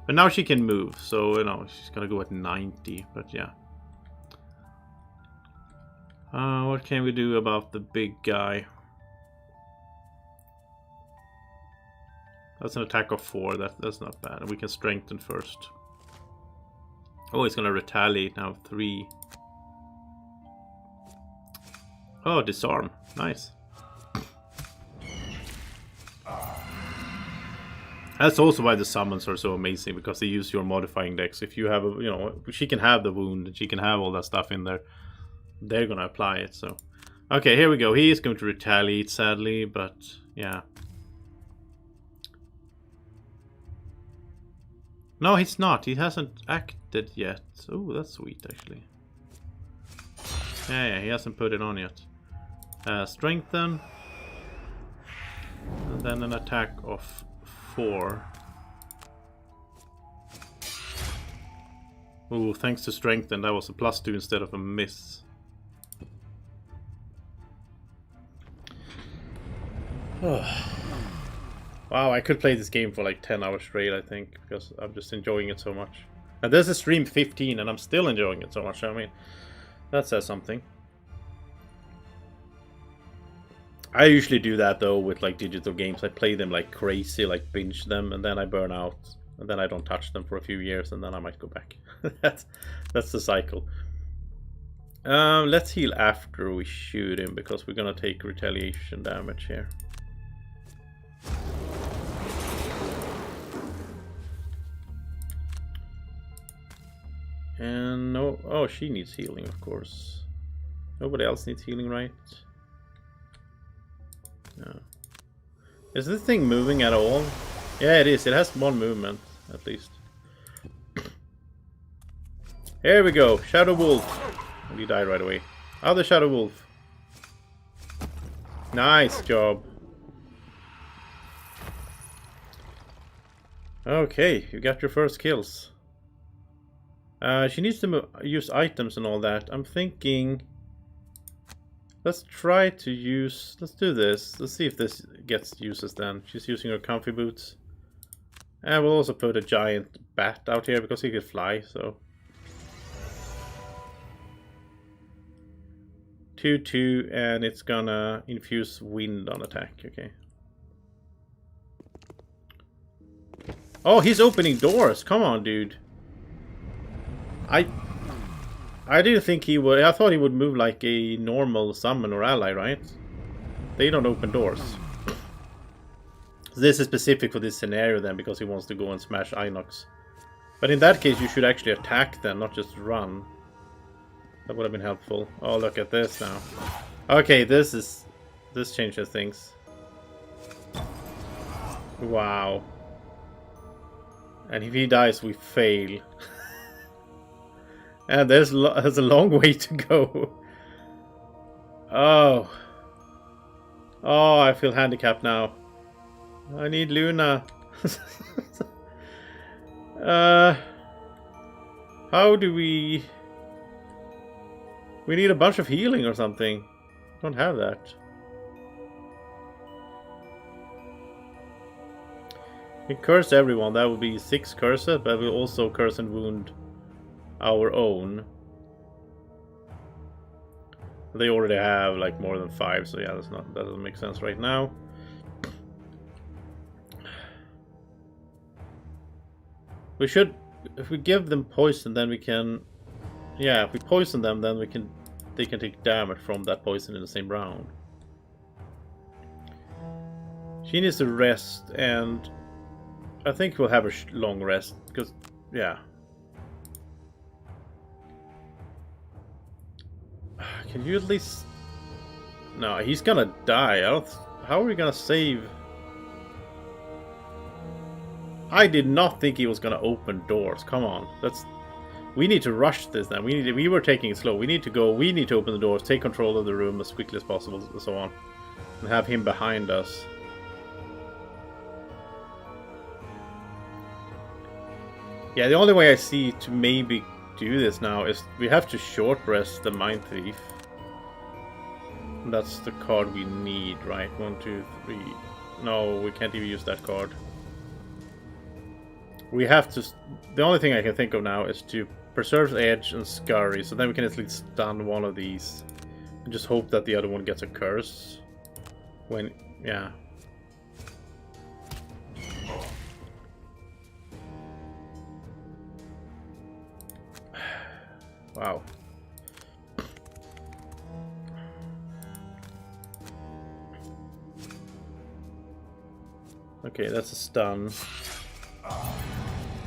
But now she can move, so you know, she's gonna go at 90, but yeah. What can we do about the big guy? That's an attack of 4, that's not bad. And we can strengthen first. Oh, he's gonna retaliate now, 3. Oh, disarm. Nice. That's also why the summons are so amazing, because they use your modifying decks. If you have a, you know, she can have the wound, and she can have all that stuff in there. They're gonna apply it, so. Okay, here we go. He is going to retaliate, sadly, but yeah. No, he's not. He hasn't acted yet. Oh, that's sweet, actually. Yeah, he hasn't put it on yet. Strengthen. And then an attack of 4. Oh, thanks to strengthen, that was a +2 instead of a miss. Wow, I could play this game for like 10 hours straight, I think, because I'm just enjoying it so much. And this is stream 15 and I'm still enjoying it so much. I mean, that says something. I usually do that though with like digital games. I play them like crazy, like binge them, and then I burn out. And then I don't touch them for a few years, and then I might go back. That's the cycle. Let's heal after we shoot him, because we're gonna take retaliation damage here. And no, oh, she needs healing, of course. Nobody else needs healing, right? No. Is this thing moving at all? Yeah, it is. It has 1 movement, at least. Here we go. Shadow Wolf. And he died right away. Other Shadow Wolf. Nice job. Okay, you got your first kills. She needs to use items and all that. I'm thinking... Let's try to use... Let's do this. Let's see if this gets uses then. She's using her comfy boots. And we'll also put a giant bat out here, because he could fly, so... 2/2, and it's gonna infuse wind on attack, okay. Oh, he's opening doors! Come on, dude. I didn't think he would. I thought he would move like a normal summon or ally, right? They don't open doors. So this is specific for this scenario then, because he wants to go and smash Inox. But in that case, you should actually attack then, not just run. That would have been helpful. Oh, look at this now. Okay, this changes things. Wow. And if he dies, we fail. And there's a long way to go. Oh. Oh, I feel handicapped now. I need Luna. How do we... We need a bunch of healing or something. Don't have that. We curse everyone. That would be 6 curses, but we'll also curse and wound our own. They already have like more than 5, so yeah, that doesn't make sense right now. We should, if we give them poison, then we can, yeah, if we poison them, then they can take damage from that poison in the same round. She needs to rest, and I think we'll have a long rest, because, yeah. Can you at least... No, he's gonna die. How are we gonna save... I did not think he was gonna open doors. Come on. We need to rush this now. We were taking it slow. We need to open the doors, take control of the room as quickly as possible, and so on. And have him behind us. Yeah, the only way I see to maybe do this now is we have to short rest the Mind Thief. That's the card we need, right? 1, 2, 3. No, we can't even use that card. We have to... The only thing I can think of now is to preserve Edge and Scurry, so then we can at least stun one of these. And just hope that the other one gets a curse. When... yeah. Wow. Okay, that's a stun.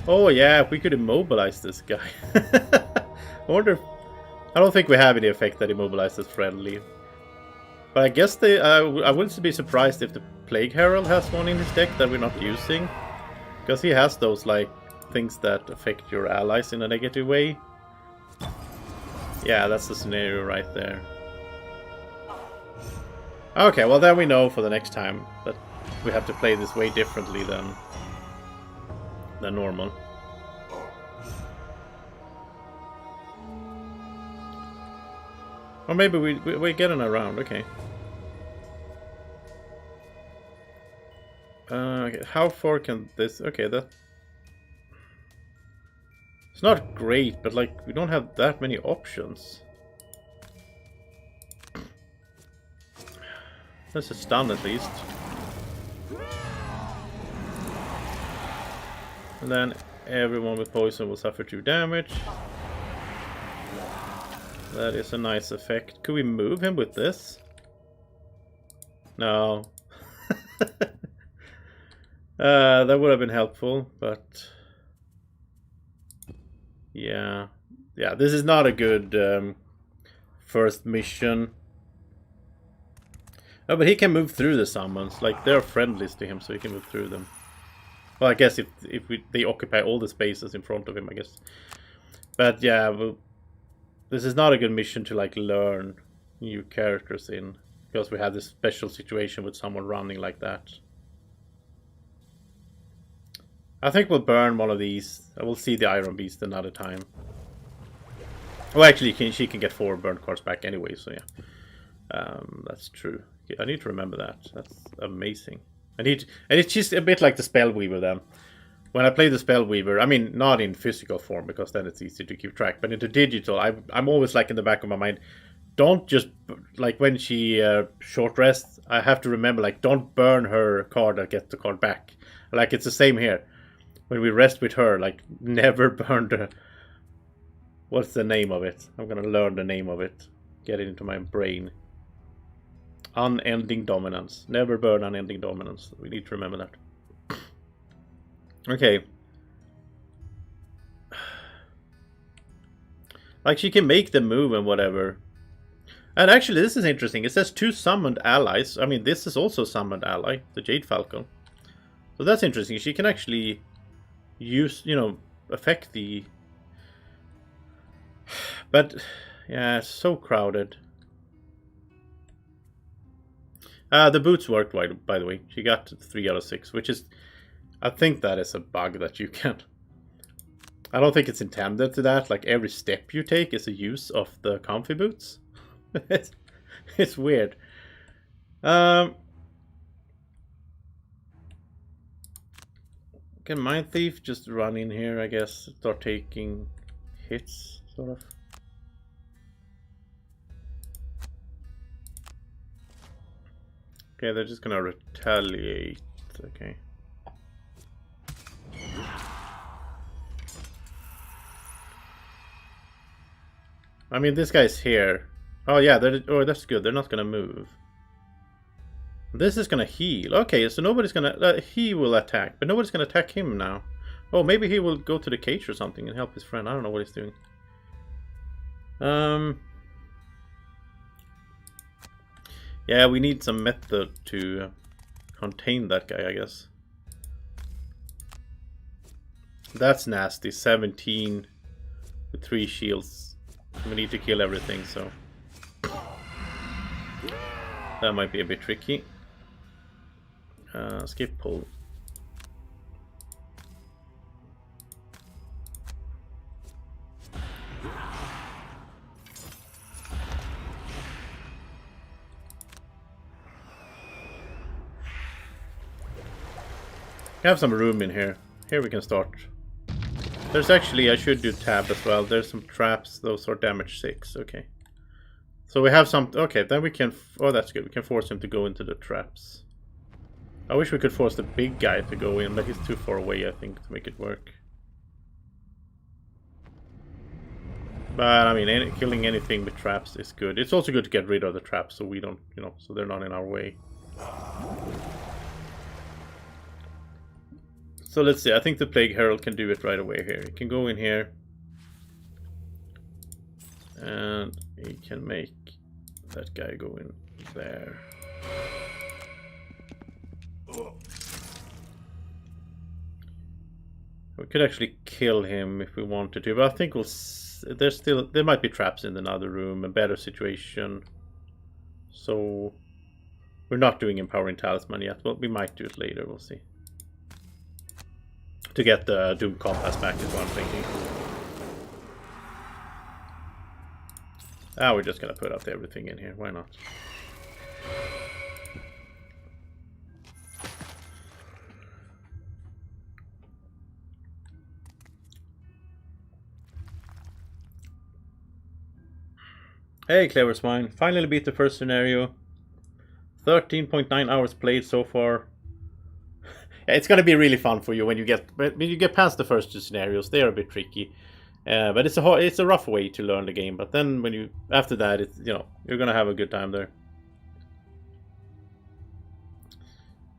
Oh yeah, we could immobilize this guy. I wonder if... I don't think we have any effect that immobilizes friendly. But I guess they... I wouldn't be surprised if the Plague Herald has one in his deck that we're not using. Because he has those, like, things that affect your allies in a negative way. Yeah, that's the scenario right there. Okay, well then we know for the next time that we have to play this way differently than normal. Or maybe we're getting around, okay. Okay, how far can this... Okay, that... It's not great, but like, we don't have that many options. That's a stun at least. And then everyone with poison will suffer 2 damage. That is a nice effect. Could we move him with this? No. That would have been helpful, but... Yeah. Yeah, this is not a good first mission. Oh, but he can move through the summons. Like, they're friendlies to him, so he can move through them. Well, I guess if they occupy all the spaces in front of him, I guess. But yeah, well, this is not a good mission to like learn new characters in, because we have this special situation with someone running like that. I think we'll burn one of these. I will see the Iron Beast another time. Well, actually, she can get 4 burnt cards back anyway, so yeah. That's true. I need to remember that. That's amazing. And it's just a bit like the Spellweaver then. When I play the Spellweaver, I mean, not in physical form, because then it's easy to keep track, but into digital, I'm always like in the back of my mind, don't just, like when she short rests, I have to remember, like, don't burn her card and get the card back. Like, it's the same here. When we rest with her, like, never burn the... What's the name of it? I'm gonna learn the name of it. Get it into my brain. Unending Dominance. Never burn Unending Dominance. We need to remember that. Okay. Like, she can make the move and whatever. And actually, this is interesting. It says 2 summoned allies. I mean, this is also a summoned ally. The Jade Falcon. So that's interesting. She can actually use, you know, affect the... But, yeah, it's so crowded. The boots worked, by the way. She got 3 out of 6, which is... I think that is a bug that you can... I don't think it's intended to that. Like, every step you take is a use of the comfy boots. It's weird. Can Mind Thief just run in here, I guess? Start taking hits, sort of. Okay, they're just gonna retaliate. Okay. I mean, this guy's here. Oh yeah, that's good. They're not gonna move. This is gonna heal. Okay, so nobody's gonna... he will attack, but nobody's gonna attack him now. Oh, maybe he will go to the cage or something and help his friend. I don't know what he's doing. Yeah, we need some method to contain that guy, I guess. That's nasty. 17 with 3 shields. We need to kill everything, so... that might be a bit tricky. Skip pull. We have some room in here. Here we can start. There's actually, I should do tab as well. There's some traps. Those are damage 6. Okay. So we have some... okay, then we can... oh, that's good. We can force him to go into the traps. I wish we could force the big guy to go in, but he's too far away, I think, to make it work. But, I mean, killing anything with traps is good. It's also good to get rid of the traps so we don't, you know, so they're not in our way. So let's see, I think the Plague Herald can do it right away here. He can go in here. And he can make that guy go in there. We could actually kill him if we wanted to, but I think there might be traps in another room, a better situation. So we're not doing Empowering Talisman yet, but we might do it later, we'll see. To get the Doom Compass back is what I'm thinking. We're just gonna put out everything in here, why not? Hey, Clever Swine. Finally beat the first scenario. 13.9 hours played so far. Yeah, it's gonna be really fun for you when you get past the first 2 scenarios. They are a bit tricky, but it's a rough way to learn the game. But then when after that, it's, you know, you're gonna have a good time there.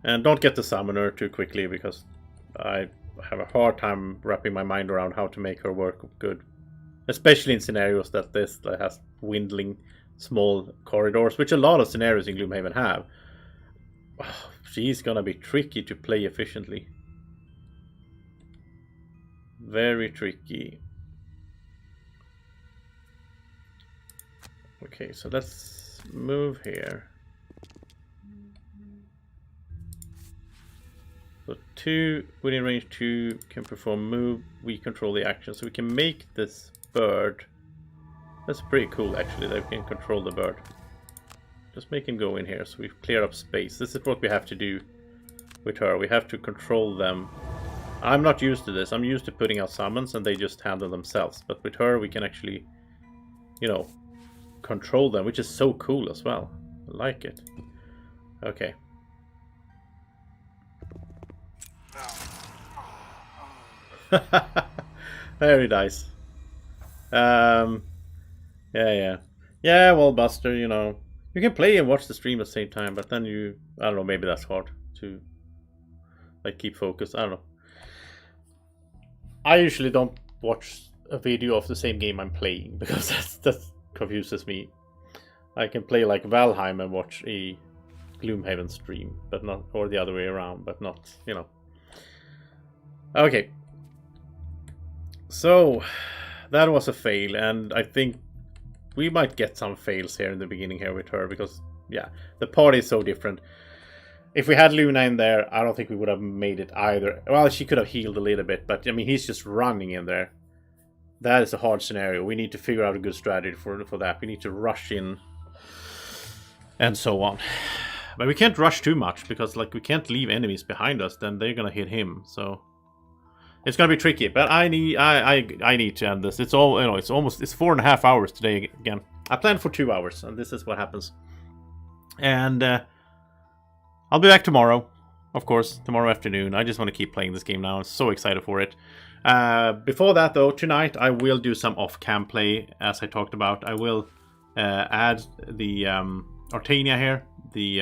And don't get the summoner too quickly, because I have a hard time wrapping my mind around how to make her work good. Especially in scenarios that has dwindling small corridors, which a lot of scenarios in Gloomhaven have. Oh, she's gonna be tricky to play efficiently. Very tricky. Okay, so let's move here. So 2 within range 2 can perform move. We control the action, so we can make this bird. That's pretty cool, actually, that we can control the bird. Just make him go in here, so we clear up space. This is what we have to do with her. We have to control them. I'm not used to this. I'm used to putting out summons and they just handle themselves. But with her, we can actually, you know, control them, which is so cool as well. I like it. Okay. Very nice. Yeah, well, Buster, you know, you can play and watch the stream at the same time, but then I don't know, maybe that's hard to, like, keep focus. I don't know. I usually don't watch a video of the same game I'm playing, because that confuses me. I can play like Valheim and watch a Gloomhaven stream, but not, or the other way around, but not, you know. Okay. So, that was a fail, and I think we might get some fails here in the beginning here with her, because, yeah, the party is so different. If we had Luna in there, I don't think we would have made it either. Well, she could have healed a little bit, but, I mean, he's just running in there. That is a hard scenario. We need to figure out a good strategy for that. We need to rush in, and so on. But we can't rush too much, because, like, we can't leave enemies behind us, then they're gonna hit him, so... It's gonna be tricky, but I need to end this. It's all, you know, it's 4.5 hours today again. I planned for 2 hours, and this is what happens. And I'll be back tomorrow, of course, tomorrow afternoon. I just want to keep playing this game now. I'm so excited for it. Before that, though, tonight I will do some off-cam play, as I talked about. I will add the Artania here, the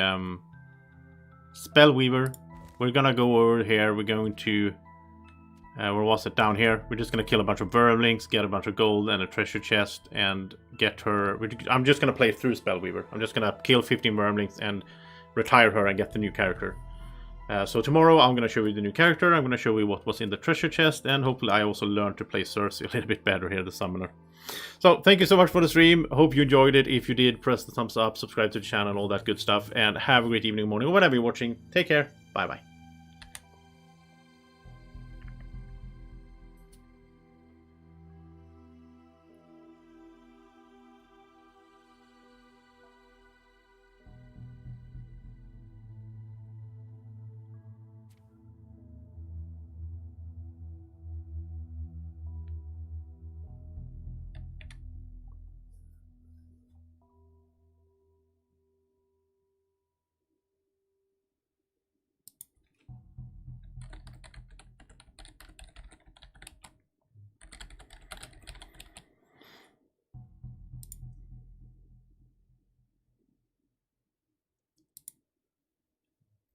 Spellweaver. We're gonna go over here. We're going to... where was it? Down here. We're just gonna kill a bunch of Vermlings, get a bunch of gold and a treasure chest, and get her... I'm just gonna play through Spellweaver. I'm just gonna kill 15 Vermlings and retire her and get the new character. So tomorrow I'm going to show you the new character, I'm going to show you what was in the treasure chest, and hopefully I also learned to play Cersei a little bit better here, the summoner. So thank you so much for the stream, hope you enjoyed it. If you did, press the thumbs up, subscribe to the channel, all that good stuff, and have a great evening, morning, or whatever you're watching. Take care, bye bye.